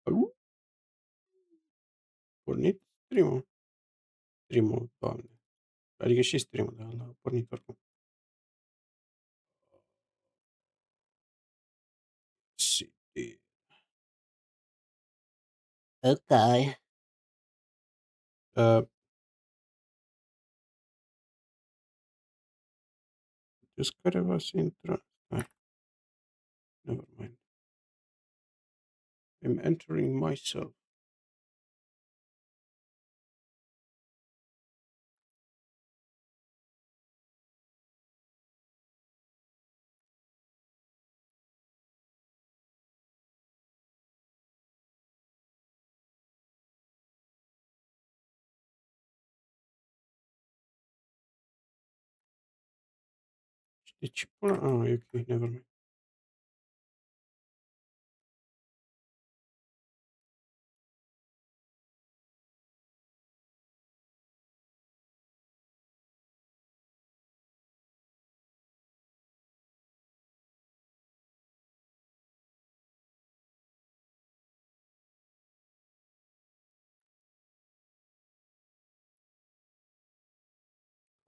Au! Pornit stream-ul. Stream-ul, doamne. Adică și stream-ul, dar ăla a pornit oricum. City. Okay. Știți care va să intră? Hai, never mind. I'm entering myself. Știi ce pula? Ah, e ok, never mind.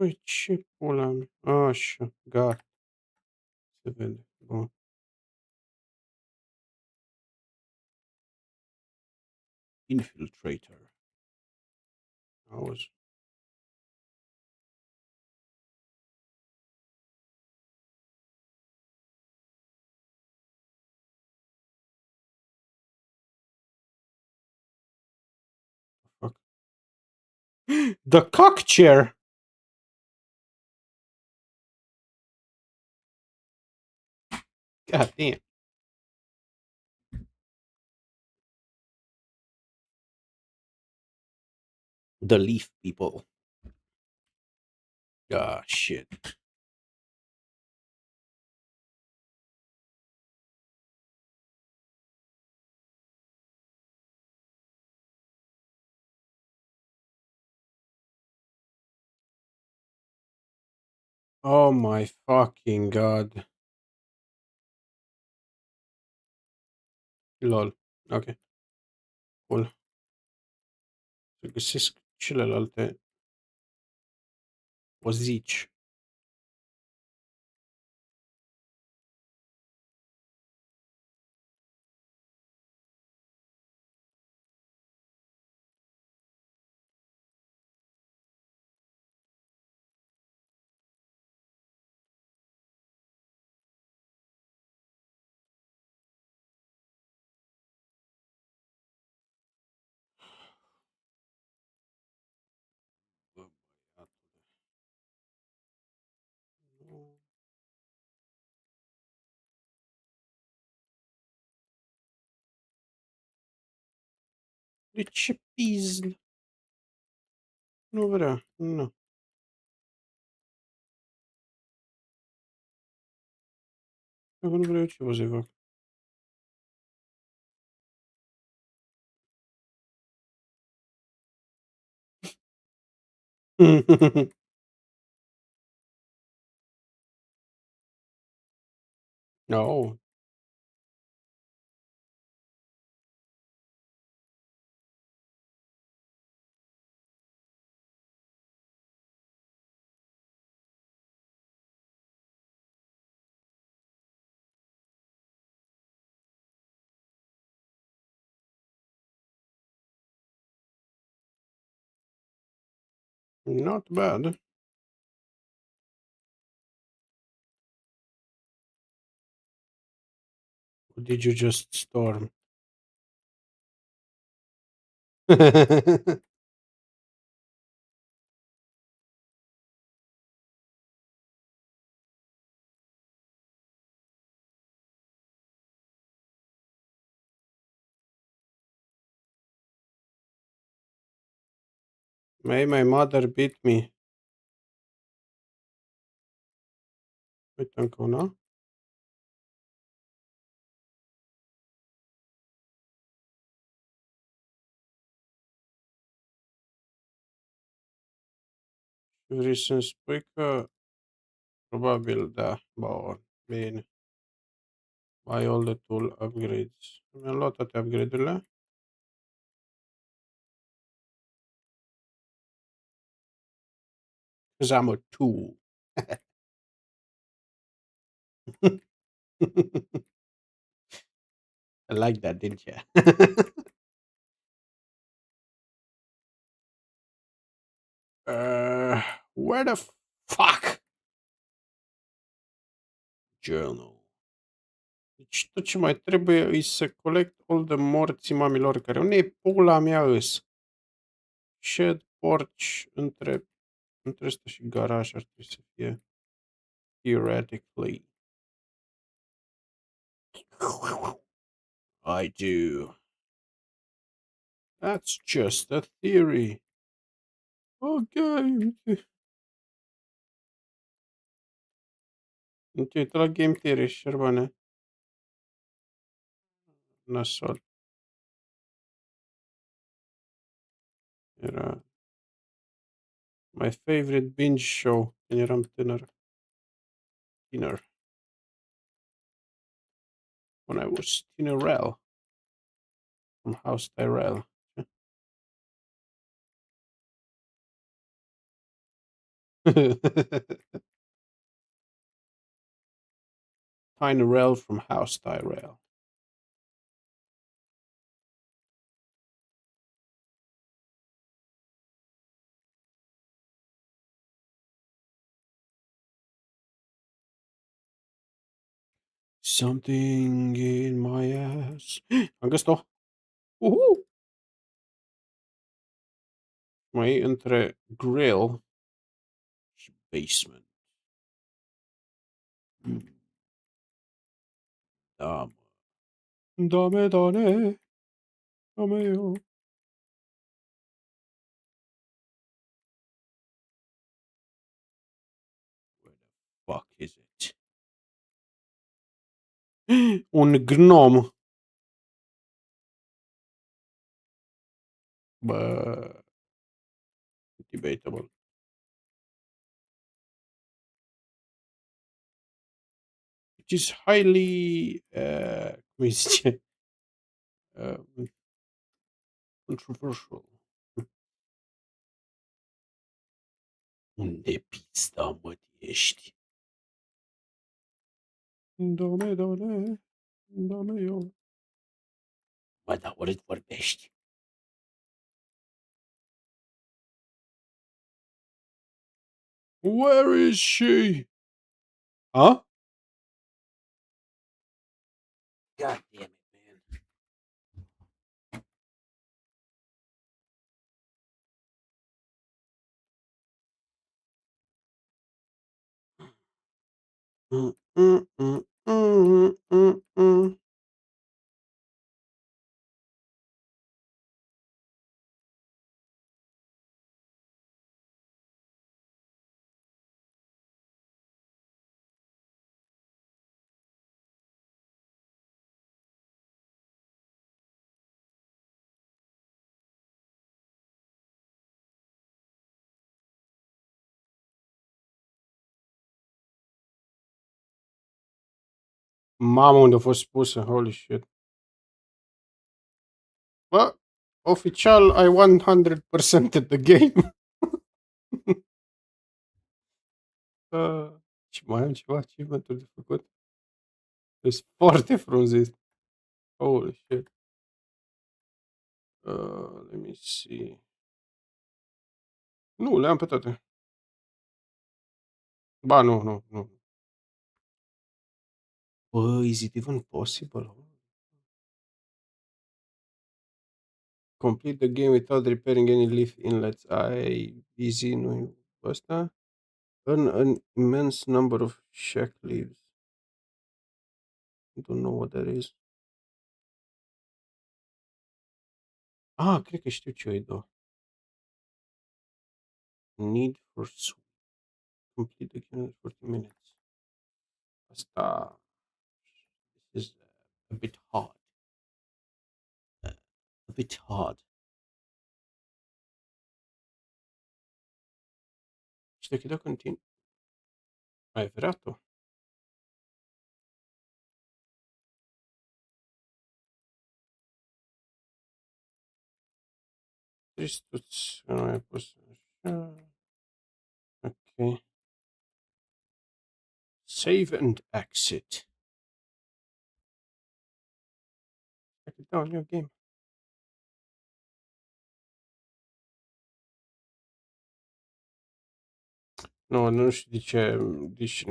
Păi ce pula mea? Așa, gata, se vede. Bun. Infiltrator. Auzi. Fuck. The cock chair! God damn. The leaf people. Ah, shit. Oh my fucking god. Lol. Ok, cool. Să găsesc celelalte pozici. Bă, băiatule. Nu. De ce pizl? Nu vrea. Nu. Dacă nu vreau, ce o să fac? No. Not bad. Or did you just storm? May my mother beat me. Uite încă una. Vrei să-mi spui că probabil da. Bun. Bine. Buy all the tool upgrades. Mi-am luat toate upgrade-urile. 'Cause I'm a tool. I like that, didn't you? Uh, where the fuck? Journal. Deci tot ce mai trebuie e să collect all the morții mamilor care unde e pula mea îs? Shed, porci, între ăsta și garaj ar trebui să fie theoretically. I do. That's just a theory. Okay. Nu te uitat la Game Theory, șerbane. Nasol. Era my favorite binge show când eram tânăr. Tiner. When I was Tinerel. From House Tyrell. Tyrell from House Tyrell. Something in my ass. Am găsit-o. Uhu! Mai e între grill și basement. Da, mă. Dame, dane. Dame eu. Where the fuck is it? Un gnom. Bă, debatable. It is highly, cum îi zice, controversial. Unde pizda, mă, ești? Dame, dane. Dame eu. Bă, dar urât vorbești. Where is she? Huh? God damn it, man. Mm, mm, mm, mm, mm, mm. Mamă, unde a fost pusă, holy shit. Bă, oficial, I 100% the game. Și mai am ceva achievement-uri de făcut. Sunt foarte frunzit. Holy shit. Let me see. Nu, le-am pe toate. Ba, nu, nu, nu. Bă, is it even possible? Complete the game without repairing any leaf inlets. Easy, nu ăsta. Earn an immense number of shack leaves. I don't know what that is. Cred că știu ce îi dă. Need for soup. Complete the game in 40 minutes. Asta is a bit hard. A bit hard. Și dacă dă continuu. Ai vrea tu? Tristuț. Nu ai pus așa. Ok. Ok. Save and exit. Da, un new game. Nu, nu știu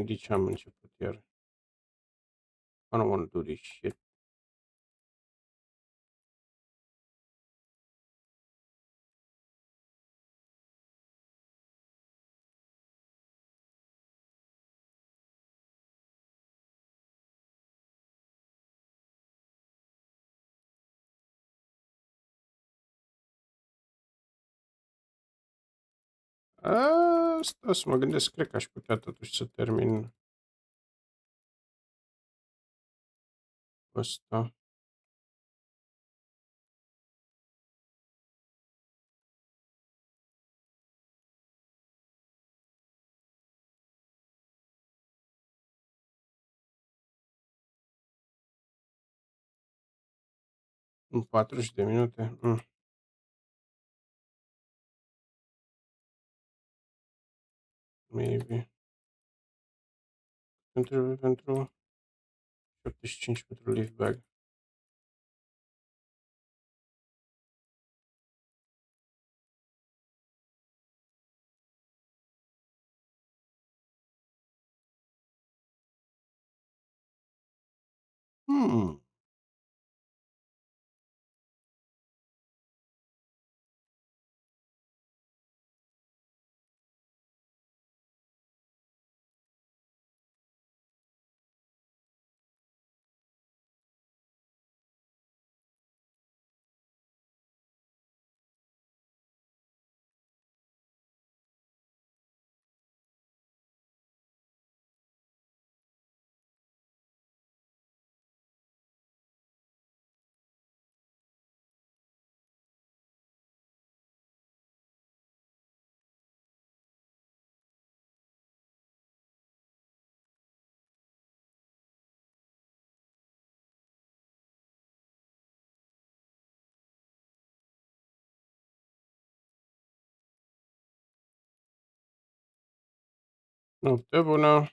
de ce am început iar. I don't want to do this shit. Asta să mă gândesc, cred că aș putea totuși să termin ăsta. În 40 de minute. Maybe. Pentru 75 pentru lift bag. Hmm. Noapte bună.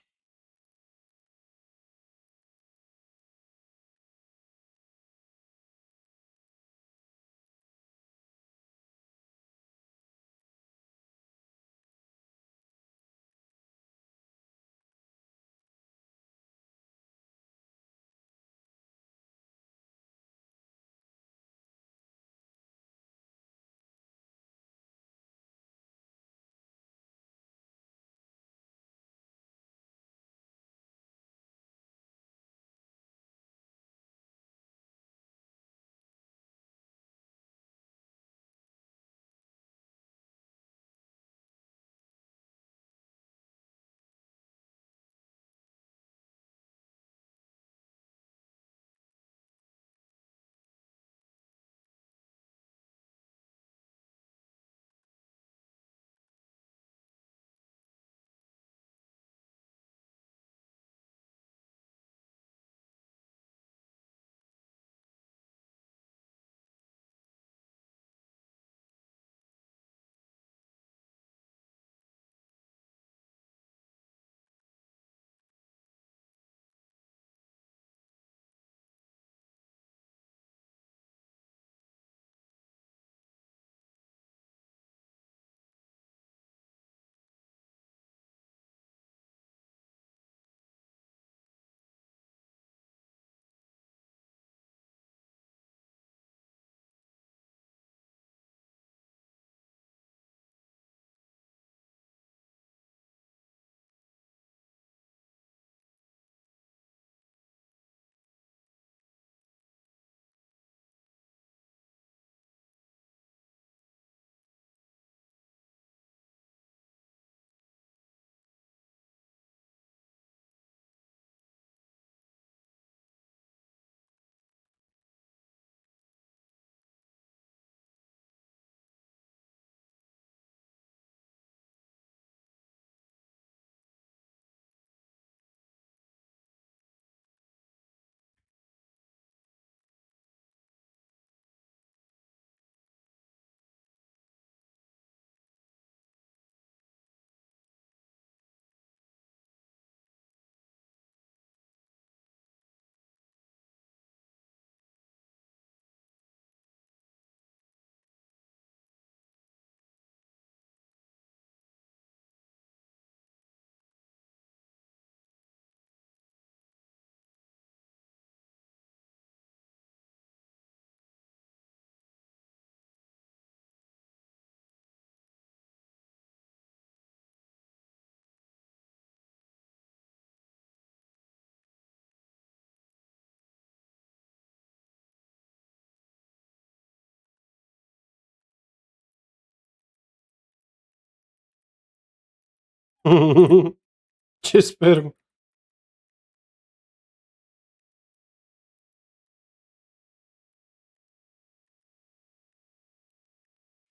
Ce sperm.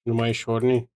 Nu mai ești horny?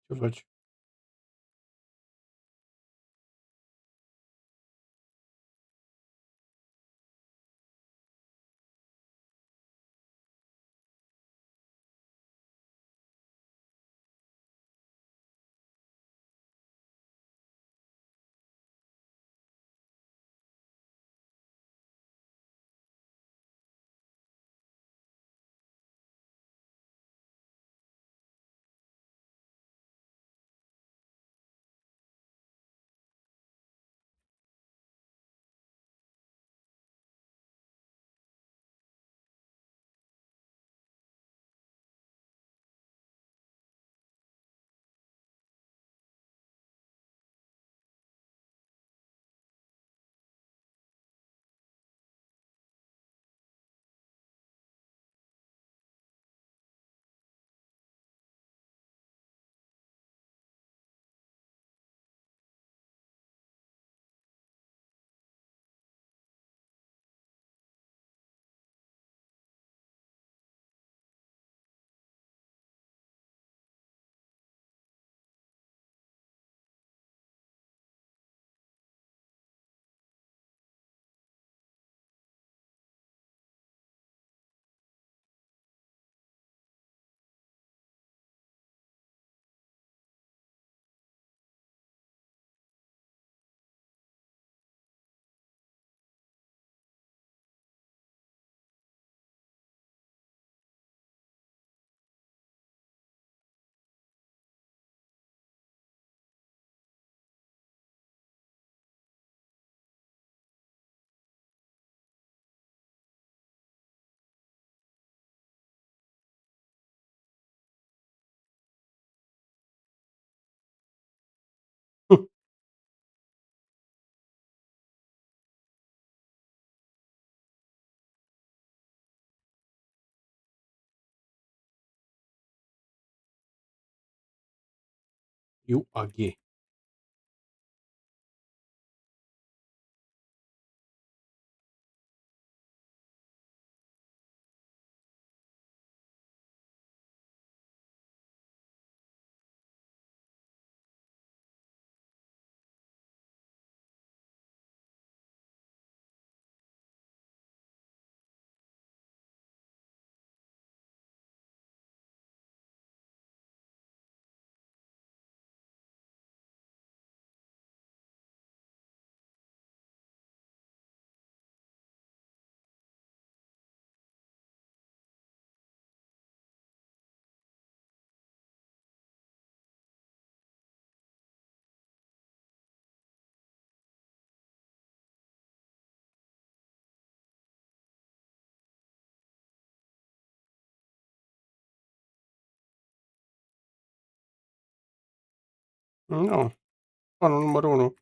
Ce faci? UAG. Nu, fanul numărul 1.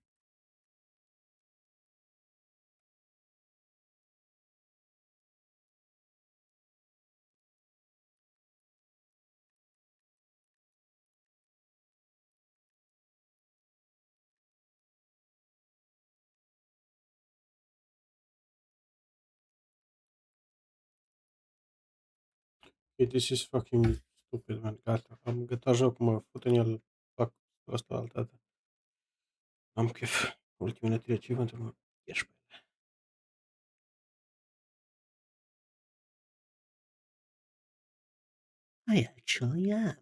This is fucking stupid, man. Gata, am gătat jocul, mă fut în el, fac asta altă dată. Am chef. Ultimele 3 achievement-uri, mă ieși pe ele. I actually am.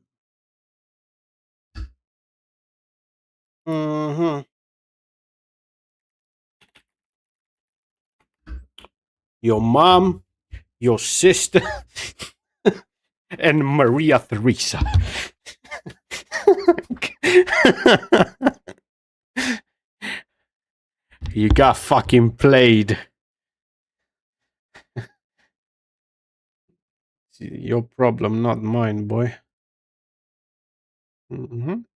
Mhm. Your mom, your sister, and Maria Theresa. You got fucking played. Your problem, not mine, boy. Mhm.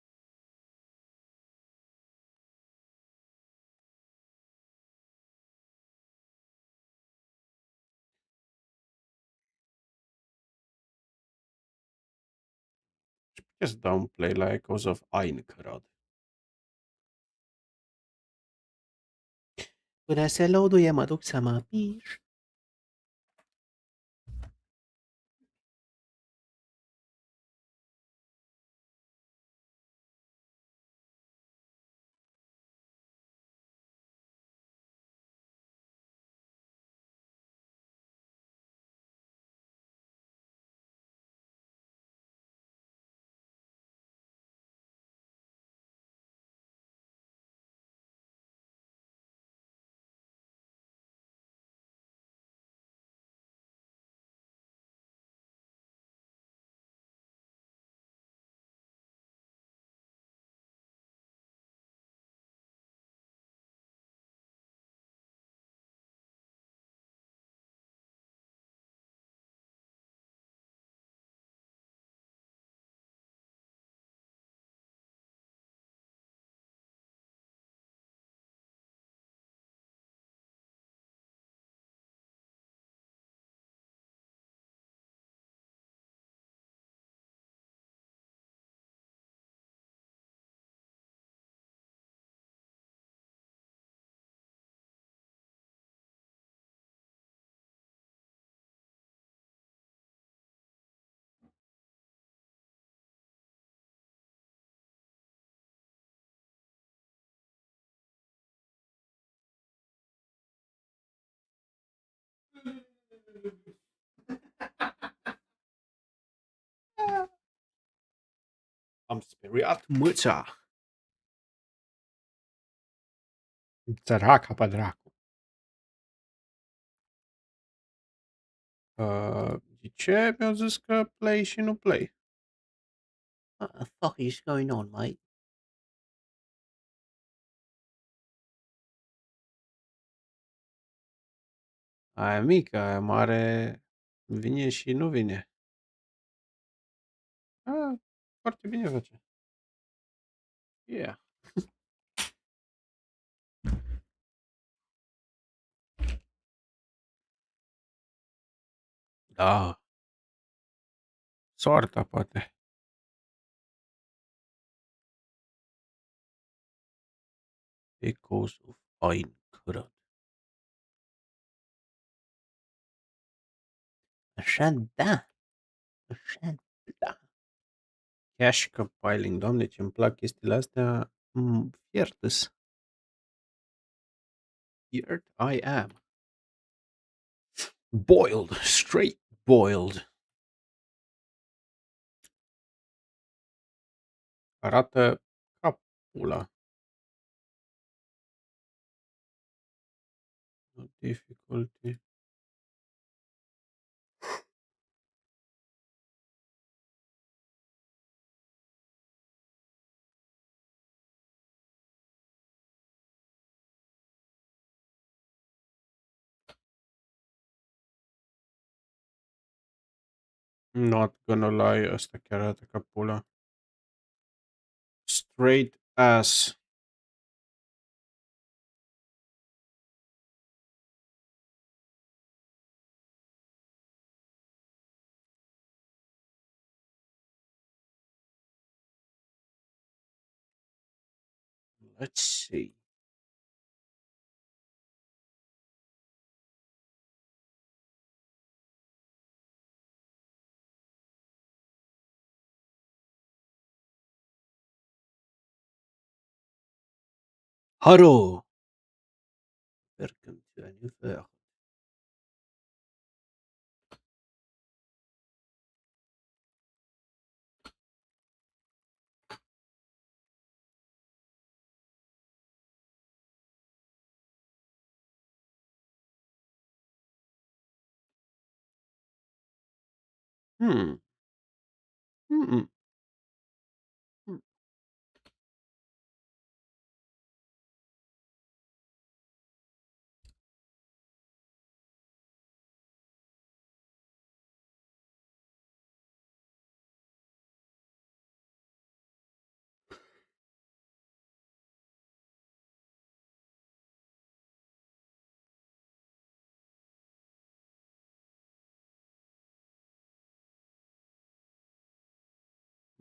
Just downplay la Echoes of Aincrad. Până se loaduie, mă duc să mă piș. Am speriat mâța. Țăraca pe dracu. De ce mi-au zis că play și nu play? What the fuck is going on, mate? Aia mică, aia mare vine și nu vine. Foarte bine face. Yeah. Da. Soarta, poate. Echoes of Aincrad. Așa da. Așa da. Cache compiling, doamne, ce-mi plac chestiile astea. Fiertăs. Here I am. Boiled. Straight boiled. Arată ca pula. Difficulty. Not gonna lie, asta chiar arată ca pula. Straight Ass. Let's see. Haro! Welcome to a new world. Hmm. Mm. Mm.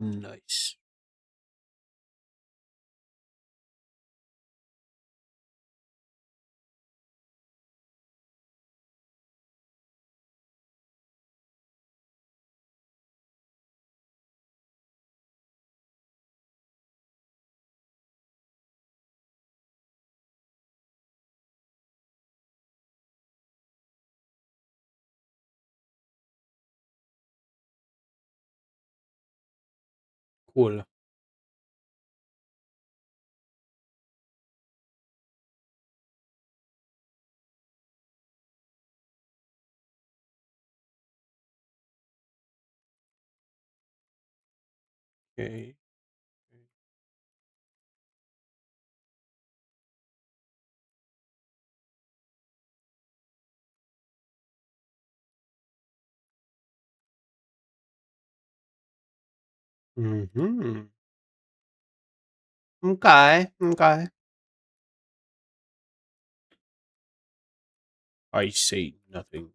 Nice. Cool. Okay. Mhm. Okay. Okay. I say nothing.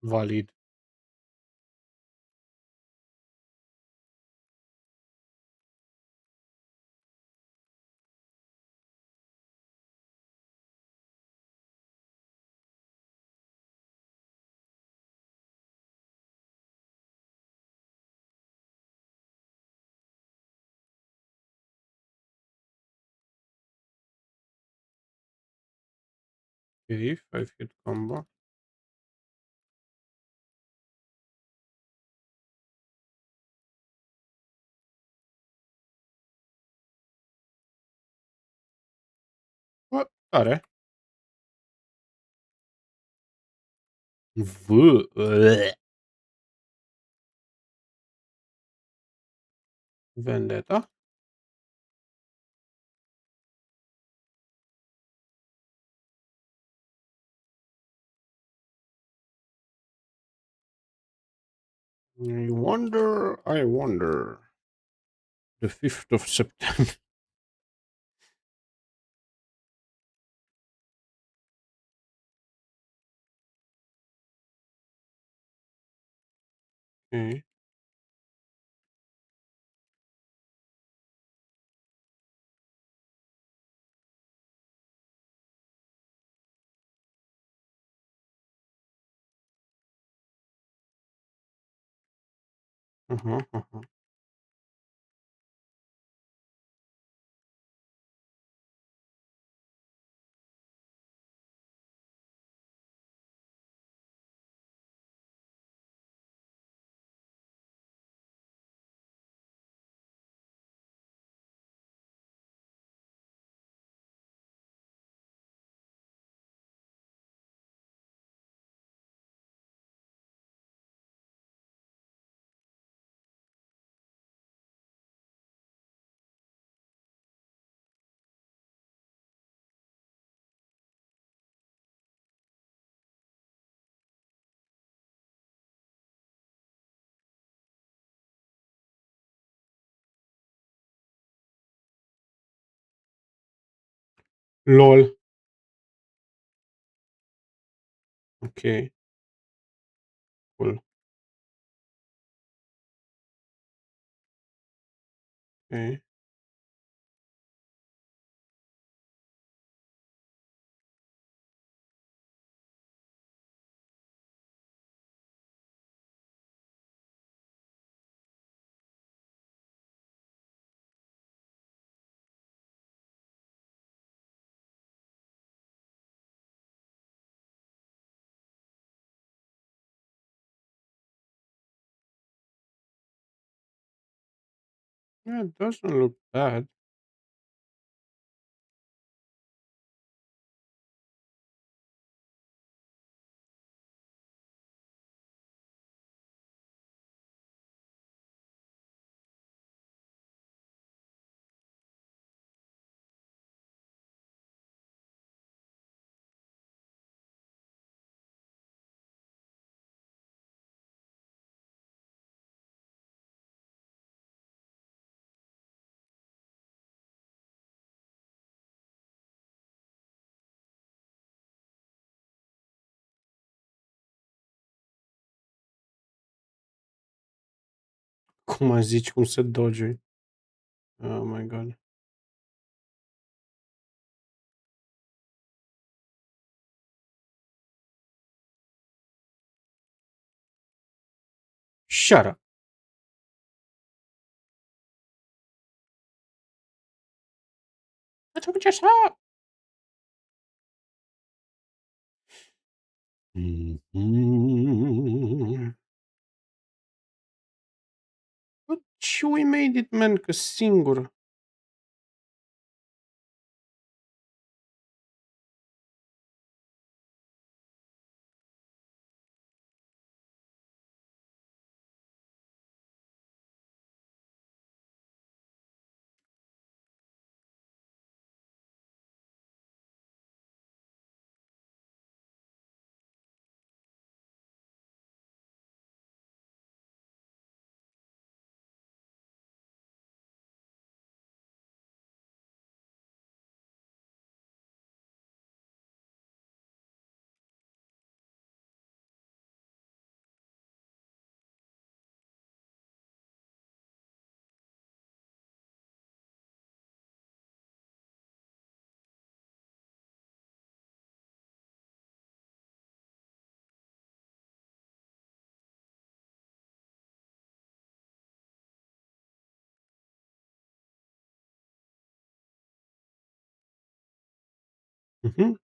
Valid. Okay. 5 hit combo. What? Tare. Bleh. Vendetta. I wonder. I wonder. The 5th of September. Okay. Uh-huh. Uh-huh. LOL. Okay, cool. Okay. Yeah, it doesn't look bad. Cum mai zici, cum să doge? Oh my god. Shut up. That's what just up. Mhm. Bă, ce we made it, man, că singur. Mhm.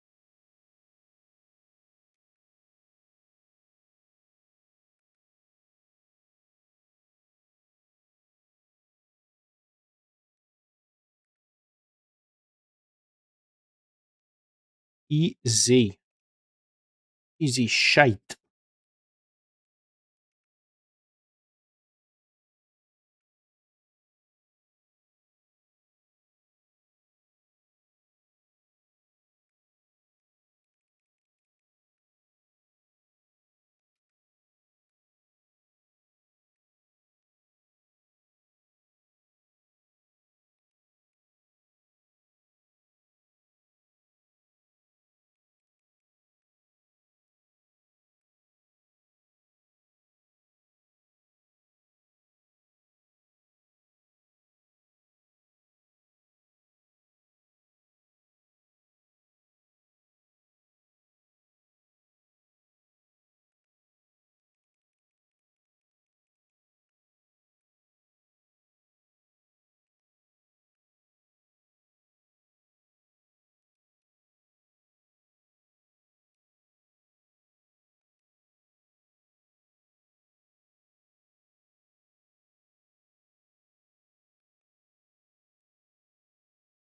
Easy. Easy shite.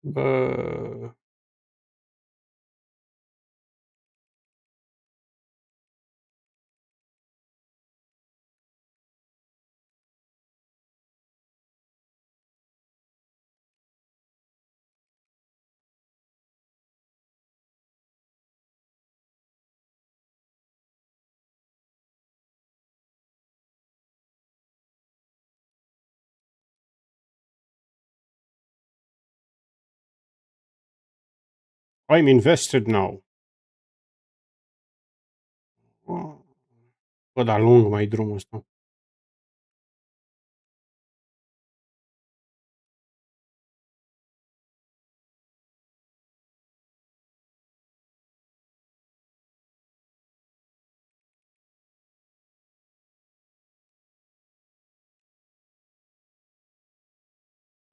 Bă, I'm invested now. Oh. Bă, dar lung mai e drumul ăsta.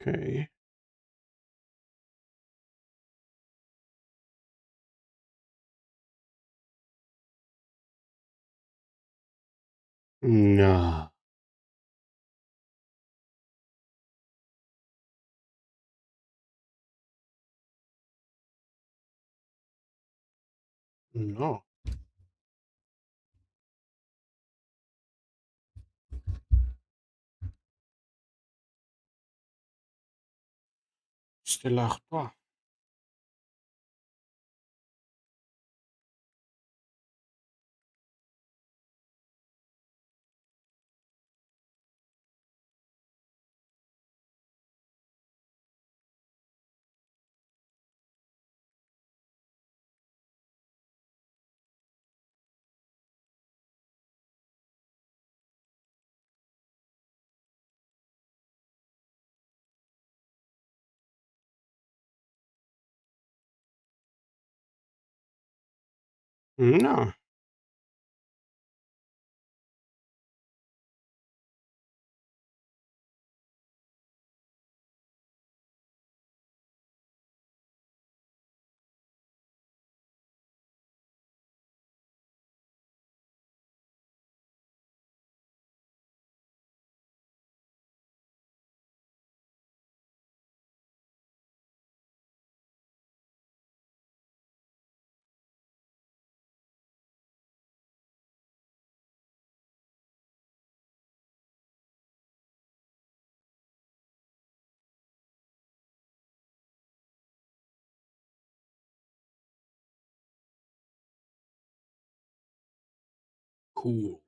Ok. Na. No. Stella Artois. Na. Cool.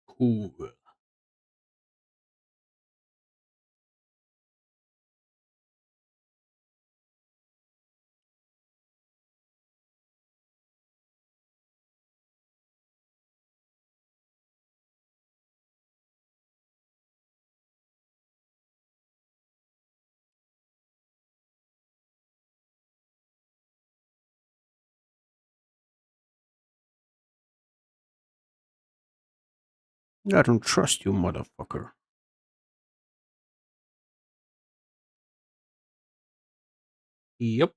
Cool. I don't trust you, motherfucker. Yep.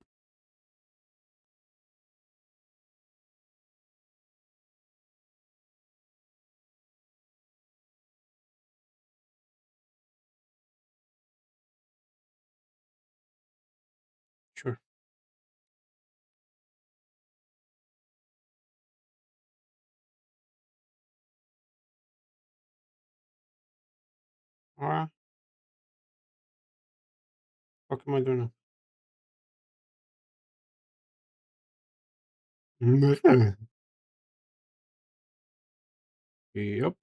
Sure. Alright. What am I doing now? Yep.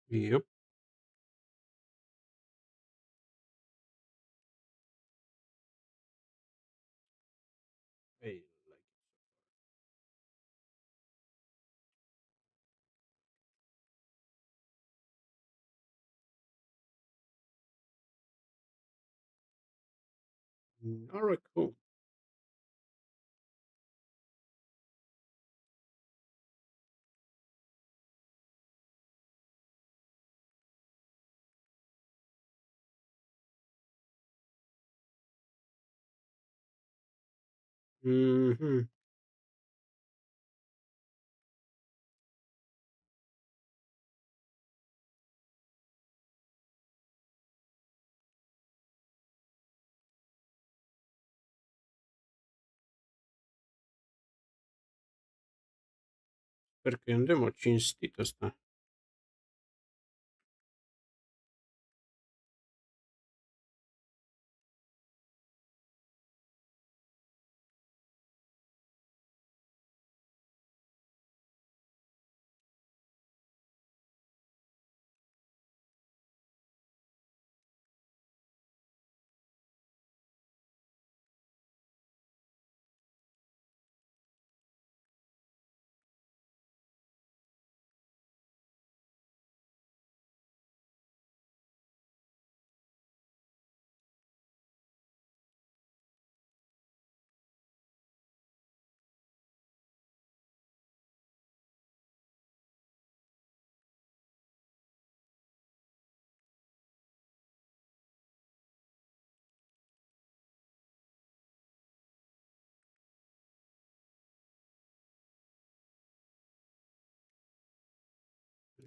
Yep. Hey, alright, cool. Mhm. Sper că e un demo cinstit ăsta.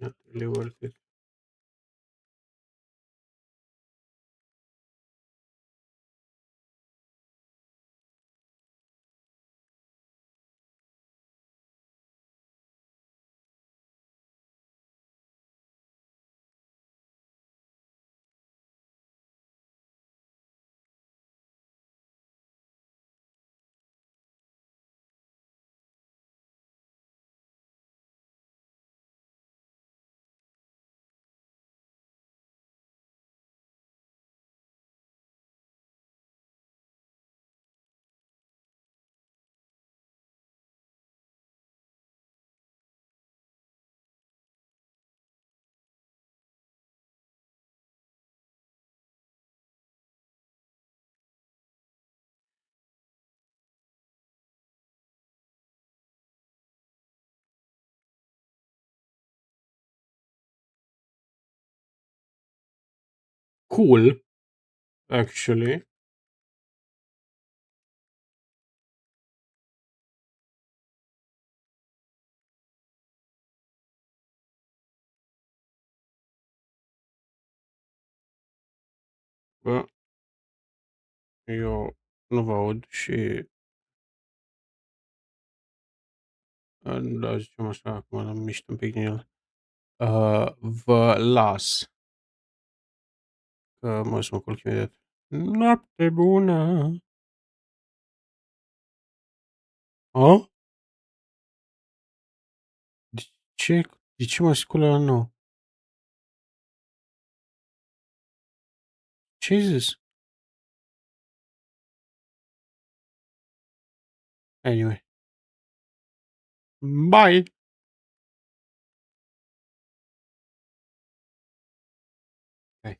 Not really worth it. Cool, actually. Bă, eu nu vă aud și da, zicem așa, acum am mișto un pic din el. Vă las, că mă o să mă culc imediat. Noapte bună! A? De ce mă scol la 9? Ce ai zis? Anyway. Bye! Hai.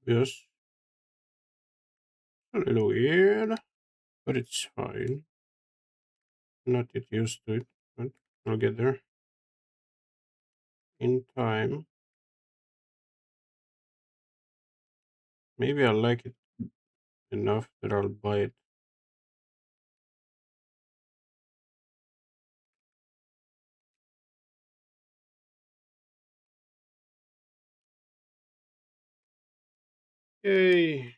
Yes. A little weird, but it's fine. Not yet used to it, but I'll get there in time. Maybe I like it enough that I'll buy it. Yay!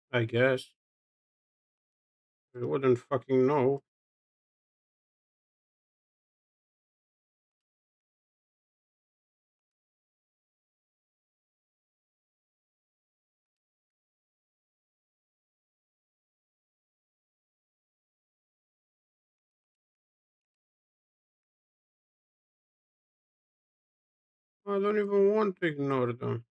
I guess. I wouldn't fucking know. I don't even want to ignore them.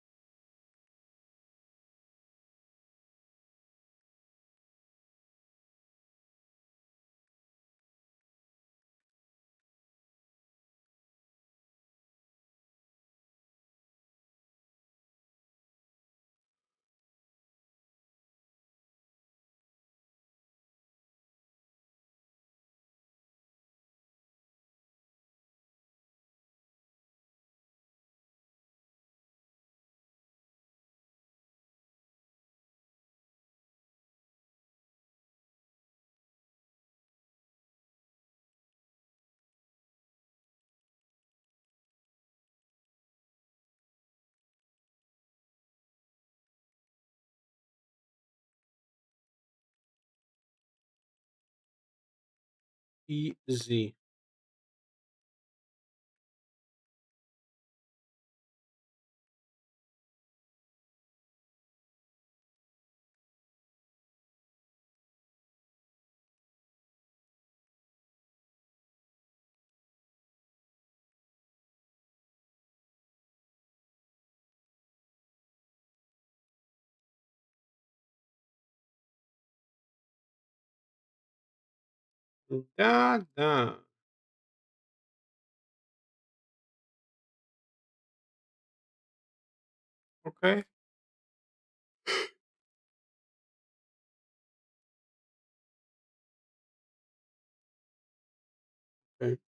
Easy. Da, da. Okay. Okay.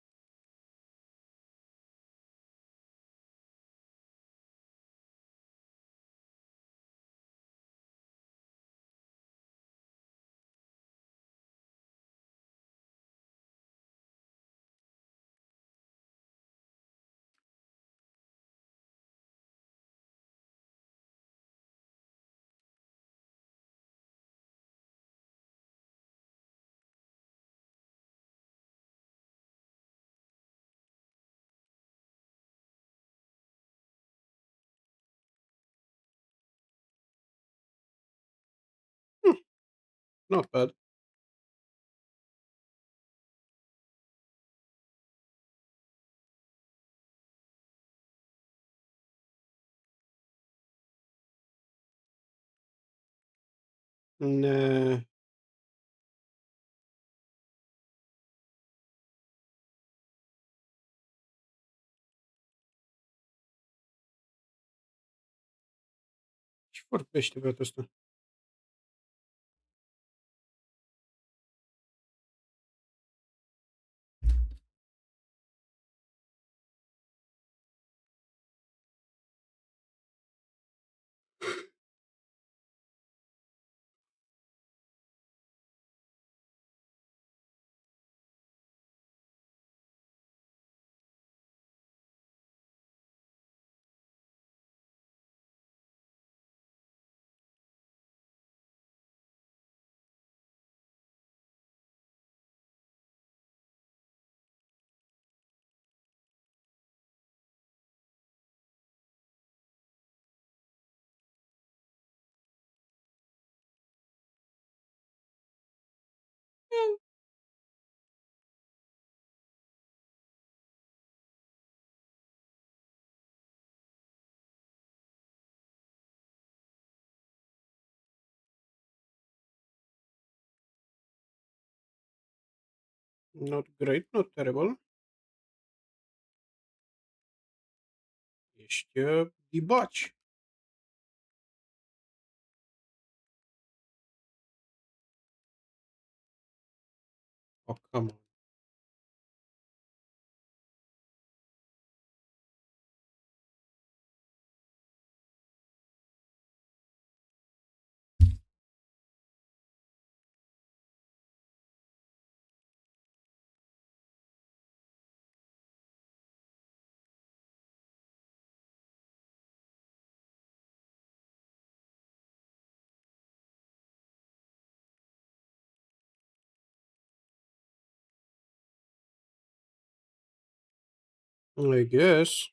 Hmm, not bad. Nah. Ce vorbește băiatul ăsta? Not great, not terrible. Ești dibaci. Oh, come on. I guess.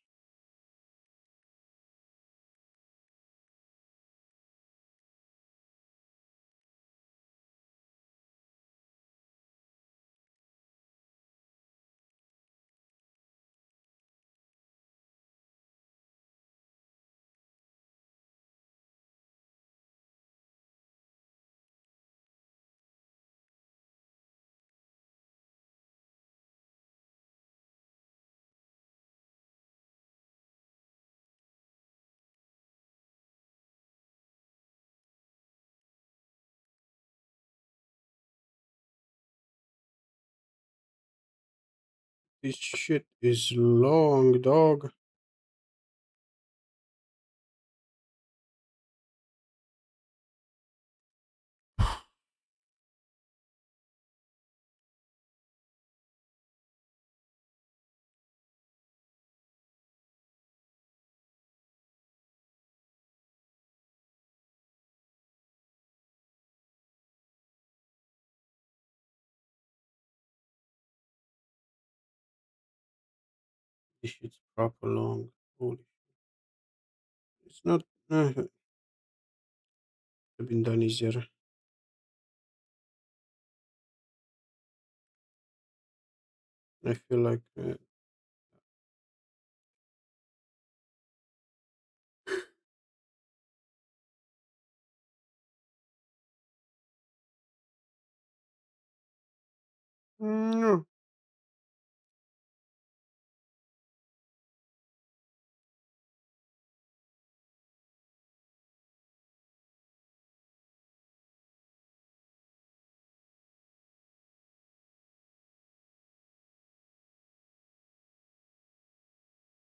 This shit is long, dog. This shit's proper long. Holy, it's not. Have been done easier. I feel like. No.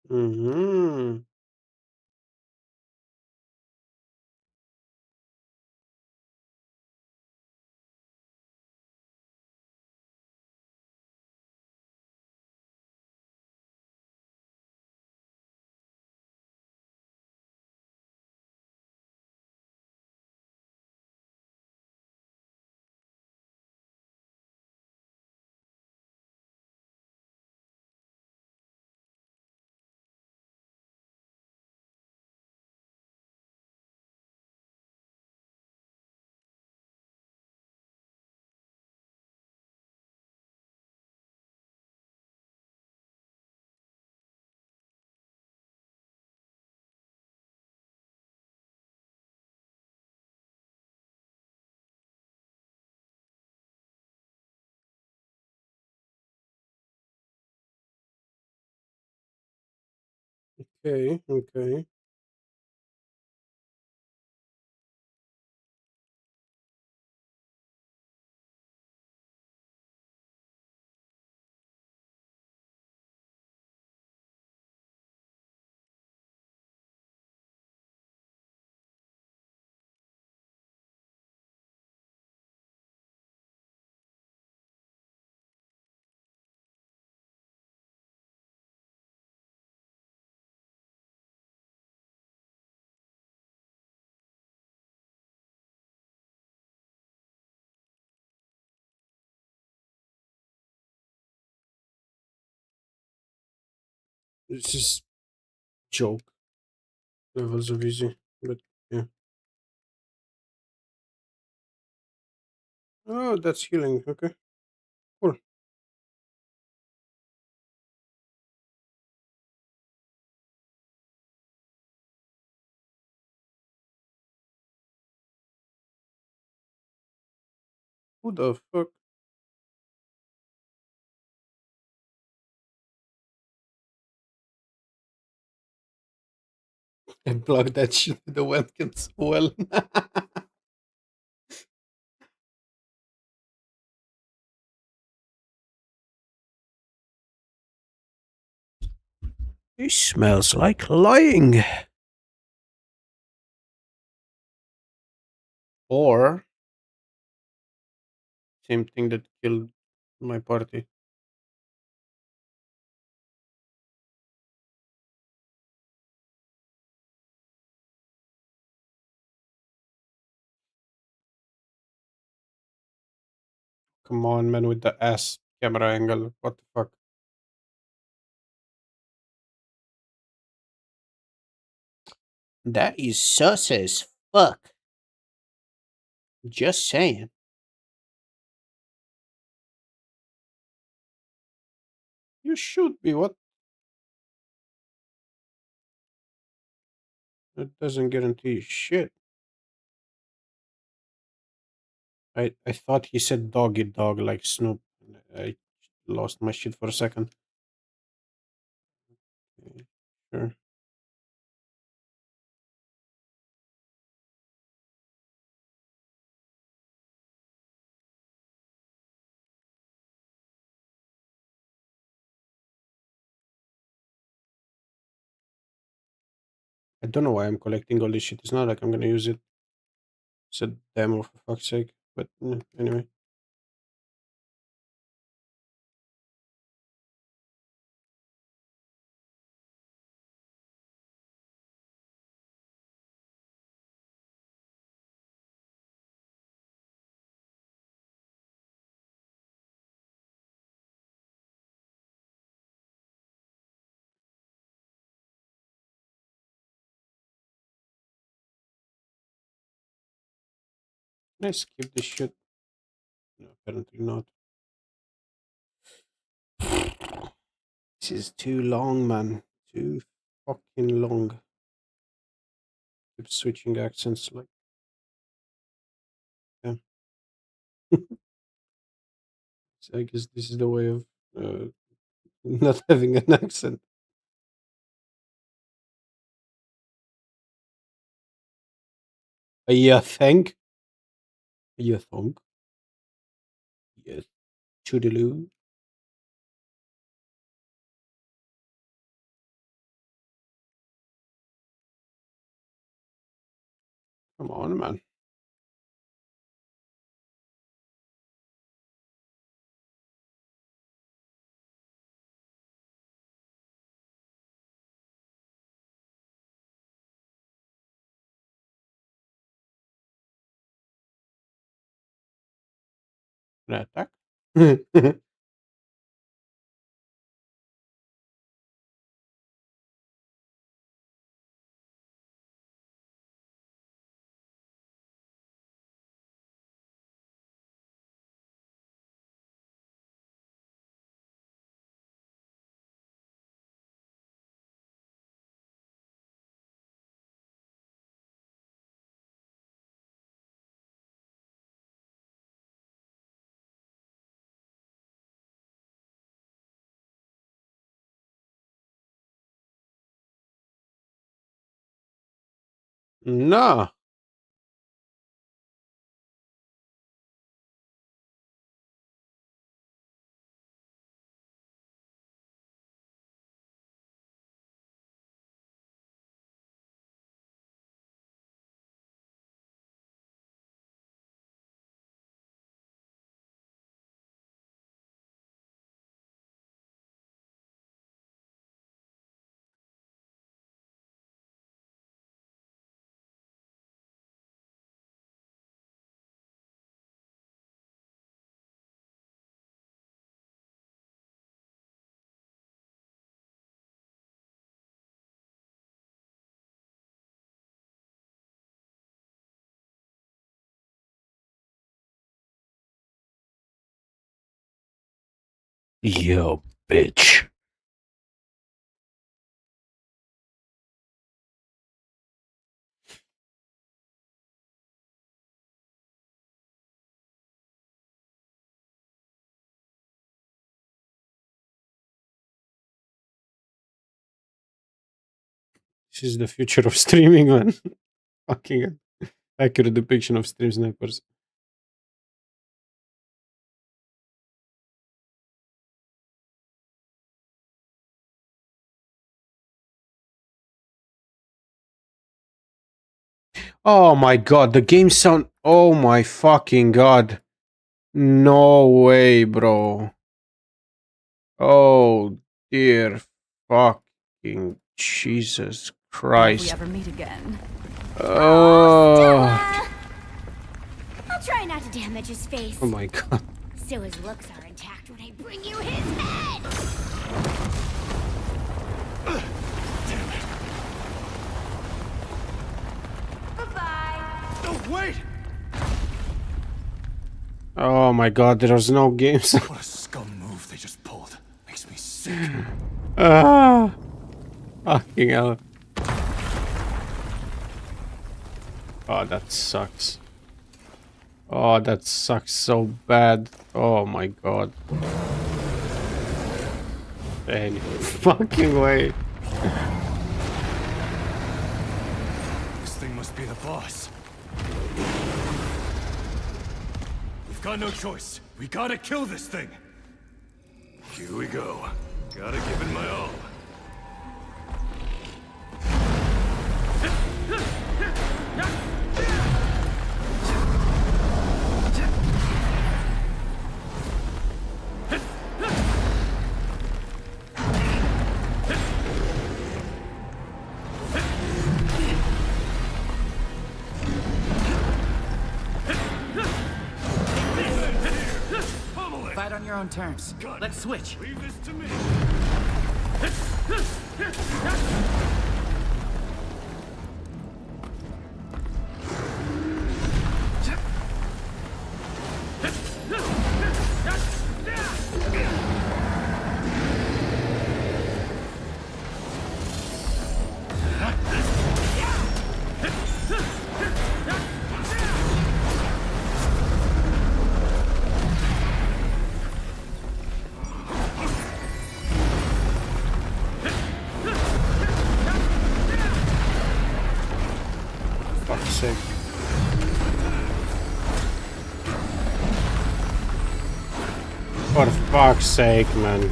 Mm-hmm. Okay. Okay. This is joke levels of easy, but yeah. Oh, that's healing. Okay. Cool. Who the fuck? I plugged that shit with the webcam so well. It smells like lying. Or same thing that killed my party. Come on, man, with the ass camera angle. What the fuck? That is sus as fuck. Just saying. You should be. What? That doesn't guarantee shit. I thought he said doggy dog like Snoop. I lost my shit for a second. Okay, sure. I don't know why I'm collecting all this shit. It's not like I'm gonna use it. It's a demo for fuck's sake. But anyway. Can I skip this shit? No, apparently not. This is too long, man. Too fucking long. Keep switching accents like. Yeah. So I guess this is the way of not having an accent. Yeah, thank. Yeah, thonk. Yes. Toodaloo. Come on, man. Can I attack? Nah. Yo, bitch. This is the future of streaming, man. Fucking accurate depiction of stream snipers. Oh my god, the game sound. Oh my fucking god. No way, bro. Oh dear fucking Jesus If we Christ. ever meet again. Oh, I'll try not to damage his face, oh my god. so his looks are intact when I bring you his head! Bye-bye! No, wait! Oh my god, there was no games. What a scum move they just pulled. Makes me sick. Ah, fucking hell. Oh, that sucks. Oh, that sucks so bad. Oh my god. Any fucking way. This thing must be the boss. We've got no choice. We gotta kill this thing. Here we go. Gotta give it my all. Fight on your own terms. Let's switch. Leave this to me. sake. For fuck's sake, man.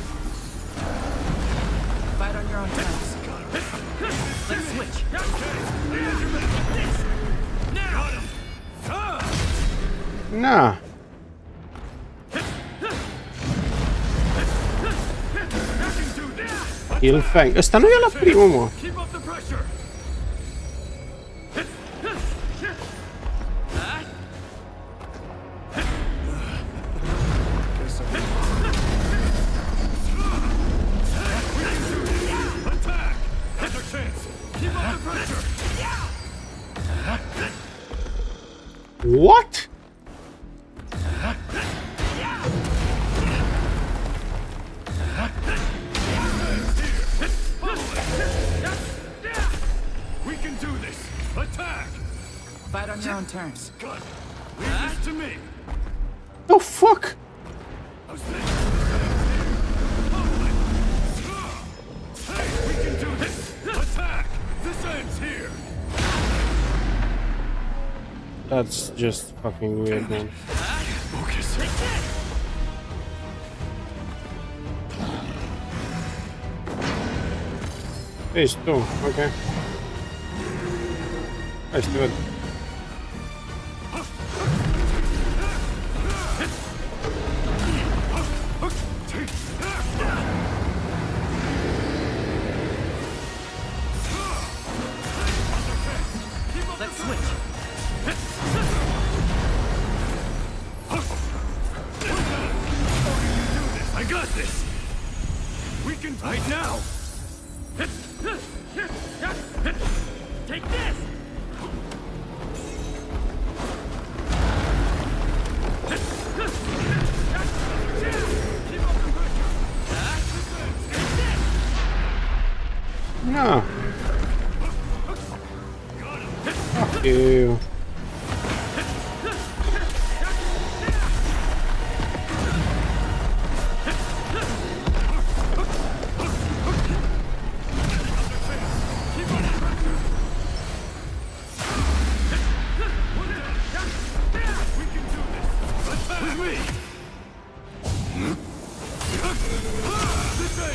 Fight on your own terms. Let's switch. Nah. Killfang. Ăsta nu e la primul, mă. Keep up the pressure. Attack! That's our chance. Keep up the pressure. What? We can do this. Attack! Fight on your own terms. Good. Leave this to me. Oh, fuck. How's this? Hey, we can do this. Attack! This ends here. That's just fucking weird, man. Focus. Phase 2, okay. Let's do it. Let's switch. I got this. We can fight now. Take this. No. Fuck you.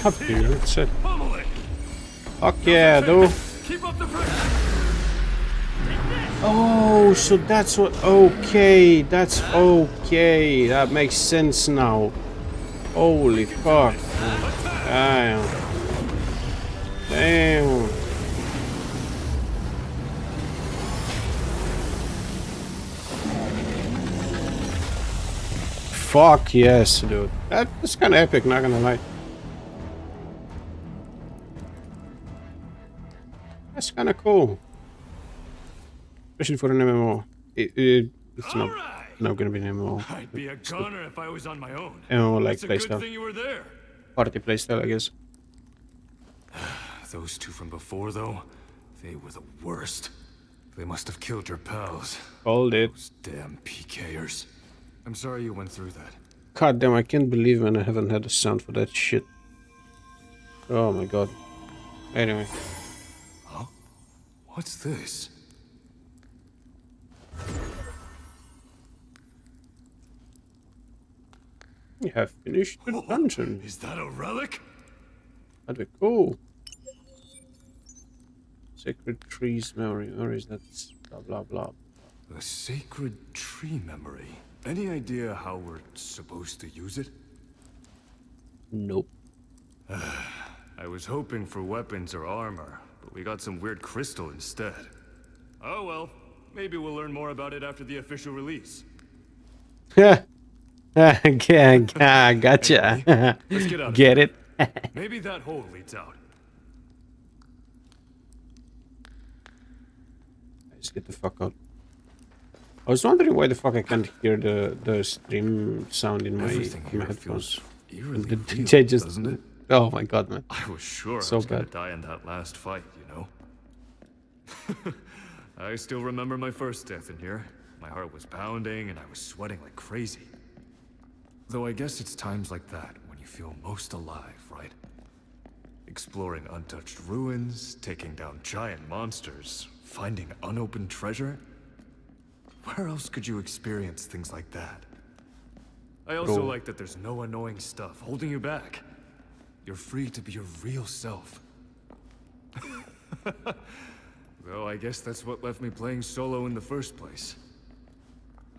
Fuck you, that's it. Pummel it. Fuck yeah, dude. Keep up the pressure. Oh, so that's what. Okay, that's okay. That makes sense now. Holy fuck. Damn. Damn. Fuck yes, dude. That's kind of epic, not gonna lie. That's kind of cool. Especially for an MMO. It's not gonna be an MMO. I'd be a goner if I was on my own. MMO like It's a good playstyle. thing you were there. Party playstyle, I guess. Those two from before, though, they were the worst. They must have killed your pals. Called it. Those damn PKers. I'm sorry you went through that. God damn, I can't believe when I haven't had a sound for that shit. Oh my god. Anyway. Huh? What's this? We have finished the dungeon. Is that a relic? That'd be cool. Sacred trees memory. Where is that? Blah blah blah. A sacred tree memory. Any idea how we're supposed to use it? Nope. I was hoping for weapons or armor, but we got some weird crystal instead. Oh well, maybe we'll learn more about it after the official release. Yeah. Gotcha. Let's get out of Get here. it? Maybe that hole leads out. Let's get the fuck out. I was wondering why the fuck I can't hear the stream sound in my Everything here headphones. feels eerily real, They just, doesn't it? oh my god, man. I was sure So I was gonna bad. die in that last fight, you know? I still remember my first death in here. My heart was pounding and I was sweating like crazy. Though I guess it's times like that when you feel most alive, right? Exploring untouched ruins, taking down giant monsters, finding unopened treasure. Where else could you experience things like that? I also Bro. like that there's no annoying stuff holding you back. You're free to be your real self. Though I guess that's what left me playing solo in the first place.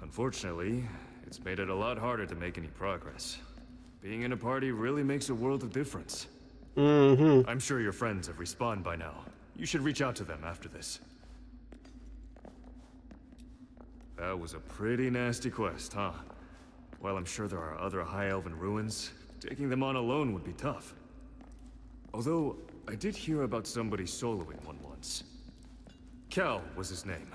Unfortunately, it's made it a lot harder to make any progress. Being in a party really makes a world of difference. Mm-hmm. I'm sure your friends have respawned by now. You should reach out to them after this. That was a pretty nasty quest, huh? While I'm sure there are other High Elven ruins, taking them on alone would be tough. Although, I did hear about somebody soloing one once. Cal was his name.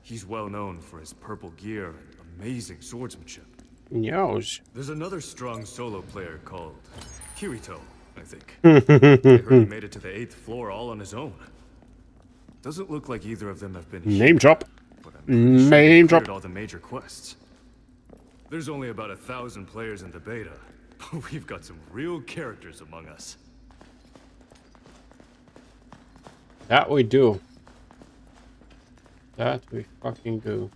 He's well known for his purple gear and amazing swordsmanship. Yows. There's another strong solo player called Kirito, I think. I heard he made it to the 8th floor all on his own. Doesn't look like either of them have been Name here, drop. but I'm pretty sure they Name cleared drop. all the major quests. There's only about 1,000 players in the beta, but we've got some real characters among us. That we do. That we fucking do.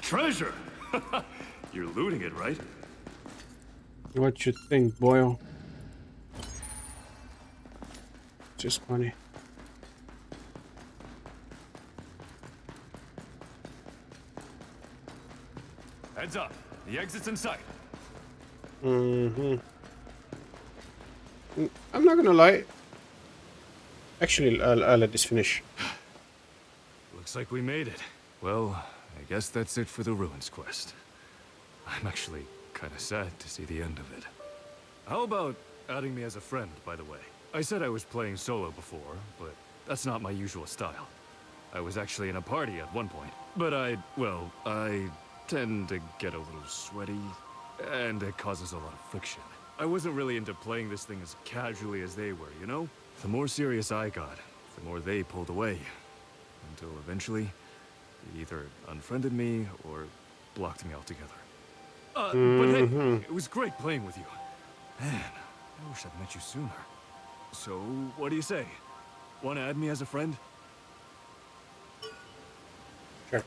Treasure! You're looting it, right? What you think, Boyle? Just funny. Heads up. The exit's in sight. Mm-hmm. I'm not gonna lie. Actually, I'll let this finish. Looks like we made it. Well, I guess that's it for the ruins quest. I'm actually kind of sad to see the end of it. How about adding me as a friend, by the way? I said I was playing solo before, but that's not my usual style. I was actually in a party at one point, but I tend to get a little sweaty, and it causes a lot of friction. I wasn't really into playing this thing as casually as they were, you know? The more serious I got, the more they pulled away. Until eventually, they either unfriended me or blocked me altogether. But hey, it was great playing with you. Man, I wish I'd met you sooner. So, what do you say? Want to add me as a friend? Sure.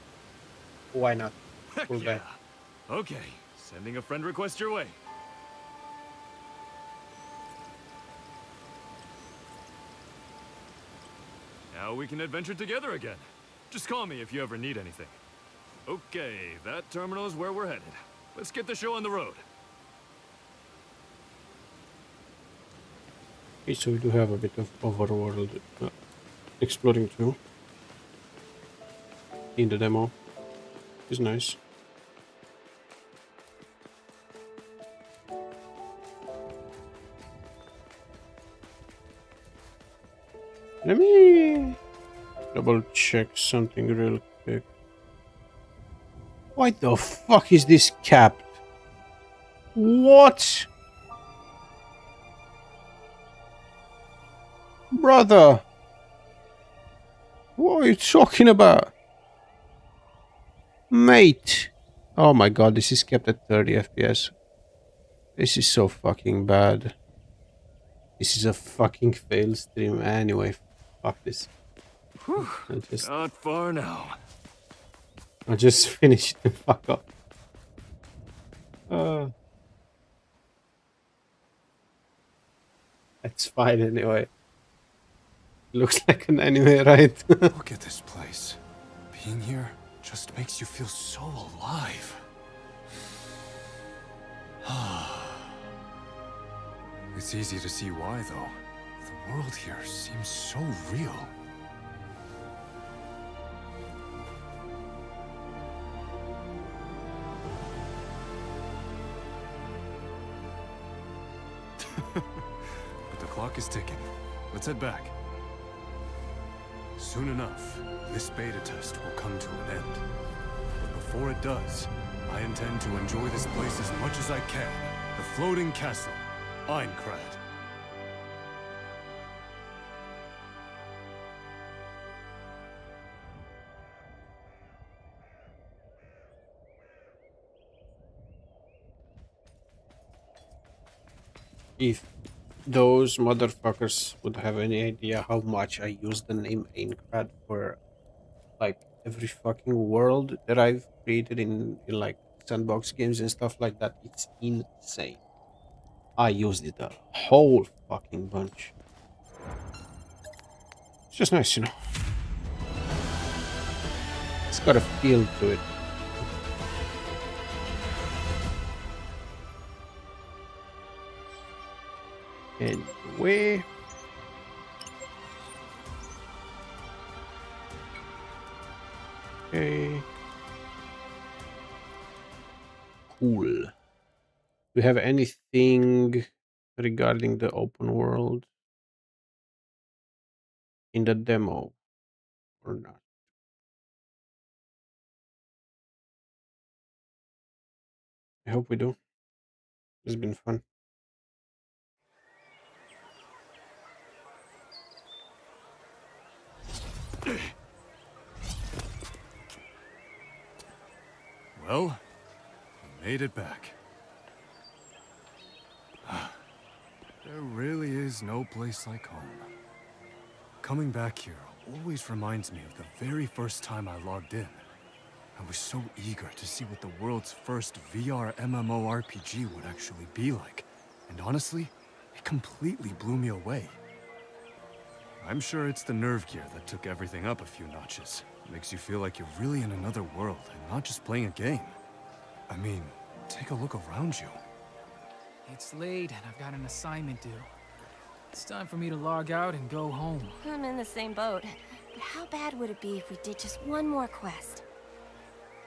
Why not? Heck Cool yeah. guy. Okay, sending a friend request your way. Now we can adventure together again. Just call me if you ever need anything. Okay, that terminal is where we're headed. Let's get the show on the road. Okay, so we do have a bit of overworld exploring too. In the demo. It's nice. Let me double check something real quick. Why the fuck is this capped? What? Brother! What are you talking about? Mate! Oh my god, this is kept at 30 FPS. This is so fucking bad. This is a fucking fail stream. Anyway, fuck this. Not far now. I'll just finish it and fuck up. That's fine anyway. Looks like an anime, right? Look at this place. Being here just makes you feel so alive. It's easy to see why, though. The world here seems so real. But the clock is ticking. Let's head back. Soon enough, this beta test will come to an end. But before it does, I intend to enjoy this place as much as I can. The floating castle, Aincrad. If those motherfuckers would have any idea how much I use the name Aincrad for like every fucking world that I've created in like sandbox games and stuff like that, it's insane. I used it a whole fucking bunch. It's just nice, you know. It's got a feel to it. Anyway. Okay. Cool. Do we have anything regarding the open world in the demo or not? I hope we do. It's been fun. Well, we made it back. There really is no place like home. Coming back here always reminds me of the very first time I logged in. I was so eager to see what the world's first VR MMORPG would actually be like. And honestly, it completely blew me away. I'm sure it's the nerve gear that took everything up a few notches. It makes you feel like you're really in another world and not just playing a game. I mean, take a look around you. It's late and I've got an assignment due. It's time for me to log out and go home. I'm in the same boat. But how bad would it be if we did just one more quest?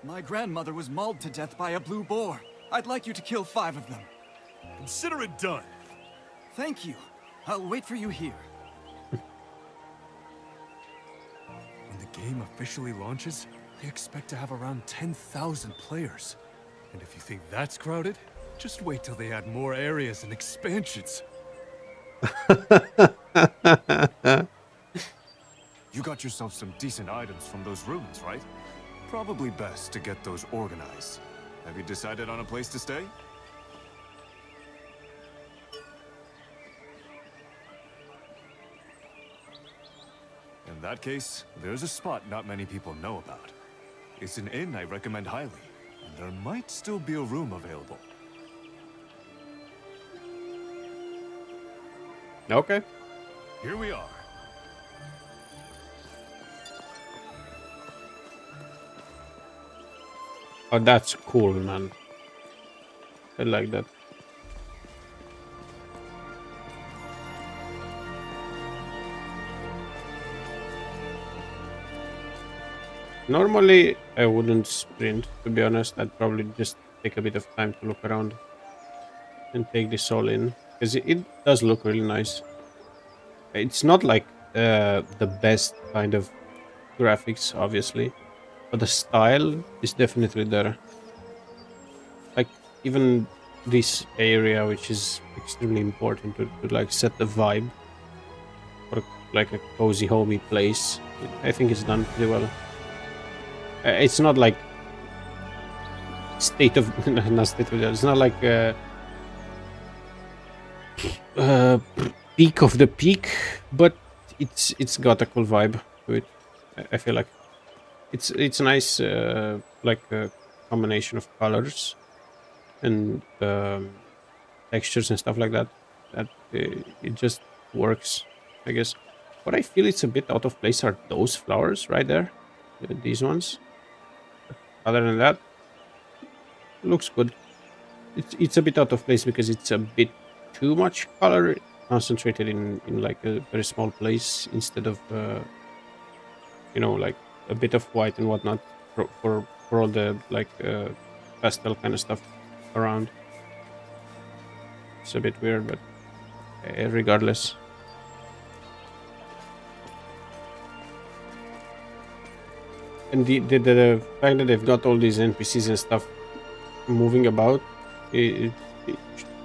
My grandmother was mauled to death by a blue boar. I'd like you to kill 5 of them. Consider it done. Thank you. I'll wait for you here. When the game officially launches, they expect to have around 10,000 players. And if you think that's crowded, just wait till they add more areas and expansions. You got yourself some decent items from those ruins, right? Probably best to get those organized. Have you decided on a place to stay? In that case, there's a spot not many people know about. It's an inn I recommend highly, and there might still be a room available. Okay. Here we are. Oh, that's cool, man. I like that. Normally, I wouldn't sprint, to be honest. I'd probably just take a bit of time to look around and take this all in. Because it does look really nice. It's not like the best kind of graphics, obviously. But the style is definitely there. Like, even this area, which is extremely important to like set the vibe for like a cozy, homey place. I think it's done pretty well. It's not like state of not state of it's not like peak of the peak, but it's got a cool vibe to it. I feel like it's nice, like a combination of colors and textures and stuff like that. That it just works, I guess. What I feel it's a bit out of place are those flowers right there, these ones. Other than that, looks good. It's a bit out of place because it's a bit too much color concentrated in like a very small place instead of you know, like a bit of white and whatnot for all the like pastel kind of stuff around. It's a bit weird, but regardless. And the fact that they've got all these NPCs and stuff moving about, it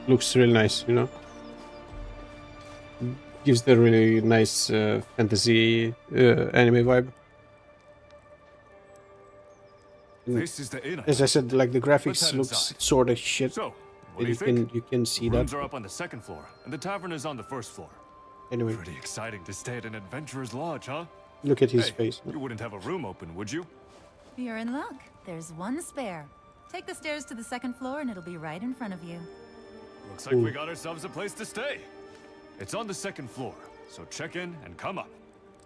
looks really nice, you know? Gives the really nice fantasy anime vibe. This is the inn. As I said, like the Let's graphics head looks inside. sort of shit. So, What do you think? You can see Rooms that. are up on the second floor, and the tavern is on the first floor. Anyway, Pretty exciting to stay at an adventurer's lodge, huh? look at his Hey, face. you wouldn't have a room open, would you? You're in luck. There's one spare. Take the stairs to the second floor and it'll be right in front of you. Looks like we got ourselves a place to stay. It's on the second floor, so check in and come up.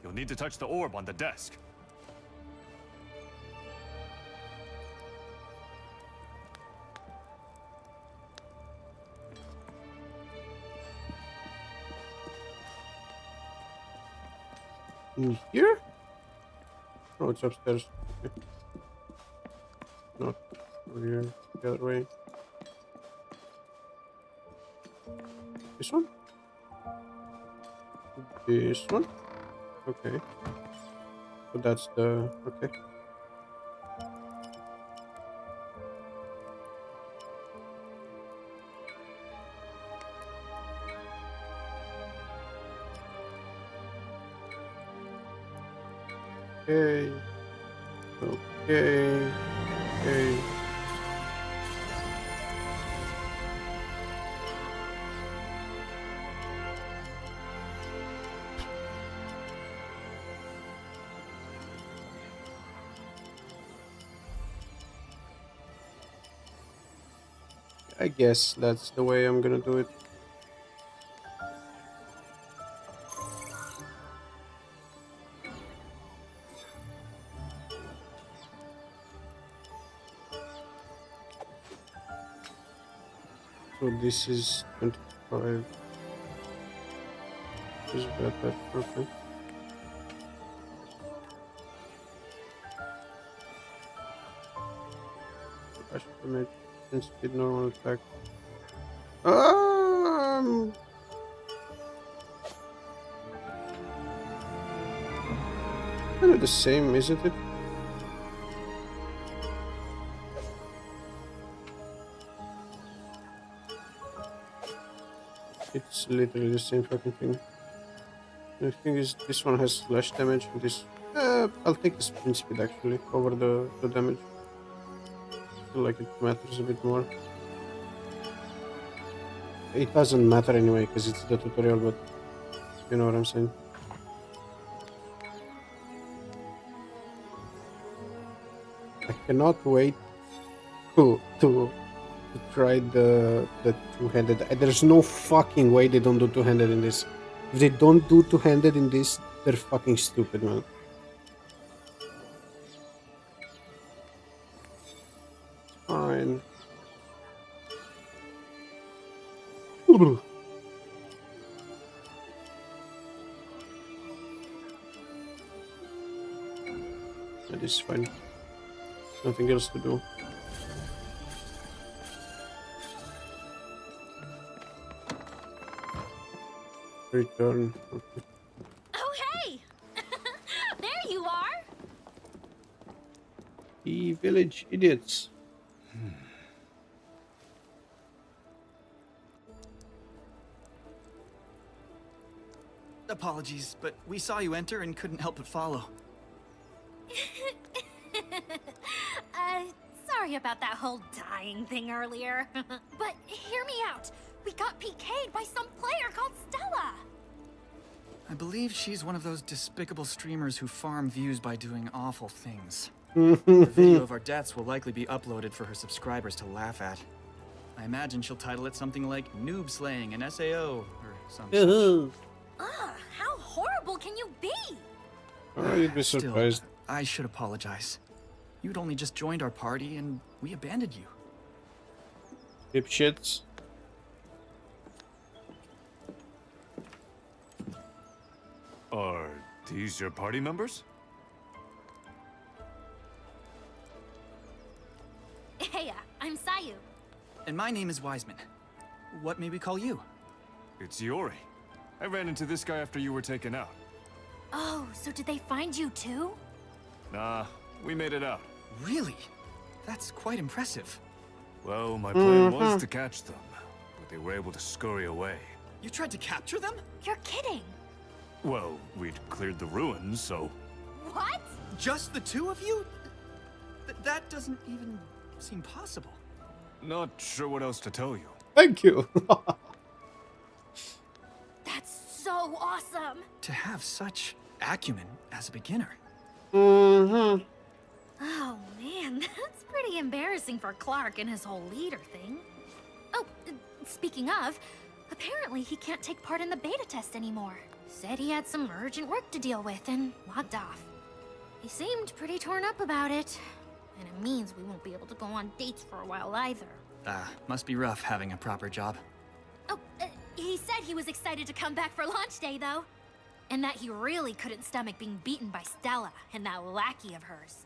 You'll need to touch the orb on the desk. In here? Oh, it's upstairs. Okay. Not over here. The other way. This one? This one? Okay. So that's the... okay. Okay. Okay. Okay. I guess that's the way I'm gonna do it. So this is 25. Is better. Okay. I should make speed normal attack. Kind of the same, isn't it? It's literally the same fucking thing. The thing is, this one has slash damage, and this... I'll take the sprint speed actually, over the damage. I feel like it matters a bit more. It doesn't matter anyway, because it's the tutorial, but you know what I'm saying. I cannot wait to try the two-handed. There's no fucking way they don't do two-handed in this. If they don't do two-handed in this, they're fucking stupid, man. Fine. That is fine. Nothing else to do. Return. Okay. Oh, hey! There you are! The village idiots. Apologies, but we saw you enter and couldn't help but follow. Sorry about that whole dying thing earlier. But hear me out. We got PK'd by some player called Stella. I believe she's one of those despicable streamers who farm views by doing awful things. The video of our deaths will likely be uploaded for her subscribers to laugh at. I imagine she'll title it something like Noob Slaying an SAO or something. Ooh. Ugh, how horrible can you be? Oh, you'd be Still, surprised. I should apologize. You'd only just joined our party and we abandoned you. Dipshits. Are these your party members? Hey, I'm Sayu. And my name is Wiseman. What may we call you? It's Yori. I ran into this guy after you were taken out. Oh, so did they find you too? Nah, we made it out. Really? That's quite impressive. Well, my plan was to catch them, but they were able to scurry away. You tried to capture them? You're kidding. Well, we'd cleared the ruins, so... What? Just the two of you? That doesn't even seem possible. Not sure what else to tell you. Thank you. That's so awesome! To have such acumen as a beginner. Mm-hmm. Oh man, that's pretty embarrassing for Clark and his whole leader thing. Oh, speaking of, apparently he can't take part in the beta test anymore. Said he had some urgent work to deal with and logged off. He seemed pretty torn up about it, and it means we won't be able to go on dates for a while either. Must be rough having a proper job. Oh, he said he was excited to come back for launch day, though. And that he really couldn't stomach being beaten by Stella and that lackey of hers.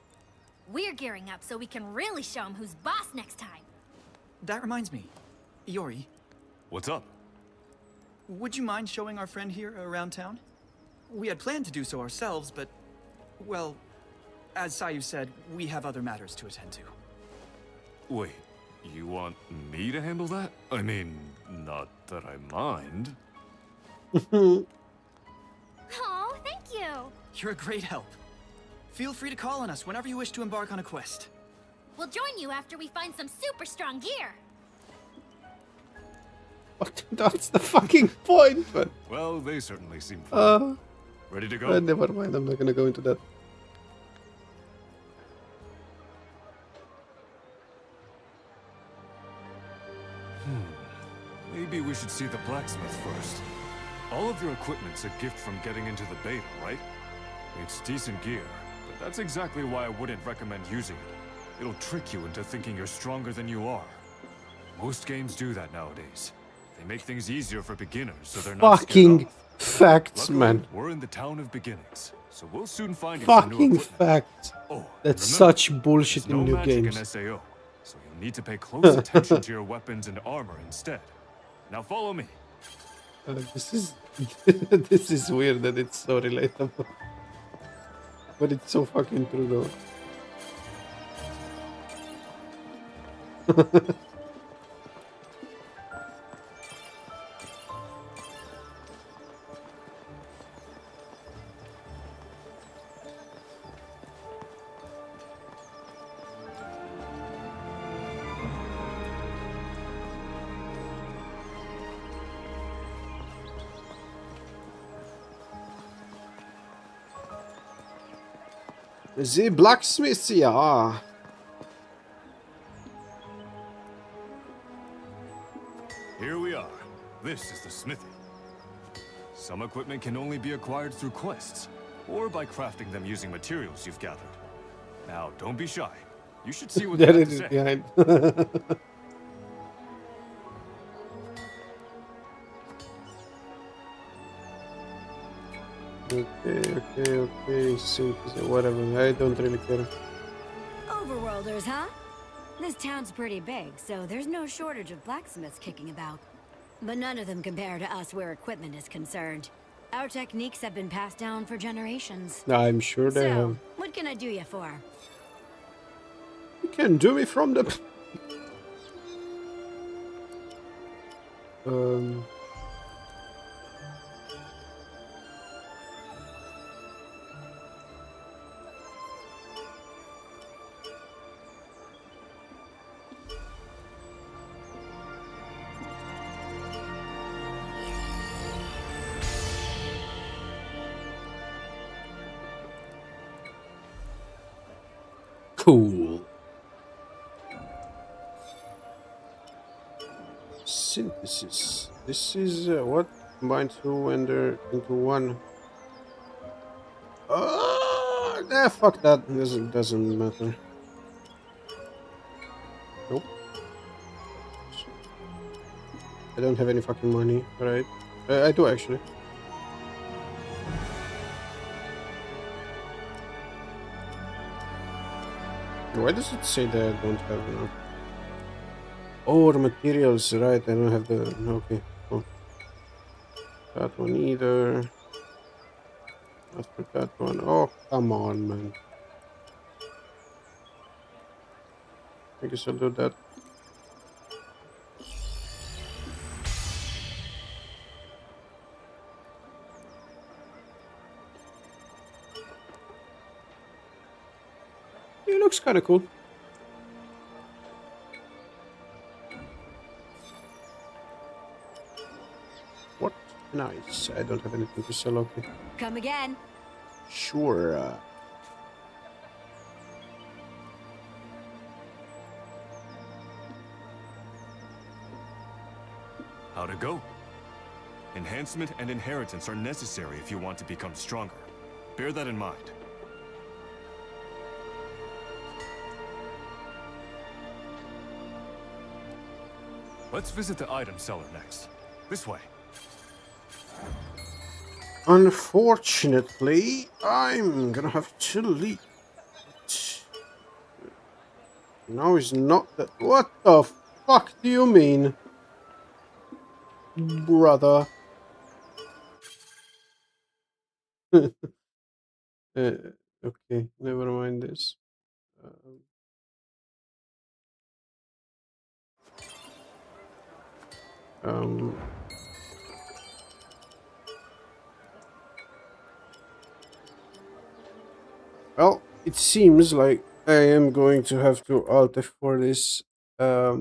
We're gearing up so we can really show him who's boss next time. That reminds me. Iori, What's up? would you mind showing our friend here around town? We had planned to do so ourselves, but... well, as Sayu said, we have other matters to attend to. Wait, you want me to handle that? I mean, not that I mind. Oh, thank you. You're a great help. Feel free to call on us whenever you wish to embark on a quest. We'll join you after we find some super strong gear. What? That's the fucking point, man. Well, they certainly seem fun. Ready to go? Never mind. I'm not gonna go into that. Maybe we should see the blacksmith first. All of your equipment's a gift from getting into the beta, right? It's decent gear, but that's exactly why I wouldn't recommend using it. It'll trick you into thinking you're stronger than you are. Most games do that nowadays. They make things easier for beginners, so they're not Fucking scared off. facts, Luckily, man. we're in the town of beginnings, so we'll soon find you some new Fucking equipment. facts. Oh, That's remember, such bullshit there's in no new magic games. in SAO, so you'll need to pay close attention to your weapons and armor instead. Now follow me. This is this is weird that it's so relatable, but it's so fucking true though. The blacksmith, yeah. Here we are. This is the smithy. Some equipment can only be acquired through quests, or by crafting them using materials you've gathered. Now, don't be shy. You should see what they There have it to is say. behind. Okay. Synthesis, whatever. I don't really care. Overworlders, huh? This town's pretty big, so there's no shortage of blacksmiths kicking about. But none of them compare to us where equipment is concerned. Our techniques have been passed down for generations. I'm sure they So, have. what can I do you for? You can do me from the. Cool. Synthesis. This is what combines two ender into one. Fuck that. Doesn't matter. Nope. I don't have any fucking money. Right? I do actually. Why does it say that I don't have enough? Oh, the materials, right, I don't have the... Okay, cool. That one either. Not for that one. Oh, come on, man. I guess I'll do that. It looks kind of cool. Nice. I don't have anything to sell. Okay. Come again. Sure. How'd it go? Enhancement and inheritance are necessary if you want to become stronger. Bear that in mind. Let's visit the item seller next. This way. Unfortunately, I'm gonna have to leave. Now is not that. What the fuck do you mean, brother? Okay, never mind this. Um, well, it seems like I am going to have to alt F for this. I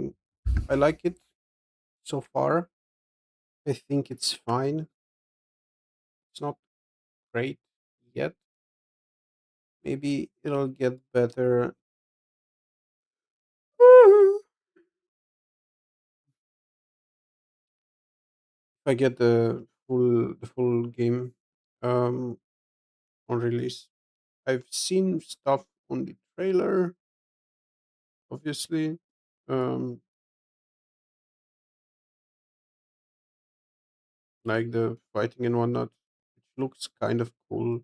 like it so far. I think it's fine. It's not great yet. Maybe it'll get better. If I get the full game on release. I've seen stuff on the trailer, obviously. Um, like the fighting and whatnot, which looks kind of cool.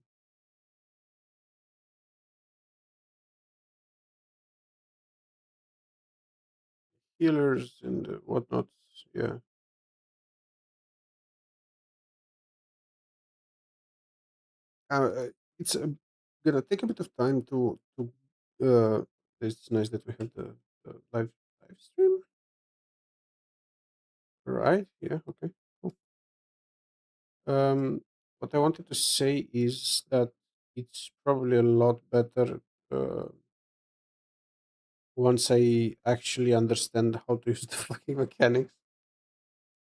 Healers and whatnot, yeah. It's gonna take a bit of time to. It's nice that we have the live stream, right? Yeah. Okay. Cool. What I wanted to say is that it's probably a lot better uh, once I actually understand how to use the fucking mechanics.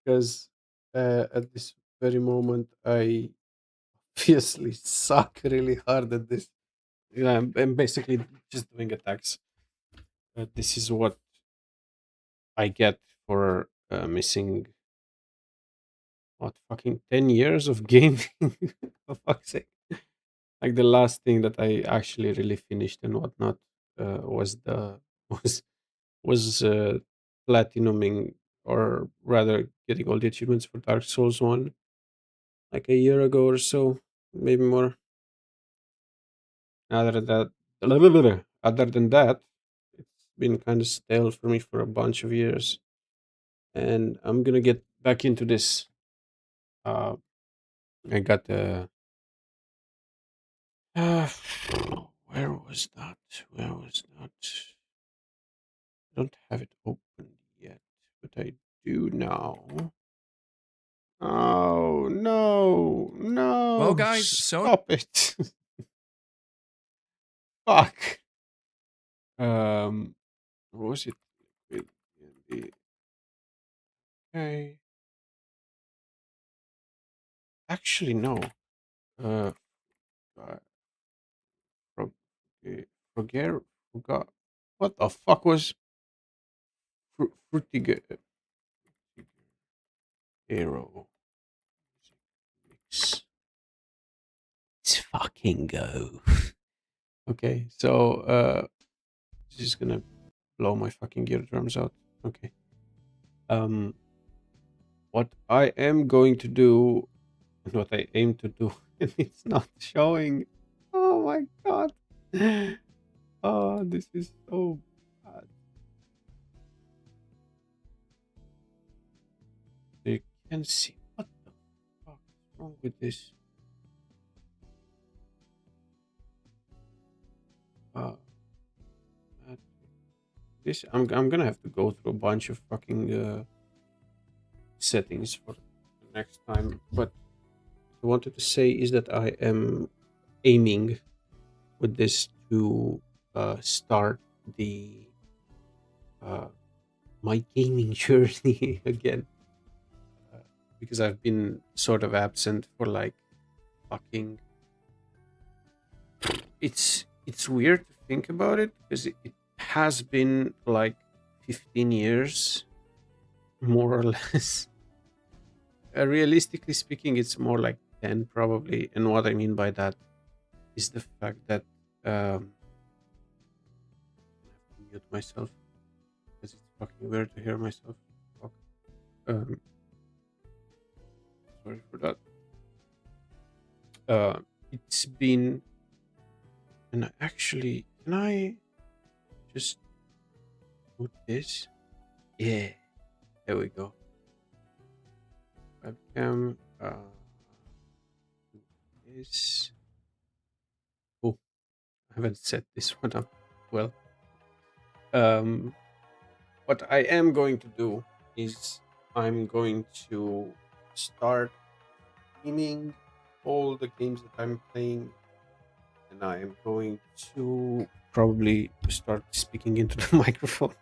Because at this very moment, I obviously suck really hard at this. Yeah, I'm basically just doing attacks. This is what I get for missing what fucking 10 years of gaming. For fuck's sake! Like the last thing that I actually really finished and whatnot was the was was platinuming, or rather getting all the achievements for Dark Souls 1 like a year ago or so, maybe more. Other than that, other than that, it's been kind of stale for me for a bunch of years, and I'm gonna get back into this. Uh, I got uh, where was that? Where was that? I don't have it open yet, but I do now. Oh no, no! Well, guys, so Stop it! Fuck. What was it? With the okay. Actually, no. Uh, Frog, Frogger, forgot. What the fuck was Frutiger Arrow? Mix. Let's fucking go. Okay, so this is gonna blow my fucking eardrums out. Okay. What I am going to do, and what I aim to do, and it's not showing. Oh my god. Oh, this is so bad. You can see what the fuck is wrong with this. Uh, uh, this I'm gonna have to go through a bunch of fucking settings for the next time. But what I wanted to say is that I am aiming with this to start the my gaming journey again. because I've been sort of absent for like fucking. It's weird to think about it because it has been like 15 years, more or less. Realistically speaking, it's more like 10 probably. And what I mean by that is the fact that I have to mute myself because it's fucking weird to hear myself talk. Um, sorry for that. It's been, and actually, can I just put this? Yeah, there we go. Webcam. This. Oh, I haven't set this one up well. What I am going to do is I'm going to start streaming all the games that I'm playing, and I am going to probably start speaking into the microphone.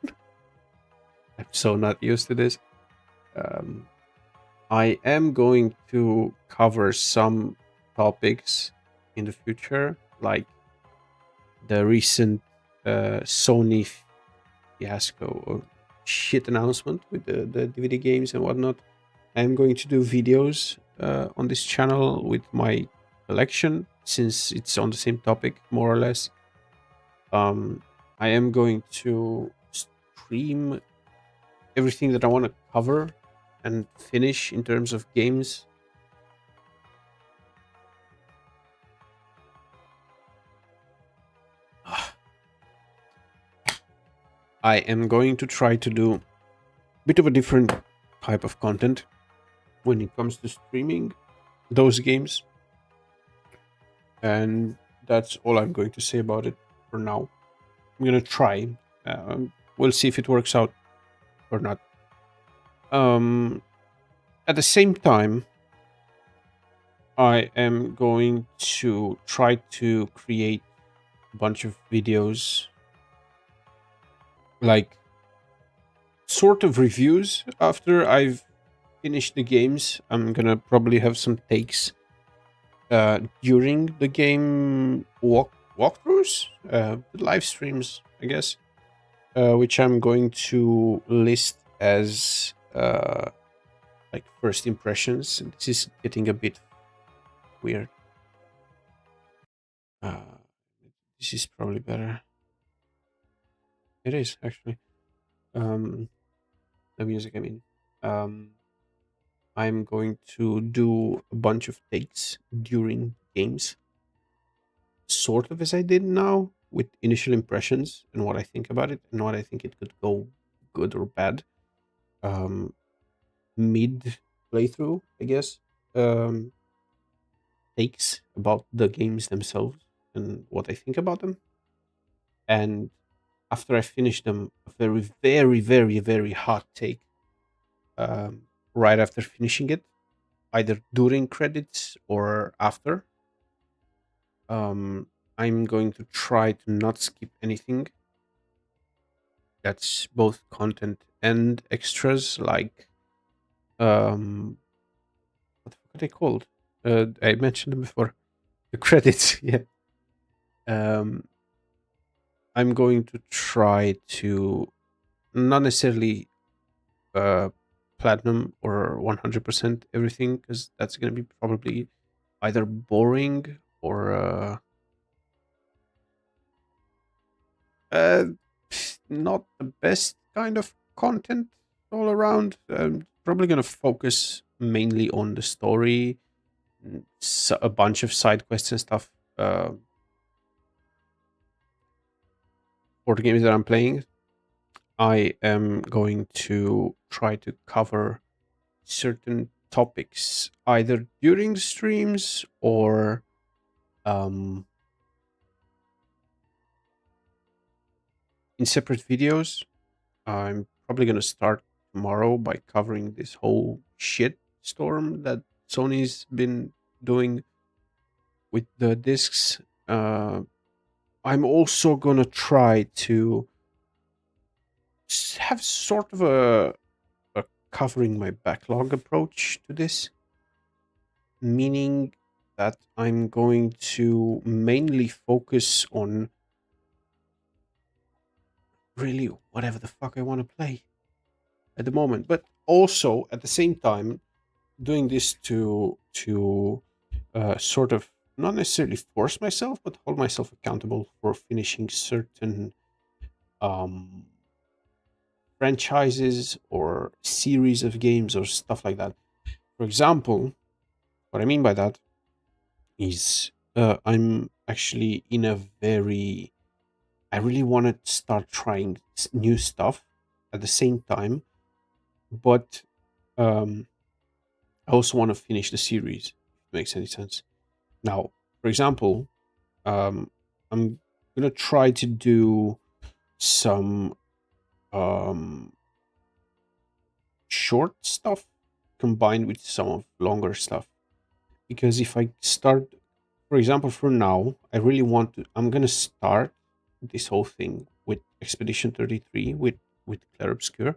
I'm so not used to this. I am going to cover some topics in the future, like the recent Sony fiasco or shit announcement with the DVD games and whatnot. I'm going to do videos on this channel with my collection since it's on the same topic, more or less. I am going to stream everything that I want to cover and finish in terms of games. I am going to try to do a bit of a different type of content when it comes to streaming those games. And that's all I'm going to say about it for now. I'm going to try. We'll see if it works out or not. At the same time, I am going to try to create a bunch of videos, like sort of reviews after I've finished the games. I'm gonna probably have some takes during the game walkthroughs, live streams, I guess, which I'm going to list as like first impressions. This is getting a bit weird. This is probably better. It is actually. The music, I mean. I'm going to do a bunch of takes during games, sort of as I did now, with initial impressions and what I think about it and what I think it could go good or bad. Mid playthrough, I guess. Takes about the games themselves and what I think about them. And after I finish them, a very, very, very, very hot take right after finishing it, either during credits or after. I'm going to try to not skip anything. That's both content and extras, like what the fuck are they called? I mentioned them before. The credits, yeah. I'm going to try to not necessarily platinum or 100% everything, because that's going to be probably either boring or not the best kind of content all around. I'm probably going to focus mainly on the story, a bunch of side quests and stuff for the games that I'm playing. I am going to try to cover certain topics either during the streams or in separate videos. I'm probably going to start tomorrow by covering this whole shit storm that Sony's been doing with the discs. I'm also going to try to have sort of a covering my backlog approach to this, meaning that I'm going to mainly focus on really whatever the fuck I want to play at the moment, but also at the same time doing this to sort of not necessarily force myself, but hold myself accountable for finishing certain um, franchises or series of games or stuff like that. For example, what I mean by that is I'm actually in a very I really want to start trying new stuff at the same time, but um, I also want to finish the series. If it makes any sense. Now, for example, I'm gonna try to do some um, short stuff combined with some of longer stuff. Because if I start, for example, for now, I really want to. I'm gonna start this whole thing with Expedition 33 with Claire Obscure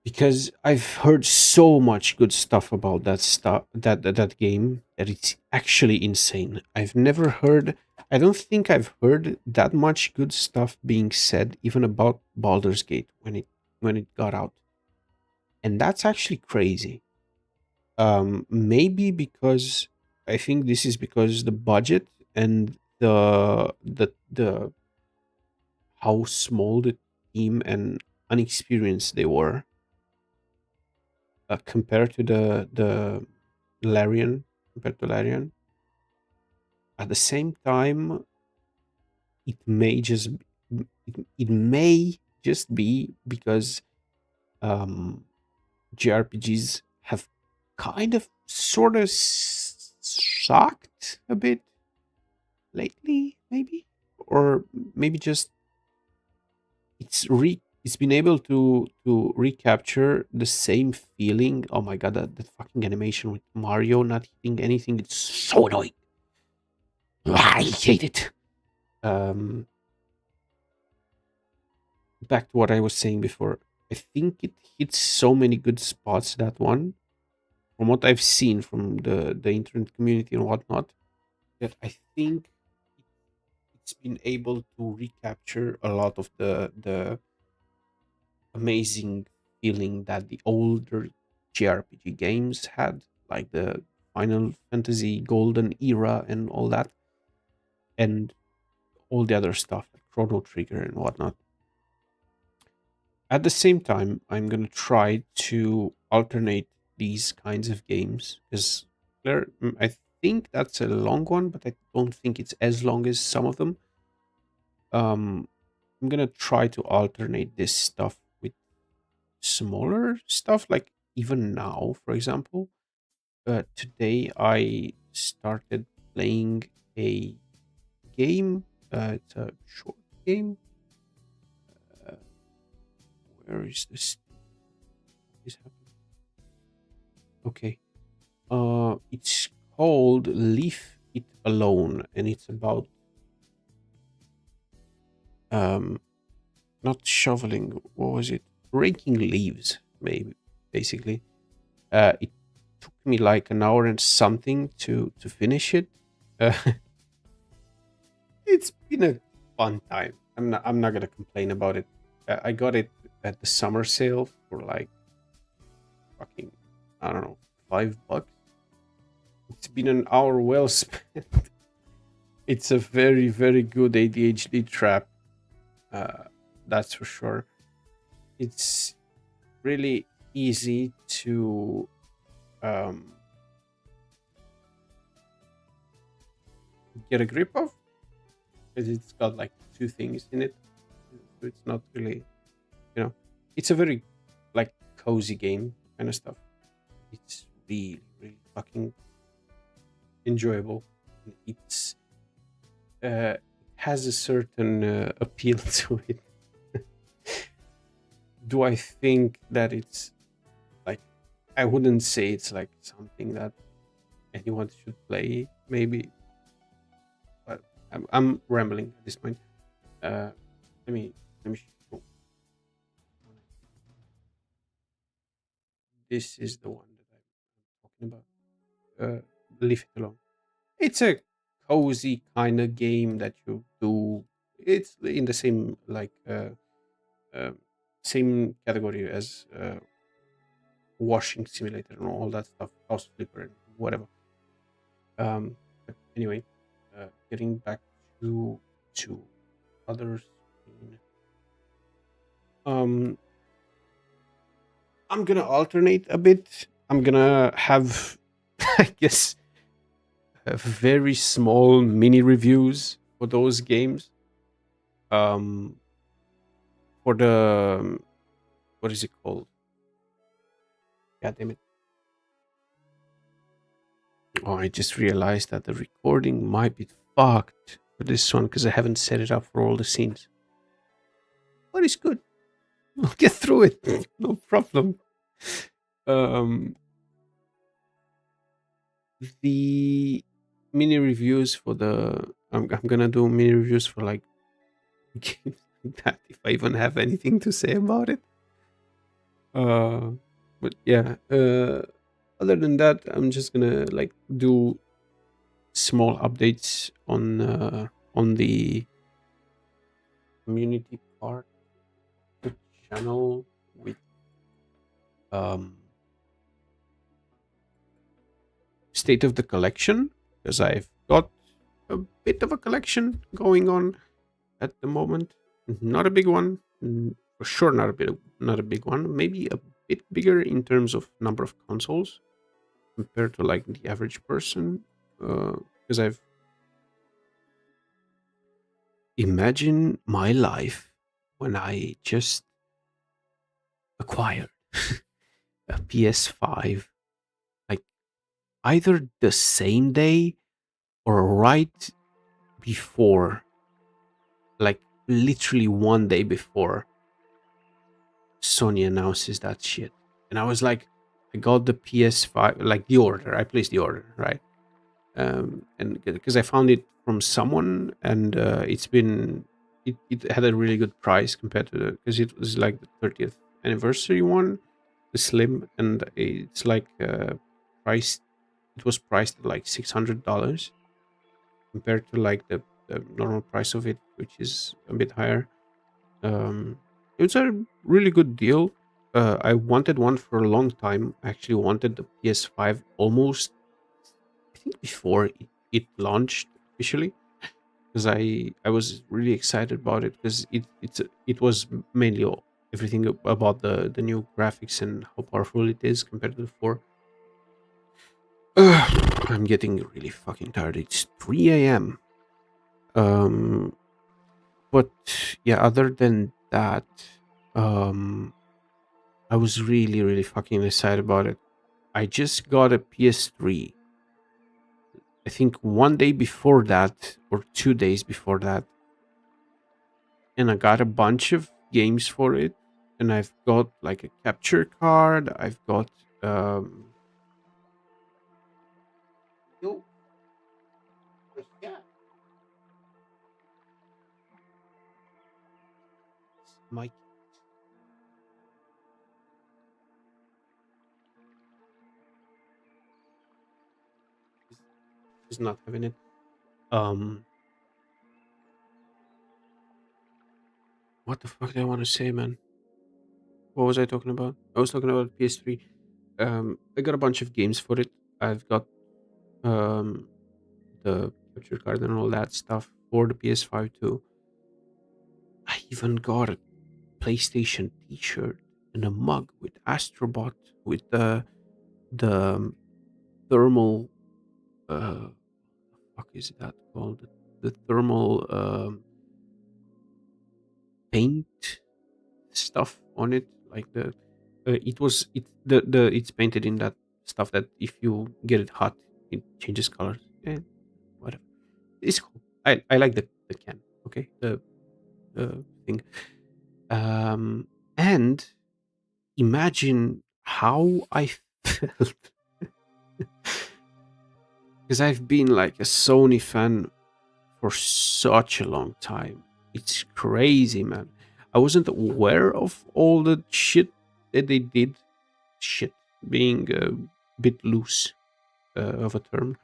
because I've heard so much good stuff about that stuff that game that it's actually insane. I've never heard. I don't think I've heard that much good stuff being said even about Baldur's Gate when it got out, and that's actually crazy. Maybe because I think this is because the budget and the how small the team and unexperienced they were compared to the Larian compared to Larian. At the same time, it may just it may just be because um, JRPGs have kind of sort of sucked a bit lately, maybe, or maybe just it's been able to recapture the same feeling. Oh my god, that fucking animation with Mario not hitting anything, it's so annoying. I hate it. Um, Back to what I was saying before. I think it hits so many good spots, that one, from what I've seen from the internet community and whatnot, that I think it's been able to recapture a lot of the amazing feeling that the older JRPG games had, like the Final Fantasy Golden era and all that, and all the other stuff, like Chrono Trigger and whatnot. At the same time, I'm gonna try to alternate these kinds of games because I think that's a long one, but I don't think it's as long as some of them. Um, I'm gonna try to alternate this stuff with smaller stuff, like even now, for example. Today I started playing a game. It's a short game. Uh, where is this? What is happening? Okay. It's called Leave It Alone, and it's about um, not shoveling. What was it? Raking leaves, maybe. Basically, it took me like an hour and something to finish it. Uh, it's been a fun time. I'm not gonna complain about it. I got it at the summer sale for like fucking I don't know $5. It's been an hour well spent. It's a very good ADHD trap. That's for sure. It's really easy to um, get a grip of because it's got like two things in it. So it's not really, it's a very like cozy game kind of stuff. It's really fucking enjoyable. It's has a certain appeal to it. Do I think that it's like I wouldn't say it's like something that anyone should play, maybe, but I'm rambling at this point. Let me. Oh. this is the one that I'm talking about. Leave it alone. It's a cozy kind of game that you do. It's in the same uh, same category as washing simulator and all that stuff, house flipper and whatever. But anyway, getting back to others. Um, I'm gonna alternate a bit. I'm gonna have, I guess, very small mini reviews for those games. Um, for the what is it called? God damn it! Oh, I just realized that the recording might be fucked for this one because I haven't set it up for all the scenes. But it's good. I'll get through it. No problem. Um, the mini reviews for the I'm gonna do mini reviews for like games like that if I even have anything to say about it. But yeah, other than that, I'm just gonna like do small updates on the community part of the channel with um state of the collection because I've got a bit of a collection going on at the moment. Not a big one, for sure. Not a big one. Maybe a bit bigger in terms of number of consoles compared to like the average person. Because I've imagine my life when I just acquired a PS5, like either the same day or right before, like literally one day before Sony announces that shit. And I was like, I got the PS5, like the order. I placed the order, right? And because I found it from someone, and it had a really good price compared to the because it was like the 30th anniversary one, the slim, and it's like priced. It was priced at like $600 compared to like the normal price of it, which is a bit higher. It was a really good deal. I wanted one for a long time. I actually wanted the PS5 almost, I think, before it launched officially, because I was really excited about it because it was mainly everything about the new graphics and how powerful it is compared to the 4. I'm getting really fucking tired. It's 3 a.m. Um, but yeah, other than that, um, I was really, really fucking excited about it. I just got a PS3. I think one day before that, or 2 days before that, and I got a bunch of games for it. And I've got like a capture card. I've got yo, yeah, Mike is not having it. Um, what the fuck did I want to say, man? What was I talking about? I was talking about PS3. I got a bunch of games for it. I've got um the capture card and all that stuff for the PS5 too. I even got a PlayStation T-shirt and a mug with Astrobot with the thermal fuck is that called? The thermal paint stuff on it, like it's painted in that stuff that if you get it hot, it changes colors. And whatever, it's cool. I like the can. Okay, the thing. And imagine how I felt because I've been like a Sony fan for such a long time. It's crazy, man. I wasn't aware of all the shit that they did. Shit. being a bit loose of a term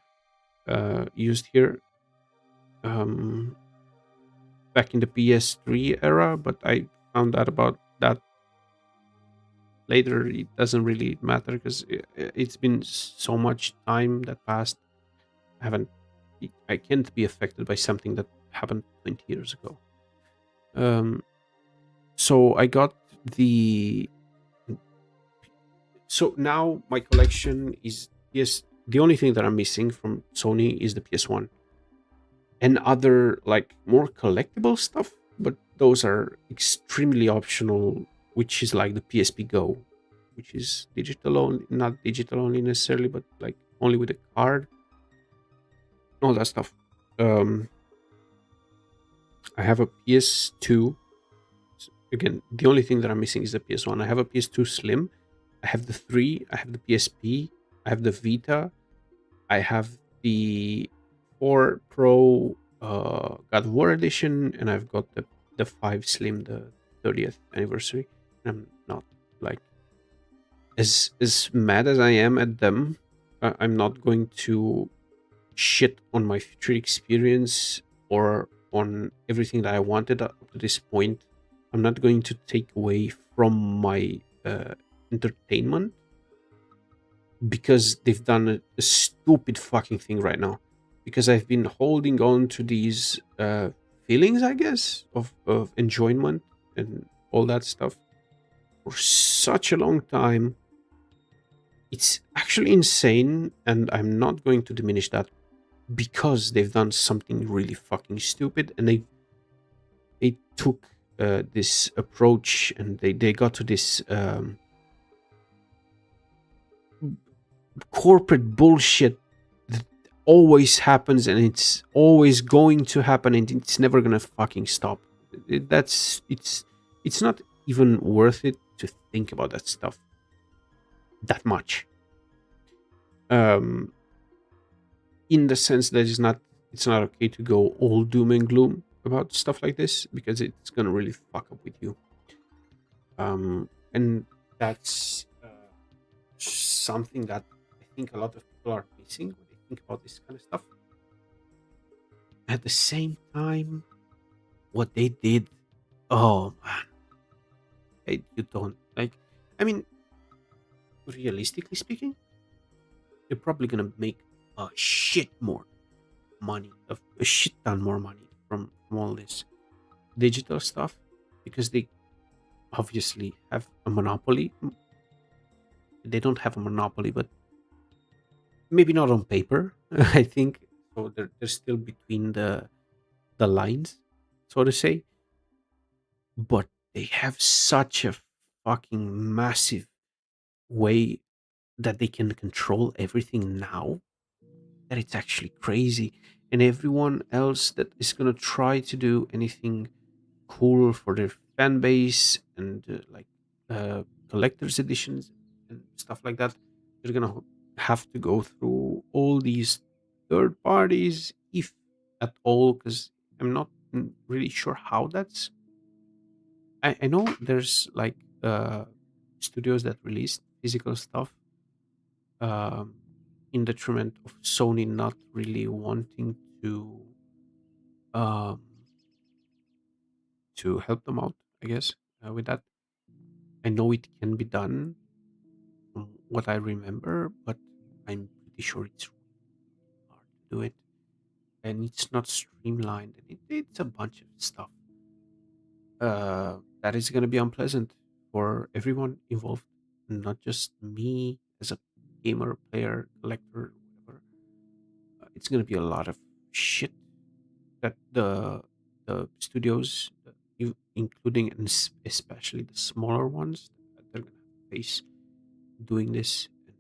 used here back in the PS3 era, but I found out about that later. It doesn't really matter because it's been so much time that passed. I haven't, I can't be affected by something that happened 20 years ago. So I got the. So now my collection is the only thing that I'm missing from Sony is the PS1 and other like more collectible stuff, but those are extremely optional, which is like the PSP Go, which is digital only, not digital only necessarily, but like only with a card, all that stuff. Um, I have a PS2. Again, the only thing that I'm missing is the PS1. I have a PS2 Slim. I have the 3. I have the PSP. I have the Vita. I have the 4 Pro God of War edition, and I've got the 5 Slim, the 30th anniversary. I'm not like as mad as I am at them. I'm not going to shit on my future experience or on everything that I wanted up to this point. I'm not going to take away from my entertainment because they've done a stupid fucking thing right now. Because I've been holding on to these feelings, I guess, of enjoyment and all that stuff for such a long time. It's actually insane, and I'm not going to diminish that because they've done something really fucking stupid, and they took this approach and they got to this corporate bullshit that always happens and it's always going to happen and it's never gonna fucking stop. It's not even worth it to think about that stuff that much. In the sense that it's not okay to go all doom and gloom about stuff like this because it's gonna really fuck up with you. And that's something that I think a lot of people are missing when they think about this kind of stuff. At the same time, what they did, oh man, you don't like. I mean, realistically speaking, they're probably gonna make a shit more money, a shit ton more money from all this digital stuff because they obviously have a monopoly. They don't have a monopoly, but maybe not on paper. I think so. They're still between the lines, so to say. But they have such a fucking massive way that they can control everything now that it's actually crazy. And everyone else that is gonna try to do anything cool for their fan base and collector's editions and stuff like that, they're gonna have to go through all these third parties, if at all, because I'm not really sure how that's. I know there's like studios that release physical stuff um, in detriment of Sony not really wanting um, to help them out, I guess, with that. I know it can be done from what I remember, but I'm pretty sure it's hard to do it. And it's not streamlined. And it's a bunch of stuff that is going to be unpleasant for everyone involved, not just me as a gamer, player, collector, whatever. It's going to be a lot of shit that the studios, including and especially the smaller ones, that they're going to face doing this. And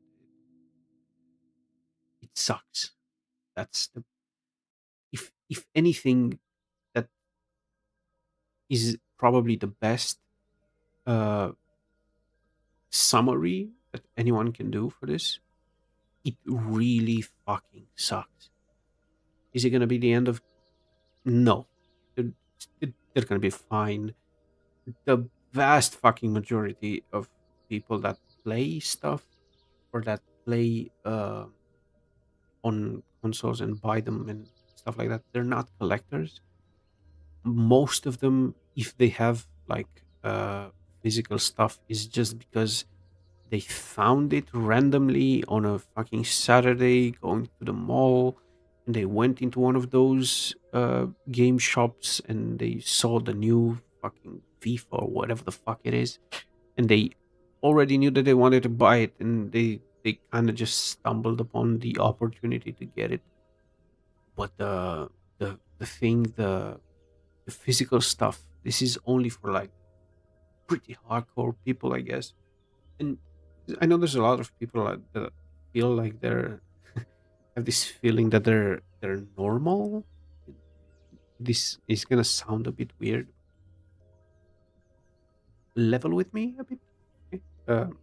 it sucks. That's the if anything, that is probably the best uh summary that anyone can do for this. It really fucking sucks. Is it gonna be the end of? No, they're, they're gonna be fine. The vast fucking majority of people that play stuff or that play on consoles and buy them and stuff like that, they're not collectors. Most of them, if they have like physical stuff, is just because they found it randomly on a fucking Saturday going to the mall, and they went into one of those game shops and they saw the new fucking FIFA or whatever the fuck it is, and they already knew that they wanted to buy it, and they kind of just stumbled upon the opportunity to get it. But the thing, the physical stuff, this is only for like pretty hardcore people, I guess. And I know there's a lot of people that feel like they're have this feeling that they're normal. This is gonna sound a bit weird. Level with me a bit. Okay?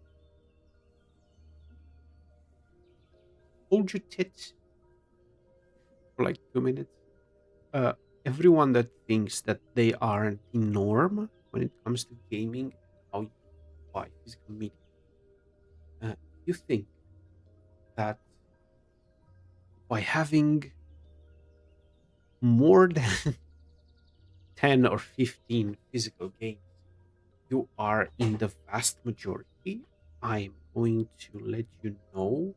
Hold your tits for like 2 minutes. Uh, Everyone that thinks that they aren't the norm when it comes to gaming, how you buy physical media, you think that by having more than 10 or 15 physical games, you are in the vast majority. I'm going to let you know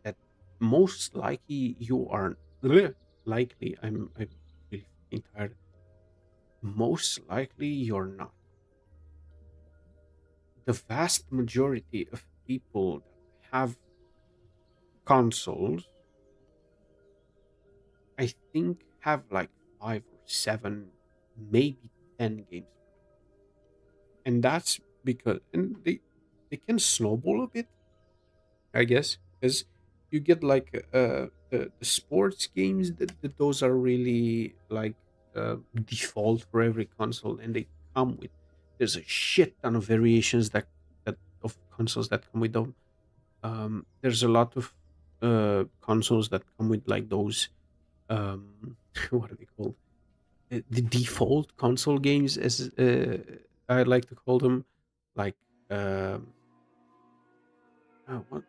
that most likely you are likely. I'm really fucking tired. Most likely you're not. The vast majority of people that have consoles, I think, have like 5 or 7, maybe 10 games, and that's because and they can snowball a bit, I guess, because you get like the sports games that those are really like default for every console, and they come with there's a shit ton of variations that of consoles that come with them. There's a lot of consoles that come with like those what are they called? The default console games, as I like to call them, like um,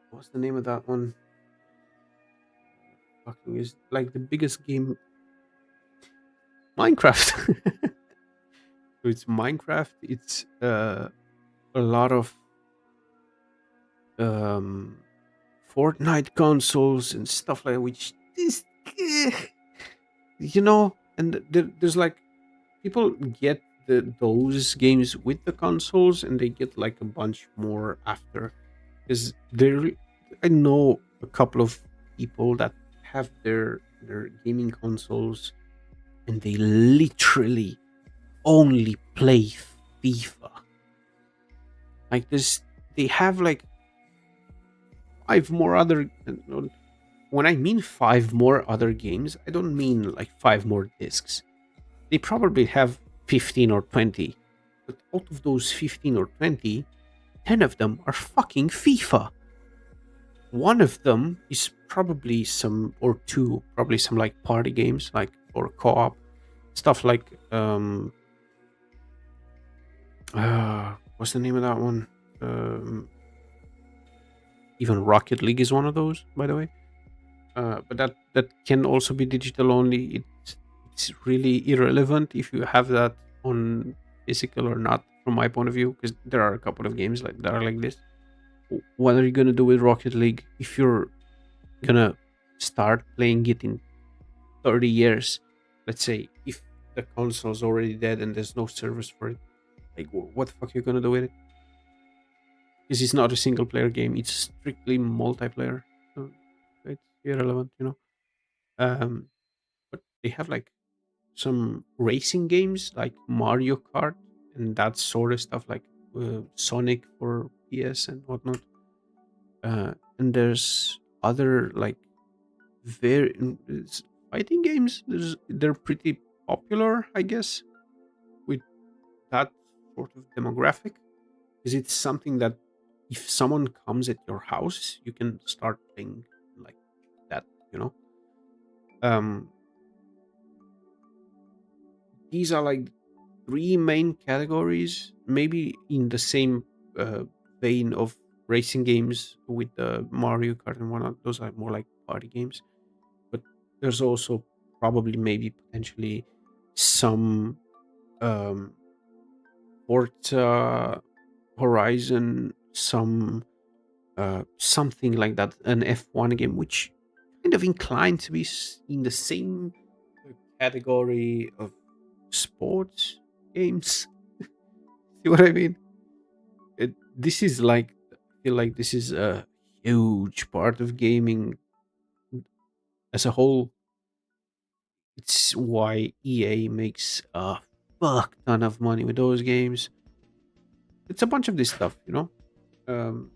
what's the name of that one? Fucking is like the biggest game, Minecraft. So it's Minecraft. It's a lot of um, Fortnite consoles and stuff like that, which is, and there's like people get those games with the consoles, and they get like a bunch more after, because I know a couple of people that have their gaming consoles, and they literally only play FIFA. Like this, they have like five more other. When I mean five more other games, I don't mean like five more discs. They probably have 15 or 20, but out of those 15 or 20, 10 of them are fucking FIFA. One of them is probably some, or two, probably some like party games, like, or co-op stuff like what's the name of that one? Even Rocket League is one of those, by the way. But that can also be digital only. It's really irrelevant if you have that on physical or not, from my point of view, because there are a couple of games like that are like this. What are you gonna do with Rocket League if you're gonna start playing it in 30 years? Let's say if the console's already dead and there's no service for it, like what the fuck are you gonna do with it? Because it's not a single player game; it's strictly multiplayer. So it's irrelevant, Um, but they have like some racing games like Mario Kart and that sort of stuff, like Sonic for PS and whatnot. And there's other like very fighting games. They're pretty popular, I guess, with that sort of demographic, because it's something that if someone comes at your house, you can start playing like that. You know, um, these are like three main categories, maybe in the same vein of racing games with the Mario Kart and whatnot. Those are more like party games. But there's also probably maybe potentially some um, Forza Horizon, some something like that, an F1 game, which kind of inclined to be in the same category of sports games. See what I mean? This is like, I feel like this is a huge part of gaming as a whole. It's why EA makes a fuck ton of money with those games. It's a bunch of this stuff, you know. Um,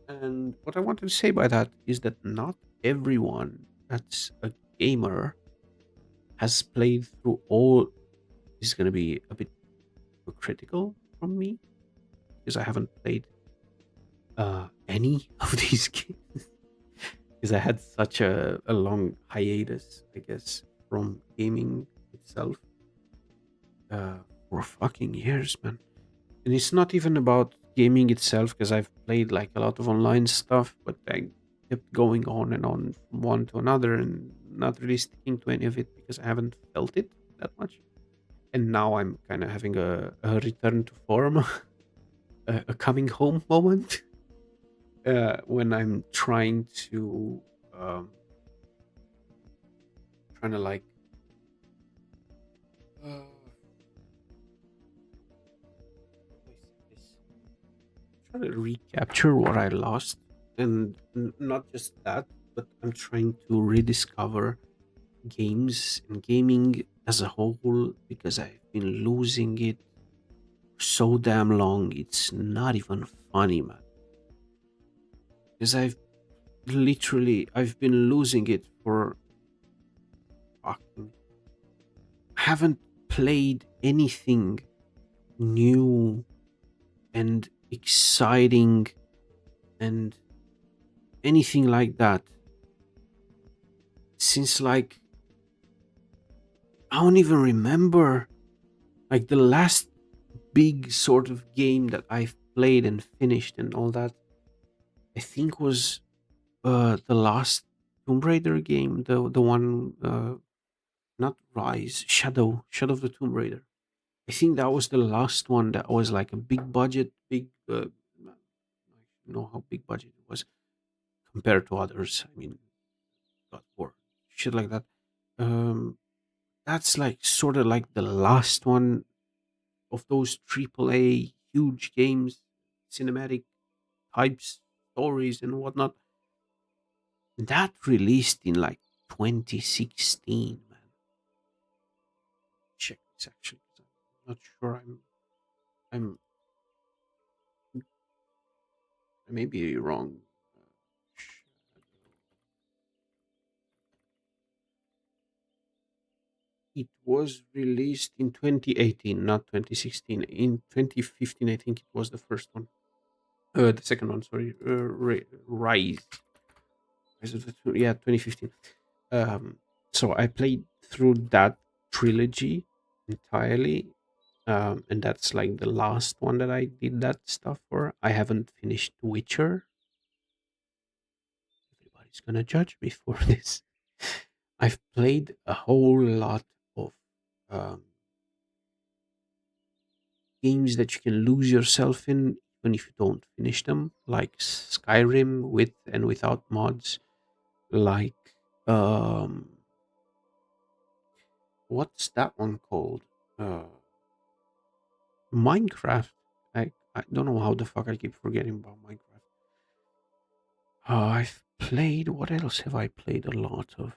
and what I wanted to say by that is that not everyone that's a gamer has played through all. This is going to be a bit critical from me because I haven't played any of these games because I had such a long hiatus, I guess, from gaming itself for fucking years, man. And it's not even about gaming itself because I've played like a lot of online stuff, but I kept going on and on from one to another and not really sticking to any of it because I haven't felt it that much. And now I'm kind of having a return to form, a coming home moment when I'm um, trying to like, uh, trying to recapture what I lost, and not just that, but I'm trying to rediscover games and gaming as a whole because I've been losing it so damn long. It's not even funny, man. Because I've been losing it for fucking. I haven't played anything new and exciting and anything like that since like I don't even remember like the last big sort of game that I've played and finished and all that. I think was the last Tomb Raider game, the one not Rise, Shadow of the Tomb Raider. I think that was the last one that was like a big budget, big. I don't know how big budget it was compared to others. I mean, God War, shit like that. Um, that's like sort of like the last one of those AAA huge games, cinematic types, stories, and whatnot. That released in like 2016, man. Check this actually. 'Cause I'm not sure. I'm I may be wrong. It was released in 2018, not 2016. In 2015, I think it was the first one. The second one, sorry. Rise. Yeah, 2015. So I played through that trilogy entirely. And that's like the last one that I did that stuff for. I haven't finished Witcher. Everybody's gonna judge me for this. I've played a whole lot of um, games that you can lose yourself in even if you don't finish them, like Skyrim with and without mods, like what's that one called? Uh, Minecraft. I don't know how the fuck I keep forgetting about Minecraft. I've played. What else have I played a lot of?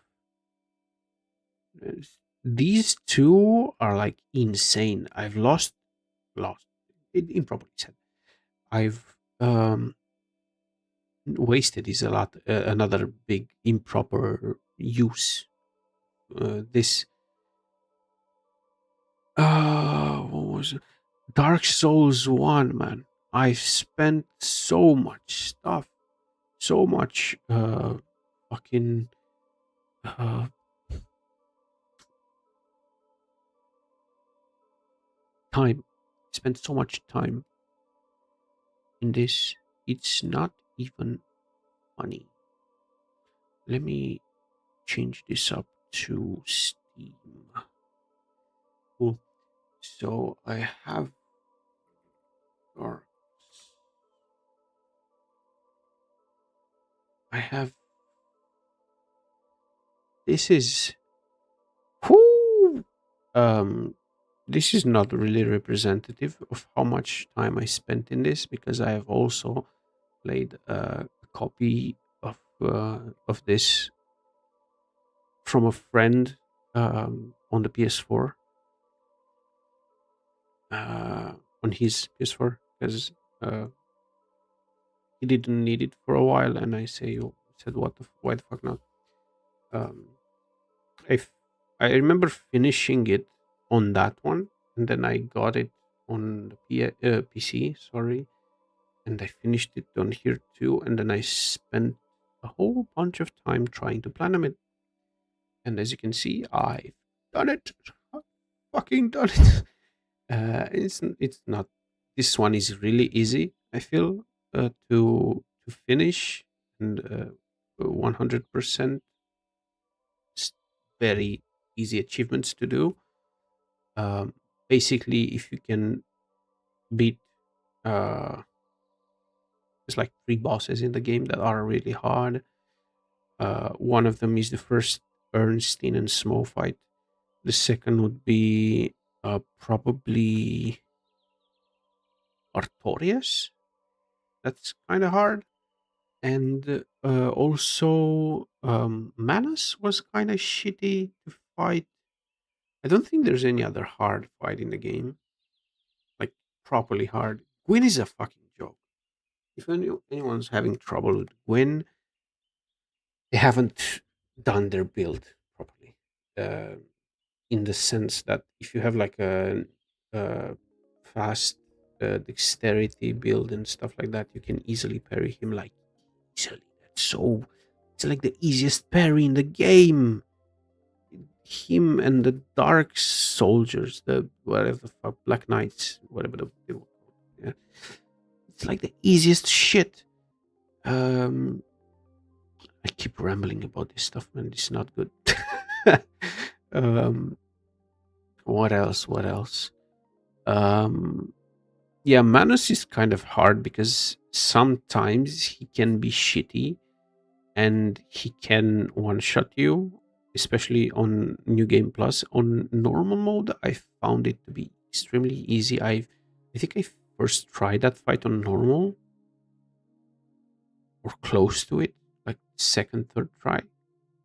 These two are like insane. I've lost. Improperly said. I've wasted is a lot. Another big improper use. This. What was it? Dark Souls 1, man. I've spent so much stuff, so much fucking uh time. Spent so much time in this. It's not even funny. Let me change this up to Steam. Cool. So I have or I have this is whoo, this is not really representative of how much time I spent in this because I have also played a copy of this from a friend on the PS4 on his PS4 because uh, he didn't need it for a while, and I said, why the fuck not? Um, I f- I remember finishing it on that one, and then I got it on the PC. Sorry, and I finished it on here too, and then I spent a whole bunch of time trying to platinum it. And as you can see, I've done it. I've fucking done it. It's not. This one is really easy. I feel to finish and 100% very easy achievements to do. Um, Basically, if you can beat uh, there's like three bosses in the game that are really hard. One of them is the first Ernstine and Smo fight. The second would be probably Artorias. That's kind of hard. And also, Manus was kind of shitty to fight. I don't think there's any other hard fight in the game, like properly hard. Gwyn is a fucking joke. If anyone's having trouble with Gwyn, they haven't done their build properly. In the sense that if you have like a fast dexterity build and stuff like that, you can easily parry him like easily. It's like the easiest parry in the game. Him and the Dark Soldiers, the whatever the fuck, Black Knights, whatever they were called. Yeah. It's like the easiest shit. Um, I keep rambling about this stuff, man. It's not good. um, what else? What else? Um, yeah, Manus is kind of hard because sometimes he can be shitty and he can one shot you, especially on New Game Plus. On normal mode, I found it to be extremely easy. I think I first tried that fight on normal or close to it, like second, third try,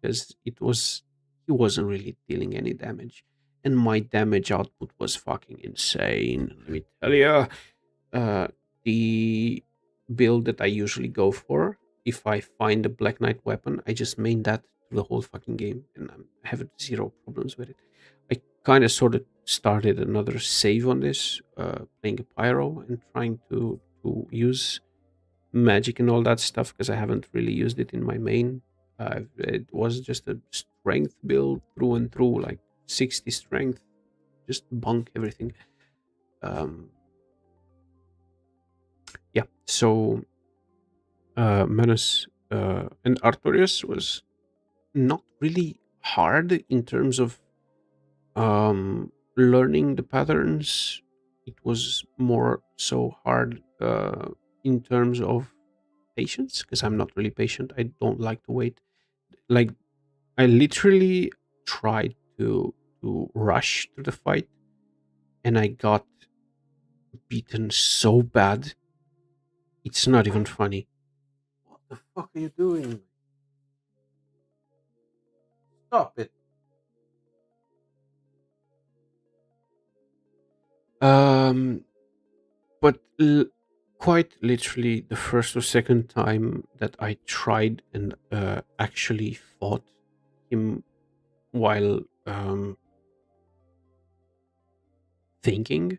because he wasn't really dealing any damage, and my damage output was fucking insane. Let me tell you, the build that I usually go for, if I find a Black Knight weapon, I just main that through the whole fucking game, and I'm having zero problems with it. I kind of sort of started another save on this, playing a pyro and trying to use magic and all that stuff because I haven't really used it in my main. It was just a strength build through and through, like 60 strength, just bunk everything. Um, yeah, so Manus and Artorias was not really hard in terms of learning the patterns. It was more so hard in terms of patience because I'm not really patient. I don't like to wait. Like I literally tried to rush to the fight, and I got beaten so bad. It's not even funny. What the fuck are you doing? Stop it. Um, but quite literally, the first or second time that I tried and actually fought him while thinking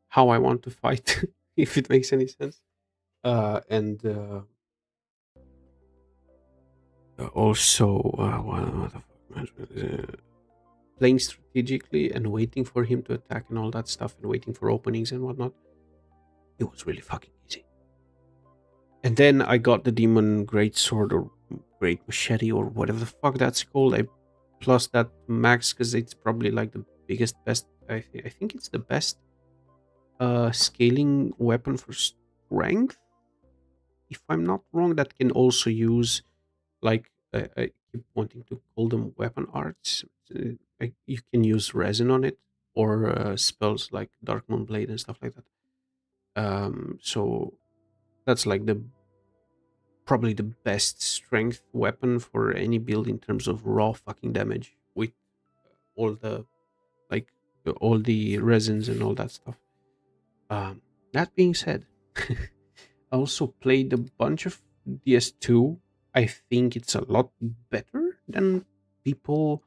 how I want to fight, if it makes any sense. And also, what the fuck, playing strategically and waiting for him to attack and all that stuff, and waiting for openings and whatnot. It was really fucking easy. And then I got the demon greatsword or great machete or whatever the fuck that's called. I plus that max because it's probably like the biggest best. I think it's the best scaling weapon for strength. If I'm not wrong, that can also use like I keep wanting to call them weapon arts. You can use resin on it or spells like Dark Moon Blade and stuff like that. So that's like the probably the best strength weapon for any build in terms of raw fucking damage with all the like all the resins and all that stuff. That being said, I also played a bunch of DS2. I think it's a lot better than people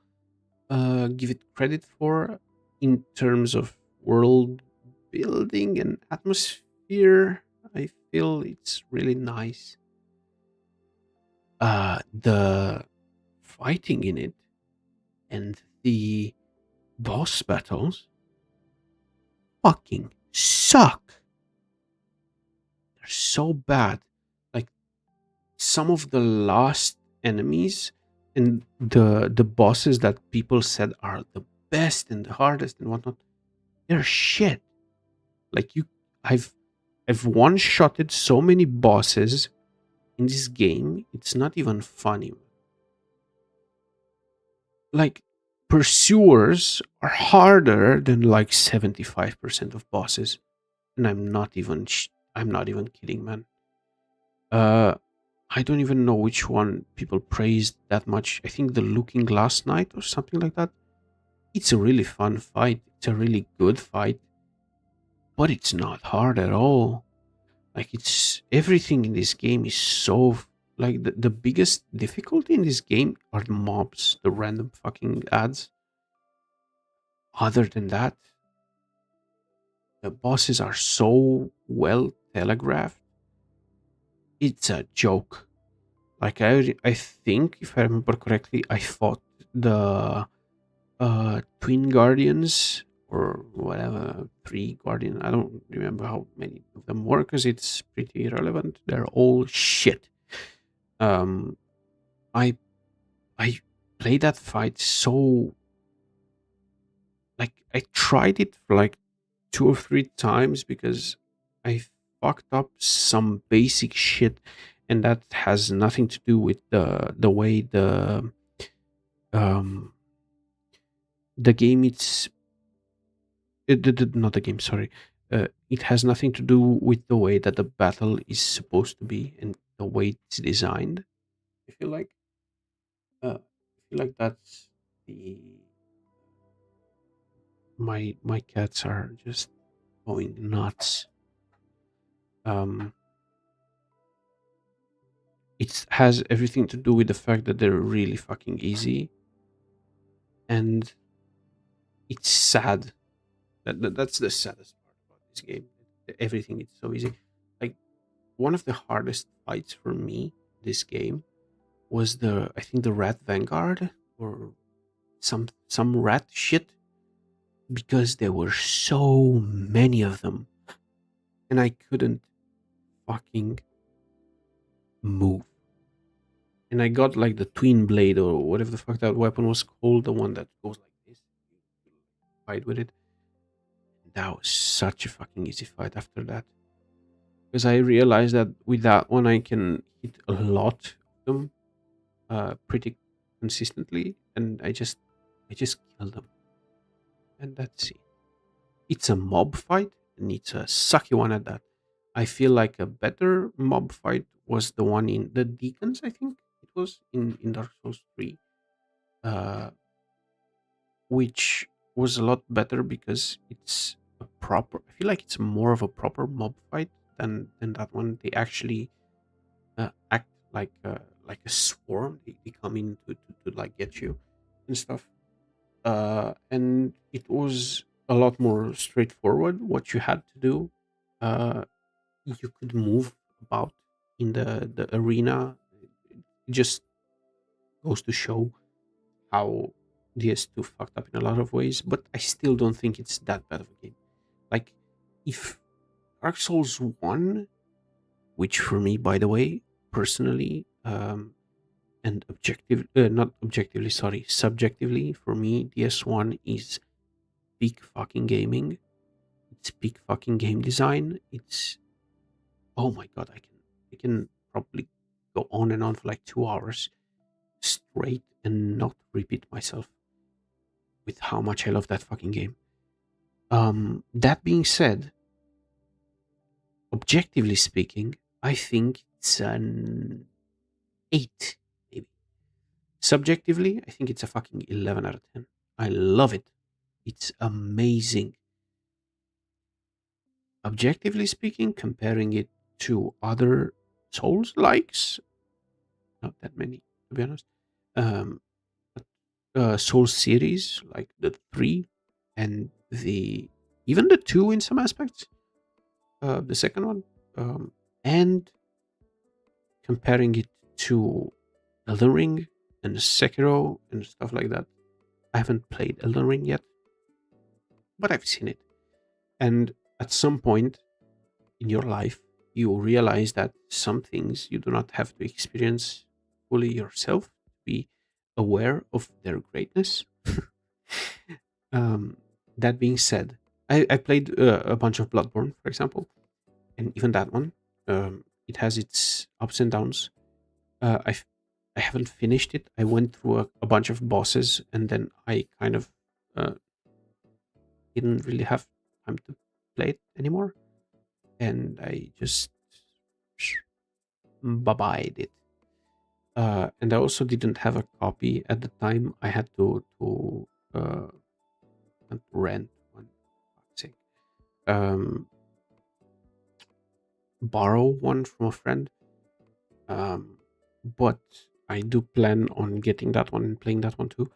give it credit for in terms of world building and atmosphere. I feel it's really nice. The fighting in it and the boss battles fucking suck. They're so bad. Like some of the last enemies and the bosses that people said are the best and the hardest and whatnot, they're shit. Like I've one-shotted so many bosses in this game, it's not even funny. Like pursuers are harder than like 75% of bosses, and I'm not even kidding, man. uh I don't even know which one people praised that much. I think the Looking Glass Knight or something like that. It's a really fun fight, it's a really good fight, but it's not hard at all. Like it's everything in this game is so like the biggest difficulty in this game are the mobs, the random fucking ads. Other than that, the bosses are so well telegraphed. It's a joke. Like I think if I remember correctly, I fought the twin guardians or whatever, three guardian. I don't remember how many of them were because it's pretty irrelevant. They're all shit. Um, I I played that fight so like I tried it for like 2 or 3 times because I fucked up some basic shit, and that has nothing to do with the way um the game not the game, sorry. It has nothing to do with the way that the battle is supposed to be and the way it's designed. I feel like that's the my cats are just going nuts. Um, it has everything to do with the fact that they're really fucking easy, and it's sad. That's the saddest part about this game. Everything is so easy. Like one of the hardest fights for me this game was the I think the Rat Vanguard or some rat shit because there were so many of them and I couldn't fucking move. And I got like the twin blade or whatever the fuck that weapon was called, the one that goes like this. You fight with it. That was such a fucking easy fight after that. Because I realized that with that one I can hit a lot of them pretty consistently and I just kill them. And that's it. It's a mob fight and it's a sucky one at that. I feel like a better mob fight was the one in the Deacons, I think it was in Dark Souls 3. Uh which was a lot better because it's a proper I feel like it's more of a proper mob fight than that one. They actually act like a swarm. They come in to like get you and stuff. And it was a lot more straightforward what you had to do. Uh, you could move about in the arena. It just goes to show how DS2 fucked up in a lot of ways, but I still don't think it's that bad of a game. Like, if Dark Souls 1 which for me, by the way, personally, and not objectively, sorry, subjectively, for me, DS1 is peak fucking gaming. It's peak fucking game design. It's, oh my god, I can probably go on and on for like 2 hours straight and not repeat myself with how much I love that fucking game. That being said, objectively speaking, I think it's an 8, maybe. Subjectively, I think it's a fucking 11 out of 10. I love it. It's amazing. Objectively speaking, comparing it to other Souls likes, not that many, to be honest. Um, Souls series, like the 3 and the even the 2 in some aspects, the second one, and comparing it to Elden Ring and Sekiro and stuff like that. I haven't played Elden Ring yet, but I've seen it. And at some point in your life, you realize that some things you do not have to experience fully yourself to be aware of their greatness. um, that being said, I played a bunch of Bloodborne, for example, and even that one, it has its ups and downs. Uh, I've I haven't finished it. I went through a bunch of bosses, and then I kind of uh, didn't really have time to play it anymore, and I just bye-bye'd it. And I also didn't have a copy at the time. I had to rent one, for fuck's sake. Borrow one from a friend. But I do plan on getting that one and playing that one too.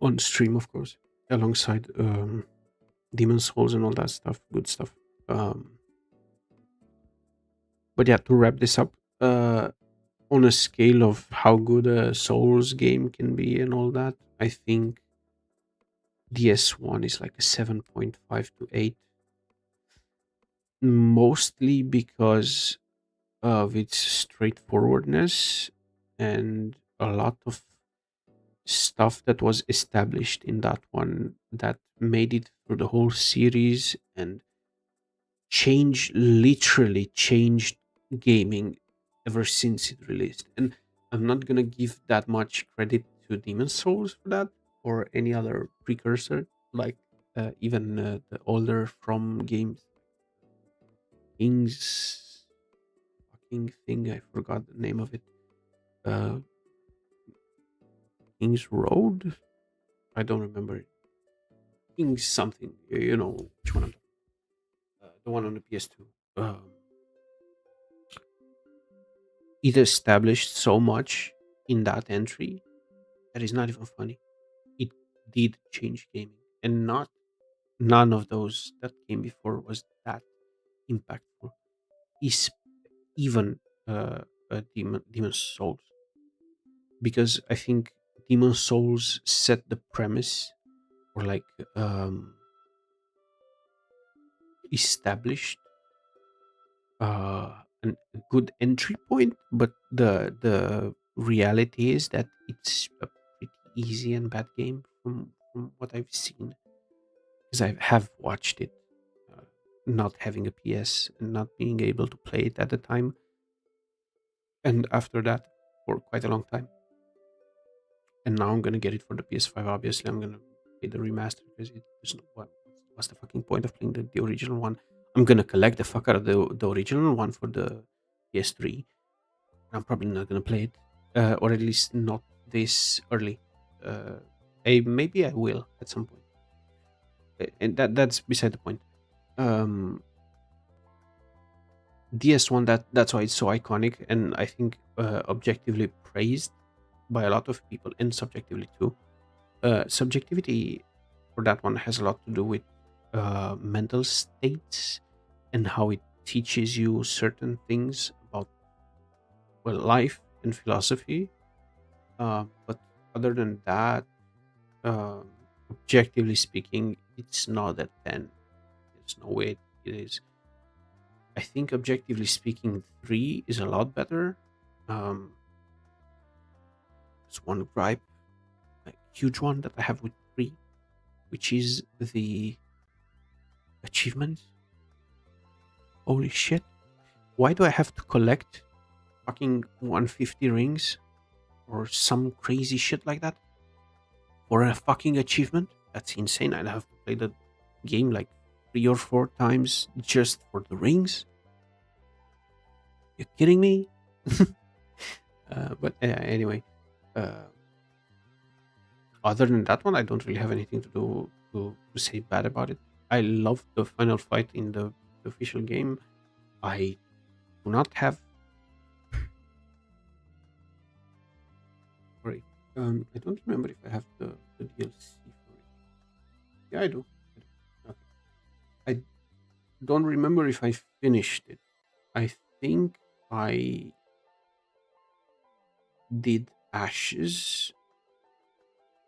On stream, of course, alongside Demon's Souls and all that stuff, good stuff. But yeah, to wrap this up, on a scale of how good a Souls game can be and all that, I think DS1 is like a 7.5 to 8, mostly because of its straightforwardness and a lot of stuff that was established in that one that made it through the whole series and literally changed gaming ever since it released. And I'm not gonna give that much credit to Demon's Souls for that or any other precursor, like even the older From games. King's fucking thing, I forgot the name of it. Uh, King's Road? I don't remember it. King's something. You know which one I'm talking the one on the PS2. It established so much in that entry that is not even funny. It did change gaming, and none of those that came before was that impactful. Is even Demon's Souls, because I think Demon's Souls set the premise, or like established a good entry point, but the reality is that it's a pretty easy and bad game from what I've seen, because I have watched it, not having a PS and not being able to play it at the time, and after that for quite a long time. And now I'm gonna get it for the PS5. Obviously, I'm gonna play the remaster because there's no, what's the fucking point of playing the original one? I'm gonna collect the fuck out of the original one for the PS3. I'm probably not gonna play it, or at least not this early. Maybe I will at some point, and that's beside the point. DS1, that's why it's so iconic, and I think objectively praised by a lot of people, and subjectively too. Subjectivity for that one has a lot to do with mental states and how it teaches you certain things about, well, life and philosophy. But other than that, objectively speaking, it's not a 10. There's no way it is. I think objectively speaking, 3 is a lot better. Um, there's one gripe, a huge one that I have with 3, which is the achievements. Holy shit. Why do I have to collect fucking 150 rings or some crazy shit like that for a fucking achievement? That's insane. I'd have to play the game like 3 or 4 times just for the rings. You kidding me? But anyway, other than that one, I don't really have anything to say bad about it. I love the final fight in the official game. I do not have. Sorry, I don't remember if I have the DLC for it. Yeah, I do. Okay. I don't remember if I finished it. I think I did Ashes,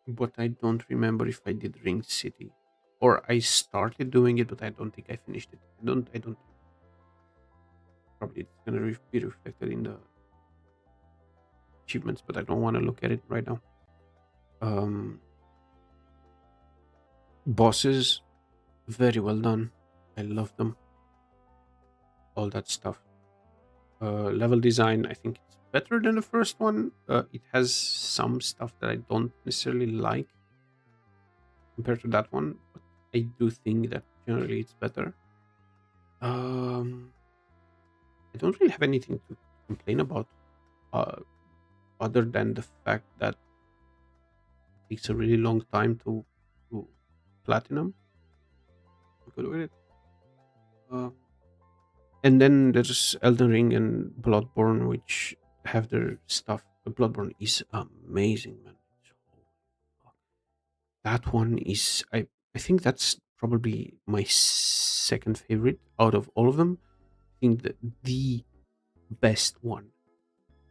but I don't remember if I did Ringed City, or I started doing it, but I don't think I finished it. I don't. Probably it's gonna be reflected in the achievements, but I don't want to look at it right now. Bosses, very well done. I love them. All that stuff. Level design, I think it's better than the first one. It has some stuff that I don't necessarily like compared to that one, but I do think that generally it's better. I don't really have anything to complain about, other than the fact that it takes a really long time to platinum. I'm good with it. And then there's Elden Ring and Bloodborne, which have their stuff. Bloodborne is amazing, man. That one is I think that's probably my second favorite out of all of them. I think that the best one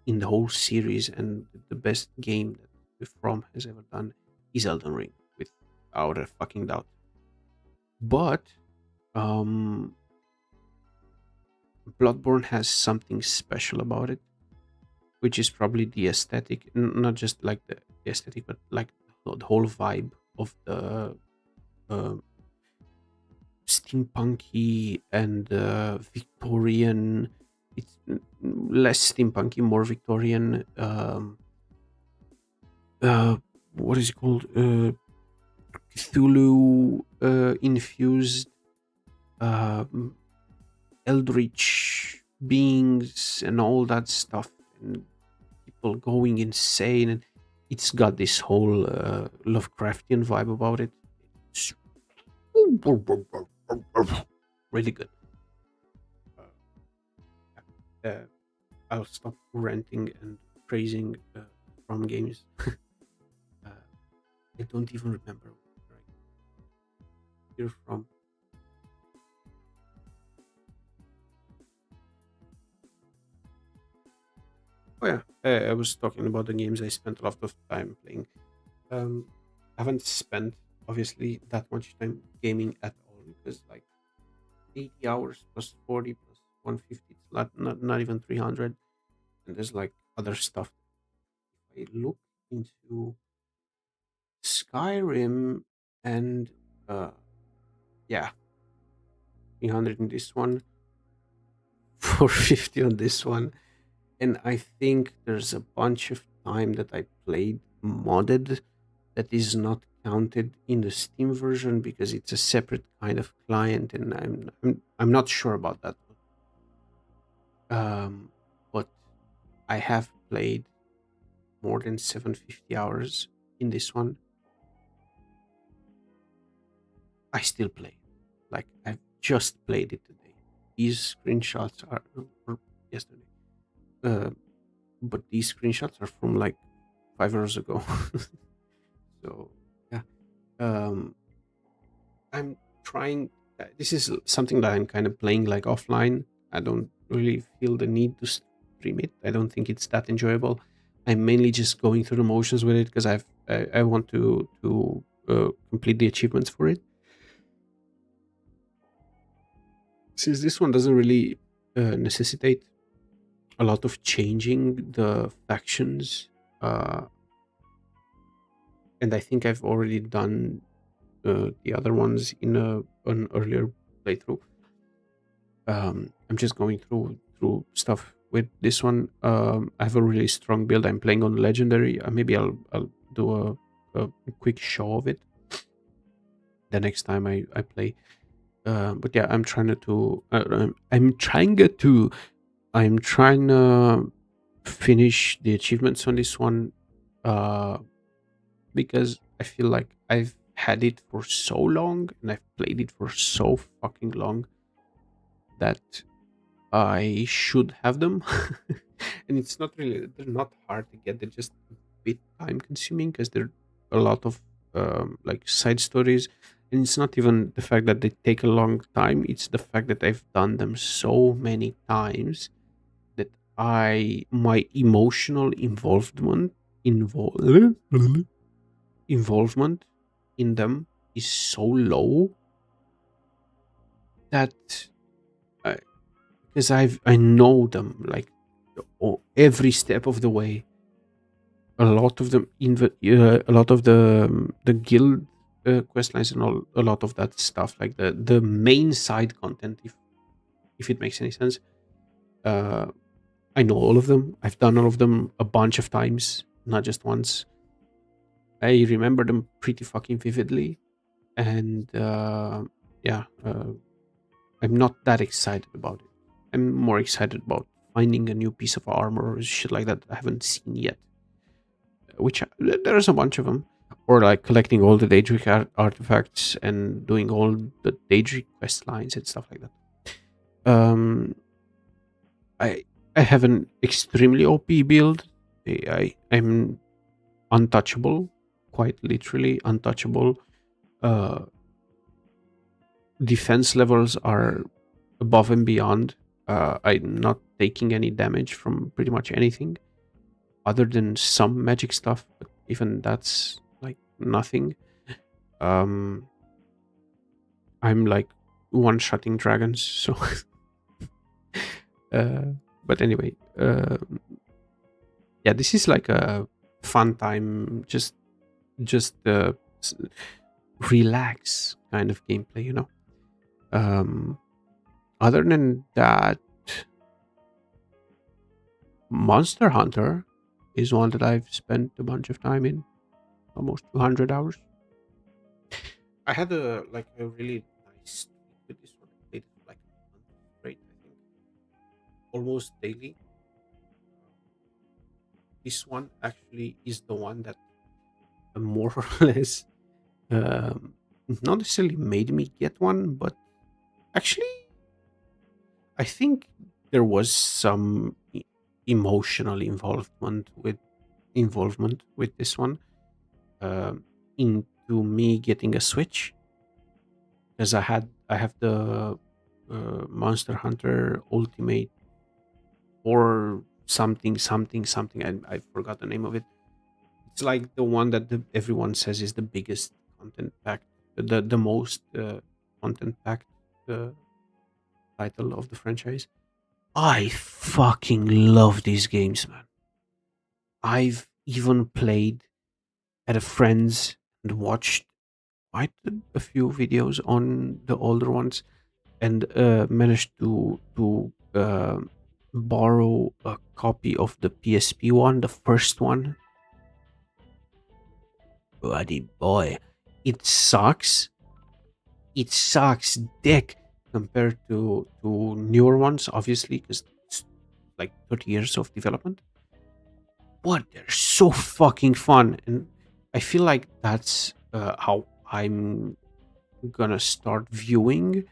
in the whole series and the best game that From has ever done is Elden Ring, without a fucking doubt. But Bloodborne has something special about it, which is probably the aesthetic, not just like the aesthetic, but like the whole vibe of the uh, steampunky and Victorian. It's less steampunky, more Victorian. What is it called? Cthulhu infused eldritch beings and all that stuff, and people going insane, and it's got this whole Lovecraftian vibe about it. It's really good. I'll stop ranting and praising From games. I don't even remember where I hear from. Oh yeah, I was talking about the games I spent a lot of time playing. I haven't spent obviously that much time gaming at all, because like 80 hours plus 40 plus 150, it's not even 300, and there's like other stuff. If I look into Skyrim and yeah, 300 in this one, 450 on this one, and I think there's a bunch of time that I played modded that is not counted in the Steam version because it's a separate kind of client, and I'm not sure about that. But I have played more than 750 hours in this one. I still play. Like, I've just played it today. These screenshots are or yesterday. But these screenshots are from like 5 hours ago. So yeah. I'm trying. This is something that I'm kind of playing like offline. I don't really feel the need to stream it. I don't think it's that enjoyable. I'm mainly just going through the motions with it because I want to complete the achievements for it. since this one doesn't really necessitate a lot of changing the factions, and I think I've already done the other ones in an earlier playthrough. I'm just going through stuff with this one. I have a really strong build. I'm playing on legendary. Maybe I'll do a quick show of it the next time I play. But yeah, I'm trying to. I'm trying to finish the achievements on this one, because I feel like I've had it for so long and I've played it for so fucking long that I should have them. And it's not really, they're not hard to get, they're just a bit time consuming because they're a lot of like side stories. And it's not even the fact that they take a long time, it's the fact that I've done them so many times that my emotional involvement in them is so low that because I know them like every step of the way. A lot of them, a lot of the guild quest lines and all, a lot of that stuff, like the main side content, if it makes any sense. Uh, I know all of them. I've done all of them a bunch of times, not just once. I remember them pretty fucking vividly, and yeah, I'm not that excited about it. I'm more excited about finding a new piece of armor or shit like that I haven't seen yet. Which there's a bunch of them, or like collecting all the Daedric artifacts and doing all the Daedric quest lines and stuff like that. I I have an extremely OP build. I'm untouchable, quite literally untouchable. Uh, Defense levels are above and beyond. I'm not taking any damage from pretty much anything, other than some magic stuff, but even that's like nothing. I'm like one-shotting dragons, so. But anyway, yeah, this is like a fun time, just relax kind of gameplay, you know. Other than that, Monster Hunter is one that I've spent a bunch of time in, almost 200 hours. I had a really nice streak with this one. I played it for like a month straight, I think, almost daily. This one actually is the one that more or less, um, not necessarily made me get one, but actually, I think there was some emotional involvement with this one, into me getting a Switch, because I have the Monster Hunter Ultimate or something. I forgot the name of it. It's like the one that everyone says is the biggest content pack, the most content packed title of the franchise. I fucking love these games, man. I've even played at a friend's and watched quite a few videos on the older ones, and managed to borrow a copy of the PSP one, the first one. Buddy boy, it sucks. It sucks dick compared to newer ones, obviously, because it's like 30 years of development. But they're so fucking fun, and I feel like that's how I'm gonna start viewing,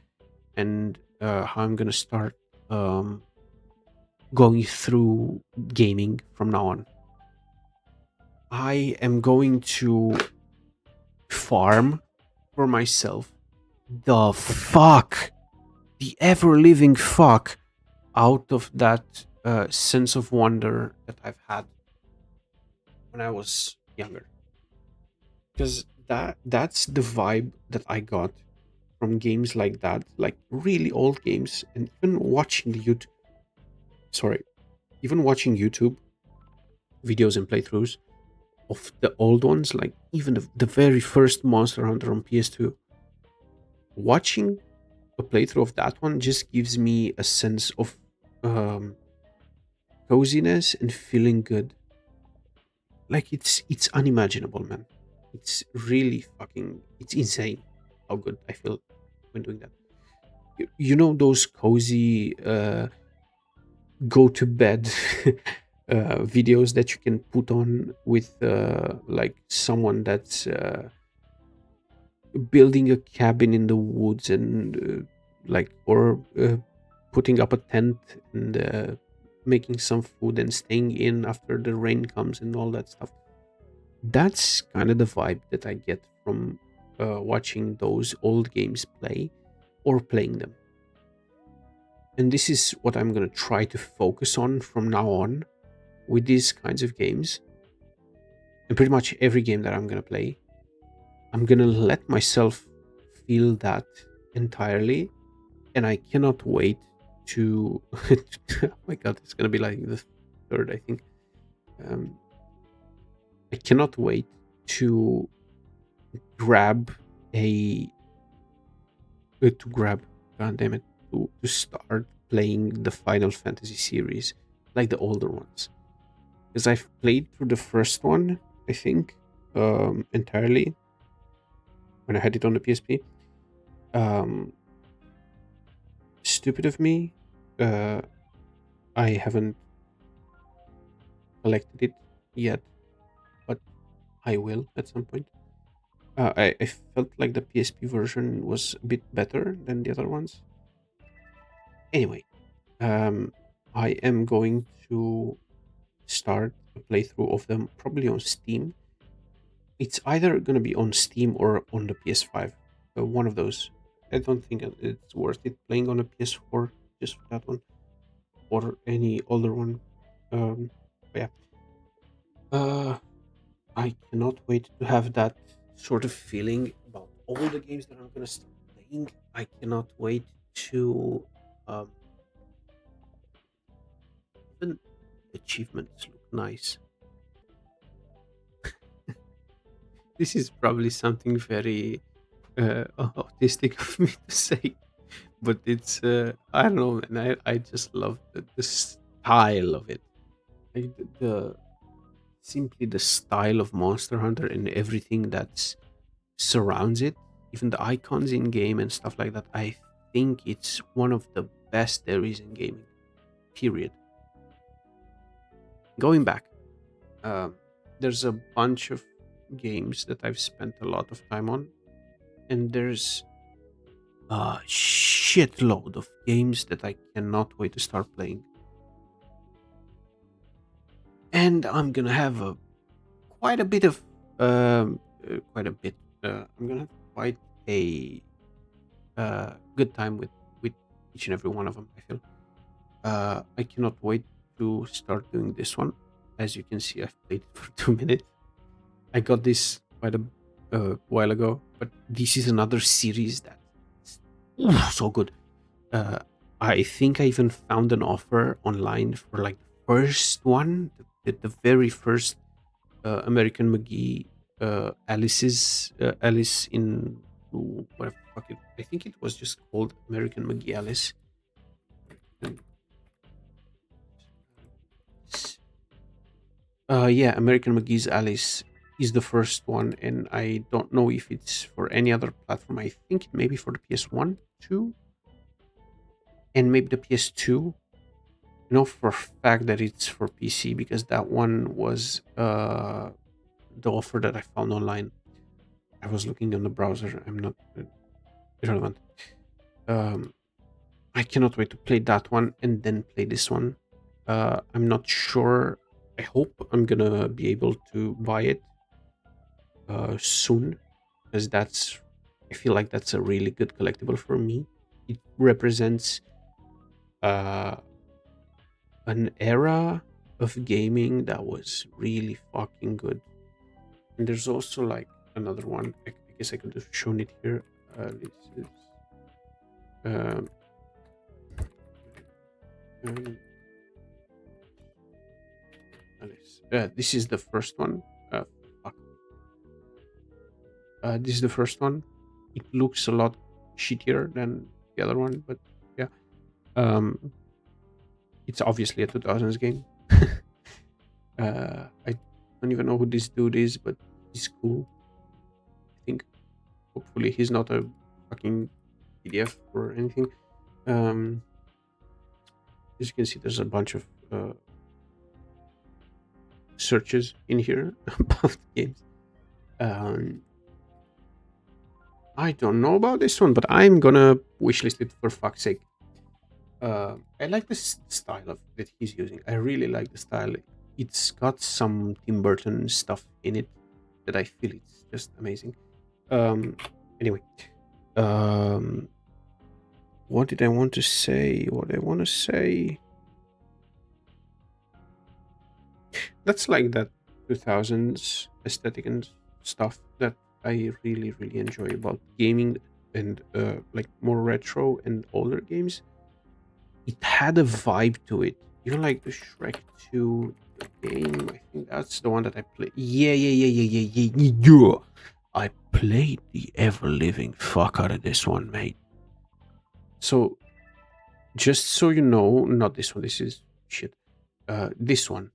and how I'm gonna start going through gaming from now on. I am going to farm for myself the ever living fuck out of that sense of wonder that I've had when I was younger, because that's the vibe that I got from games like that, like really old games, and even watching even watching YouTube videos and playthroughs of the old ones, like even the very first Monster Hunter on PS2. Watching a playthrough of that one just gives me a sense of um, coziness and feeling good. Like it's unimaginable, man. It's really it's insane how good I feel when doing that. You know those cozy go to bed videos that you can put on with like someone that's building a cabin in the woods and putting up a tent and making some food and staying in after the rain comes and all that stuff. That's kind of the vibe that I get from watching those old games play or playing them. And this is what I'm going to try to focus on from now on with these kinds of games. And pretty much every game that I'm going to play, I'm going to let myself feel that entirely. And I cannot wait to. Oh my god, it's going to be like the third, I think. I cannot wait to grab god damn it, to start playing the Final Fantasy series, like the older ones. Because I've played through the first one, I think, entirely when I had it on the PSP. Stupid of me. I haven't collected it yet, but I will at some point. I felt like the PSP version was a bit better than the other ones. Anyway, I am going to start a playthrough of them probably on Steam. It's either going to be on Steam or on the PS5. One of those. I don't think it's worth it playing on a PS4 just for that one or any older one. But yeah. I cannot wait to have that sort of feeling about all the games that I'm going to start playing. I cannot wait to even achievements look nice. This is probably something very autistic of me to say, but it's I don't know, and I just love the style of it. Like the simply the style of Monster Hunter and everything that surrounds it, even the icons in game and stuff like that. I think it's one of the best there is in gaming. Period. Going back, there's a bunch of games that I've spent a lot of time on, and there's a shitload of games that I cannot wait to start playing. And I'm gonna have quite a bit of quite a bit. I'm gonna have quite a good time with each and every one of them. I feel. I cannot wait to start doing this one. As you can see, I've played it for 2 minutes. I got this quite a while ago, but this is another series that's so good. I think I even found an offer online for like the first one, the very first American McGee Alice in whatever the fuck it. I think it was just called American McGee Alice. Yeah, American McGee's Alice is the first one, and I don't know if it's for any other platform. I think it may be for the PS1 too, and maybe the PS2. I know for a fact that it's for PC because that one was the offer that I found online. I was looking on the browser. I'm not irrelevant. I cannot wait to play that one and then play this one. I'm not sure. I hope I'm gonna be able to buy it soon, because I feel like that's a really good collectible for me. It represents an era of gaming that was really fucking good. And there's also like another one. I guess I could have shown it here. This is Um, this is the first one. Fuck. This is the first one. It looks a lot shittier than the other one, but yeah. It's obviously a 2000s game. I don't even know who this dude is, but he's cool. I think. Hopefully, he's not a fucking PDF or anything. As you can see, there's a bunch of searches in here about games. I don't know about this one, but I'm gonna wishlist it for fuck's sake. I like the style of that he's using. I really like the style. It's got some Tim Burton stuff in it that I feel it's just amazing. Anyway, what did I want to say? That's like that 2000s aesthetic and stuff that I really enjoy about gaming and like more retro and older games. It had a vibe to it. Even like the Shrek 2 game. I think that's the one that I played. Yeah. I played the ever living fuck out of this one, mate. So, just so you know, not this one. This is shit. This one.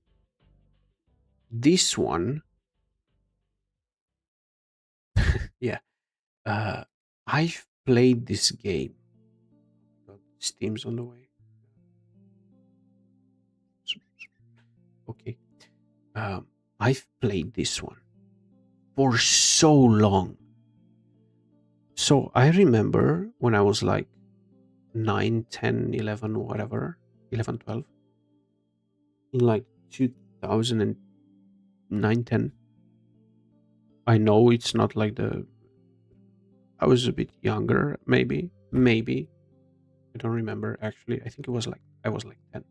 This one. Yeah. I've played this game. Steam's on the way. Okay. I've played this one for so long. So I remember when I was like 9, 10, 11, whatever, 11, 12, in like 2009, 10. I know it's not like I was a bit younger, maybe. I don't remember actually. I think I was like 10.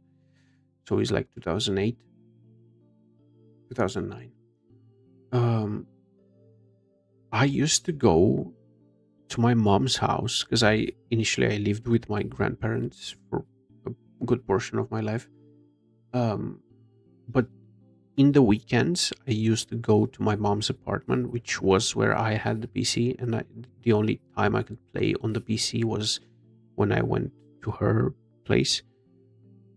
So it's like 2008, 2009. I used to go to my mom's house because I lived with my grandparents for a good portion of my life. But in the weekends, I used to go to my mom's apartment, which was where I had the PC, and the only time I could play on the PC was when I went to her place.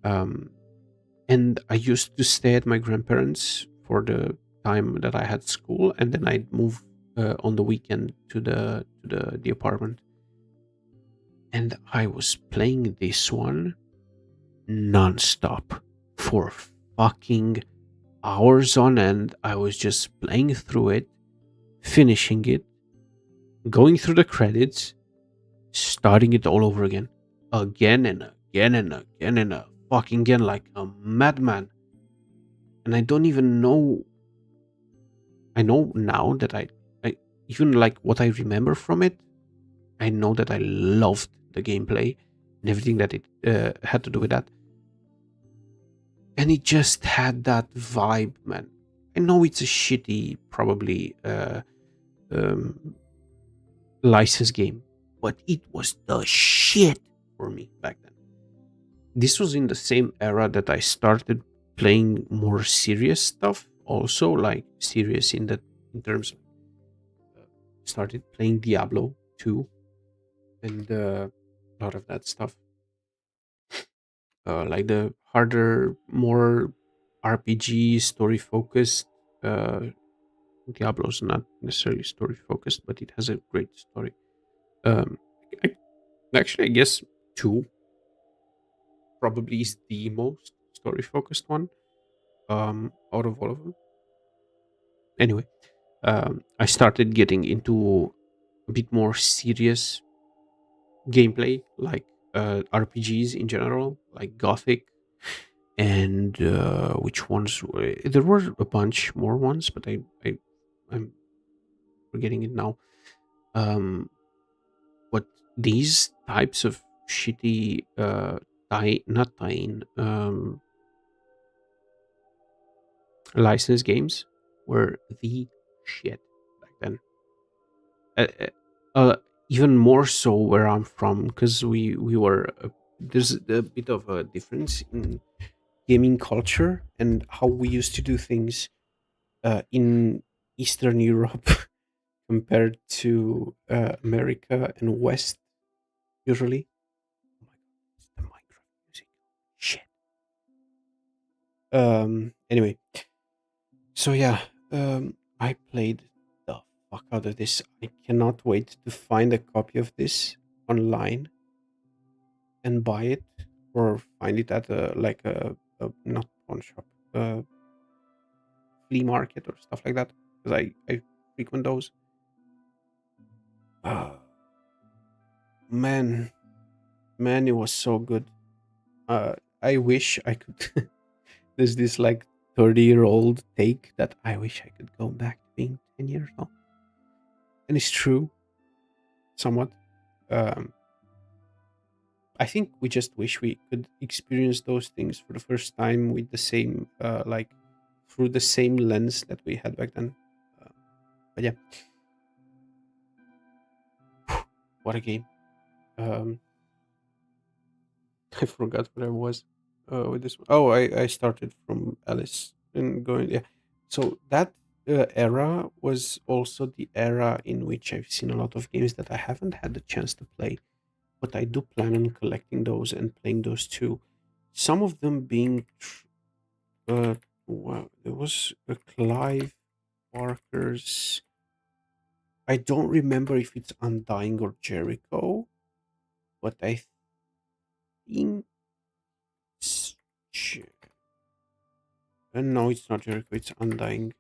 And I used to stay at my grandparents for the time that I had school, and then I'd move on the weekend to the apartment. And I was playing this one non-stop for fucking hours on end. I was just playing through it, finishing it, going through the credits, starting it all over again and fucking again, like a madman. And I don't even know. I know now that I even like what I remember from it. I know that I loved the gameplay and everything that it had to do with that. And it just had that vibe, man. I know it's a shitty, probably license game, but it was the shit for me back then. This was in the same era that I started playing more serious stuff, also like serious in terms of started playing Diablo 2 and a lot of that stuff. Like the harder, more RPG story focused. Diablo's not necessarily story focused, but it has a great story. I, Actually, I guess 2 probably is the most story focused one out of all of them. Anyway, I started getting into a bit more serious gameplay, like RPGs in general, like Gothic, and which ones? There were a bunch more ones, but I'm forgetting it now. But these types of shitty not tie-in license games were the shit back then. even more so where I'm from, because we were there's a bit of a difference in gaming culture and how we used to do things in Eastern Europe compared to America and West usually. Oh my god, it's the Minecraft music. Shit. Anyway, so yeah, I played the fuck out of this. I cannot wait to find a copy of this online and buy it, or find it at a not pawn shop, flea market or stuff like that, because I frequent those. Uh, man, man, it was so good. I wish I could. There's this like 30-year-old take that I wish I could go back to being 10 years old, and it's true, somewhat. Um, I think we just wish we could experience those things for the first time with the same, like, through the same lens that we had back then. Uh, but yeah, what a game. Um, I forgot where I was with this one. Oh, I started from Alice and going, yeah. So that era was also the era in which I've seen a lot of games that I haven't had the chance to play, but I do plan on collecting those and playing those too. Some of them being well, there was a Clive Barker's. I don't remember if it's Undying or Jericho, but I think it's. No, it's not Jericho. It's Undying.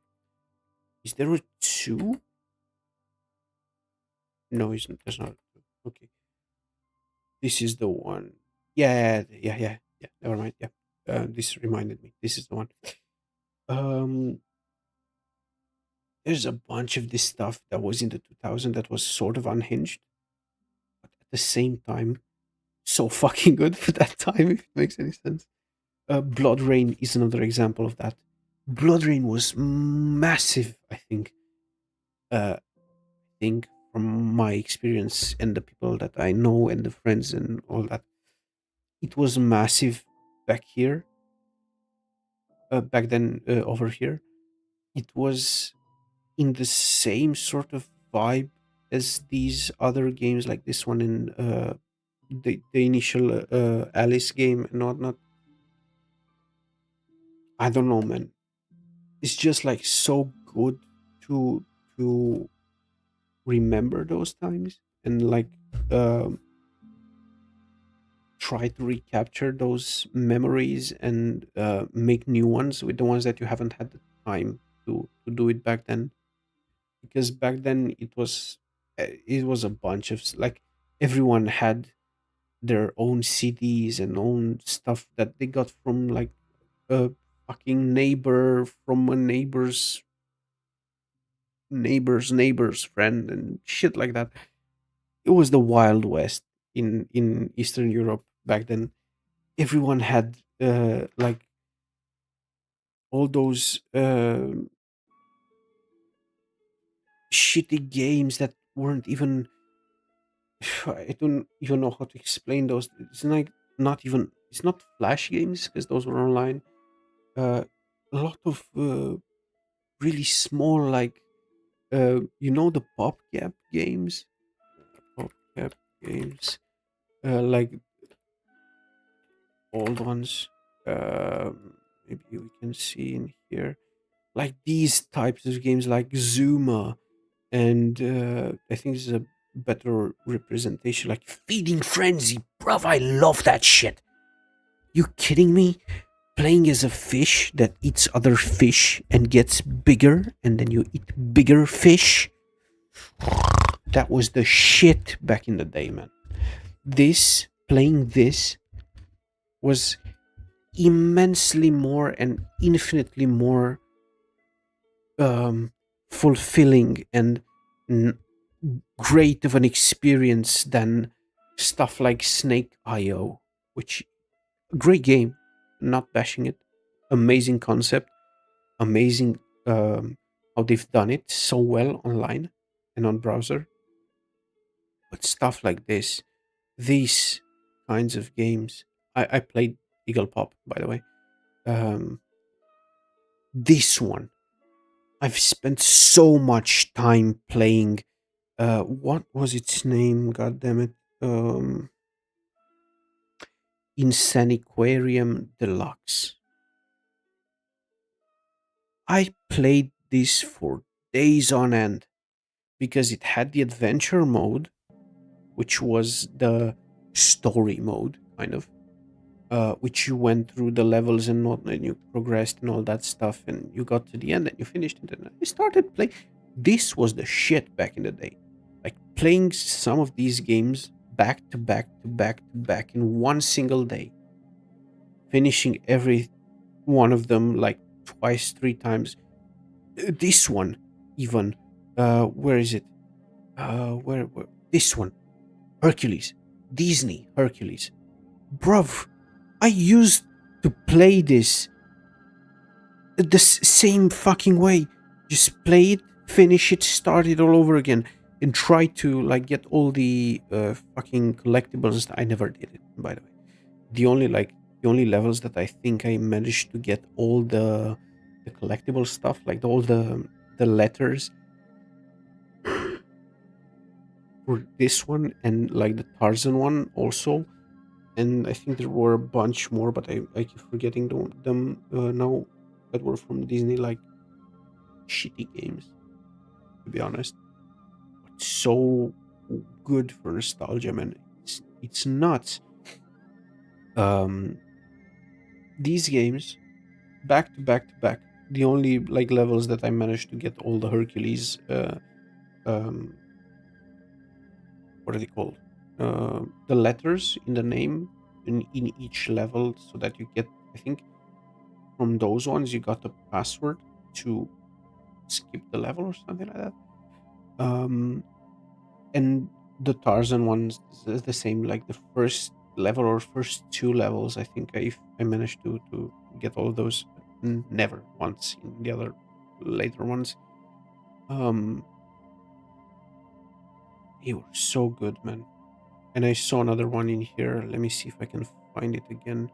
Is there a two? No, isn't. There's not. Okay, this is the one. Yeah. Never mind. Yeah, this reminded me. This is the one. Um, there's a bunch of this stuff that was in the 2000 that was sort of unhinged, but at the same time, so fucking good for that time. If it makes any sense. Blood Rain is another example of that. Blood Rain was massive. I think from my experience and the people that I know and the friends and all that, it was massive back here. Back then, over here, it was in the same sort of vibe as these other games, like this one in the initial Alice game and whatnot. I don't know, man. It's just like so good to to remember those times and like um try to recapture those memories and make new ones with the ones that you haven't had the time to do it back then, because back then it was a bunch of like everyone had their own CDs and own stuff that they got from like a fucking neighbor, from a neighbor's friend and shit like that. It was the Wild West in Eastern Europe back then. Everyone had like all those shitty games that weren't even. I don't even know how to explain those. It's like not even. It's not flash games because those were online. A lot of really small, like the PopCap games. PopCap games, like old ones. Maybe we can see in here, like these types of games, like Zuma, and I think this is a better representation, like Feeding Frenzy. Bruv, I love that shit. You kidding me? Playing as a fish that eats other fish and gets bigger, and then you eat bigger fish. That was the shit back in the day, man. Playing this was immensely more and infinitely more fulfilling and n- great of an experience than stuff like Snake IO, which great game, not bashing it, amazing concept, amazing how they've done it so well online and on browser. But stuff like this, these kinds of games, I played Eagle Pop, by the way. Um, this one, I've spent so much time playing. What was its name? God damn it! Insaniquarium Deluxe. I played this for days on end because it had the adventure mode, which was the story mode, kind of, which you went through the levels and not, and you progressed and all that stuff, and you got to the end and you finished it. And I started playing. This was the shit back in the day, like playing some of these games back to back to back to back in one single day, finishing every one of them like twice, three times. This one, even, where is it? Where? This one, Hercules, Disney Hercules, bruv. I used to play this the same fucking way. Just play it, finish it, start it all over again, and try to like get all the fucking collectibles. I never did it, by the way. The only levels that I think I managed to get all the collectible stuff, like all the letters for this one, and like the Tarzan one also. And I think there were a bunch more, but I keep forgetting them now, that were from Disney, like shitty games, to be honest. But so good for nostalgia, man. It's nuts. These games, back to back to back, the only like levels that I managed to get all the Hercules, um, what are they called? The letters in the name in each level, so that you get, I think, from those ones you got a password to skip the level or something like that. And the Tarzan ones is the same, like the first level or first two levels, I think I managed to get all of those. Never once in the other later ones. They were so good, man. And I saw another one in here. Let me see if I can find it again.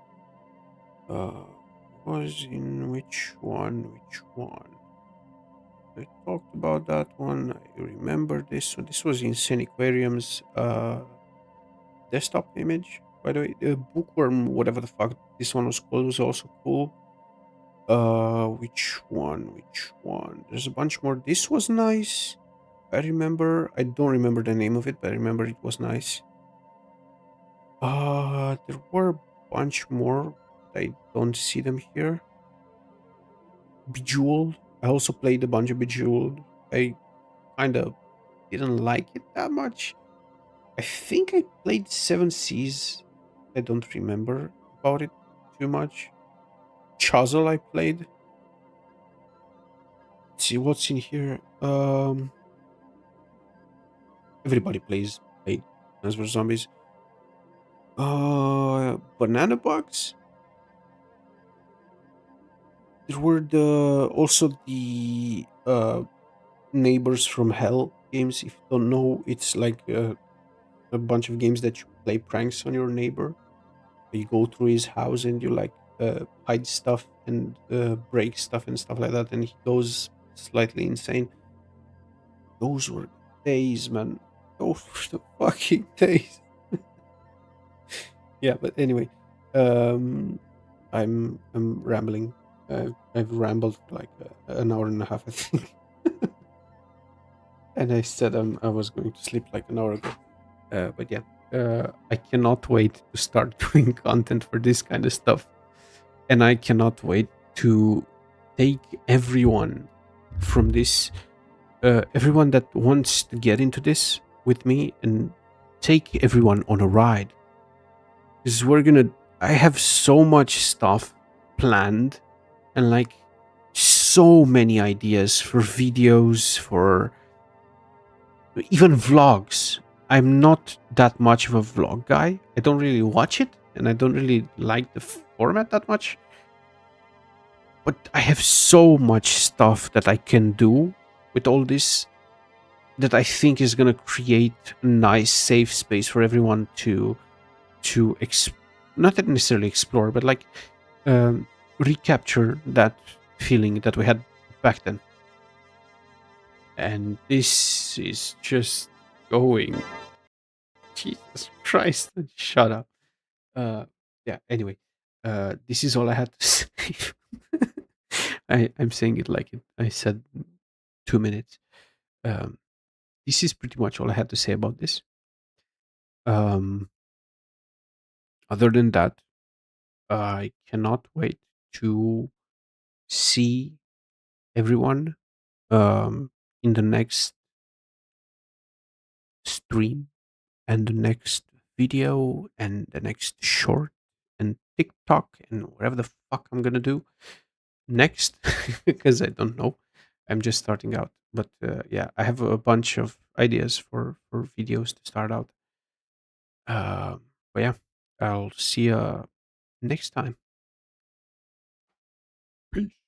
Was in which one? Which one? I talked about that one. I remember this. So this was in Aquarium's desktop image. By the way, the Bookworm, whatever the fuck this one was called, was also cool. Which one? Which one? There's a bunch more. This was nice. I remember. I don't remember the name of it, but I remember it was nice. There were a bunch more. I don't see them here. Bejeweled. I also played a bunch of Bejeweled. I kind of didn't like it that much. I think I played Seven Seas. I don't remember about it too much. Chuzzle I played. Let's see what's in here. Everybody played Plants vs Zombies. Banana Bugs. There were also the Neighbors from Hell games. If you don't know, it's like a bunch of games that you play pranks on your neighbor. You go through his house and you like hide stuff and break stuff and stuff like that, and he goes slightly insane. Those were days, man. Those were the fucking days. Yeah, but anyway, I'm rambling. I've rambled for like an hour and a half, I think. And I said I was going to sleep like an hour ago. But yeah, I cannot wait to start doing content for this kind of stuff. And I cannot wait to take everyone from this, everyone that wants to get into this with me, and take everyone on a ride. Because I have so much stuff planned, and like so many ideas for videos, for even vlogs. I'm not that much of a vlog guy. I don't really watch it, and I don't really like the format that much. But I have so much stuff that I can do with all this. that I think is gonna create a nice safe space for everyone to not necessarily explore, but like recapture that feeling that we had back then. And this is just going. Jesus Christ! Shut up. Yeah. Anyway, this is all I had to say. I'm saying it like I said 2 minutes. Um, this is pretty much all I had to say about this. Um, other than that, I cannot wait to see everyone in the next stream and the next video and the next short and TikTok and whatever the fuck I'm gonna do next because I don't know. I'm just starting out, but yeah, I have a bunch of ideas for videos to start out. But yeah, I'll see you next time. Peace.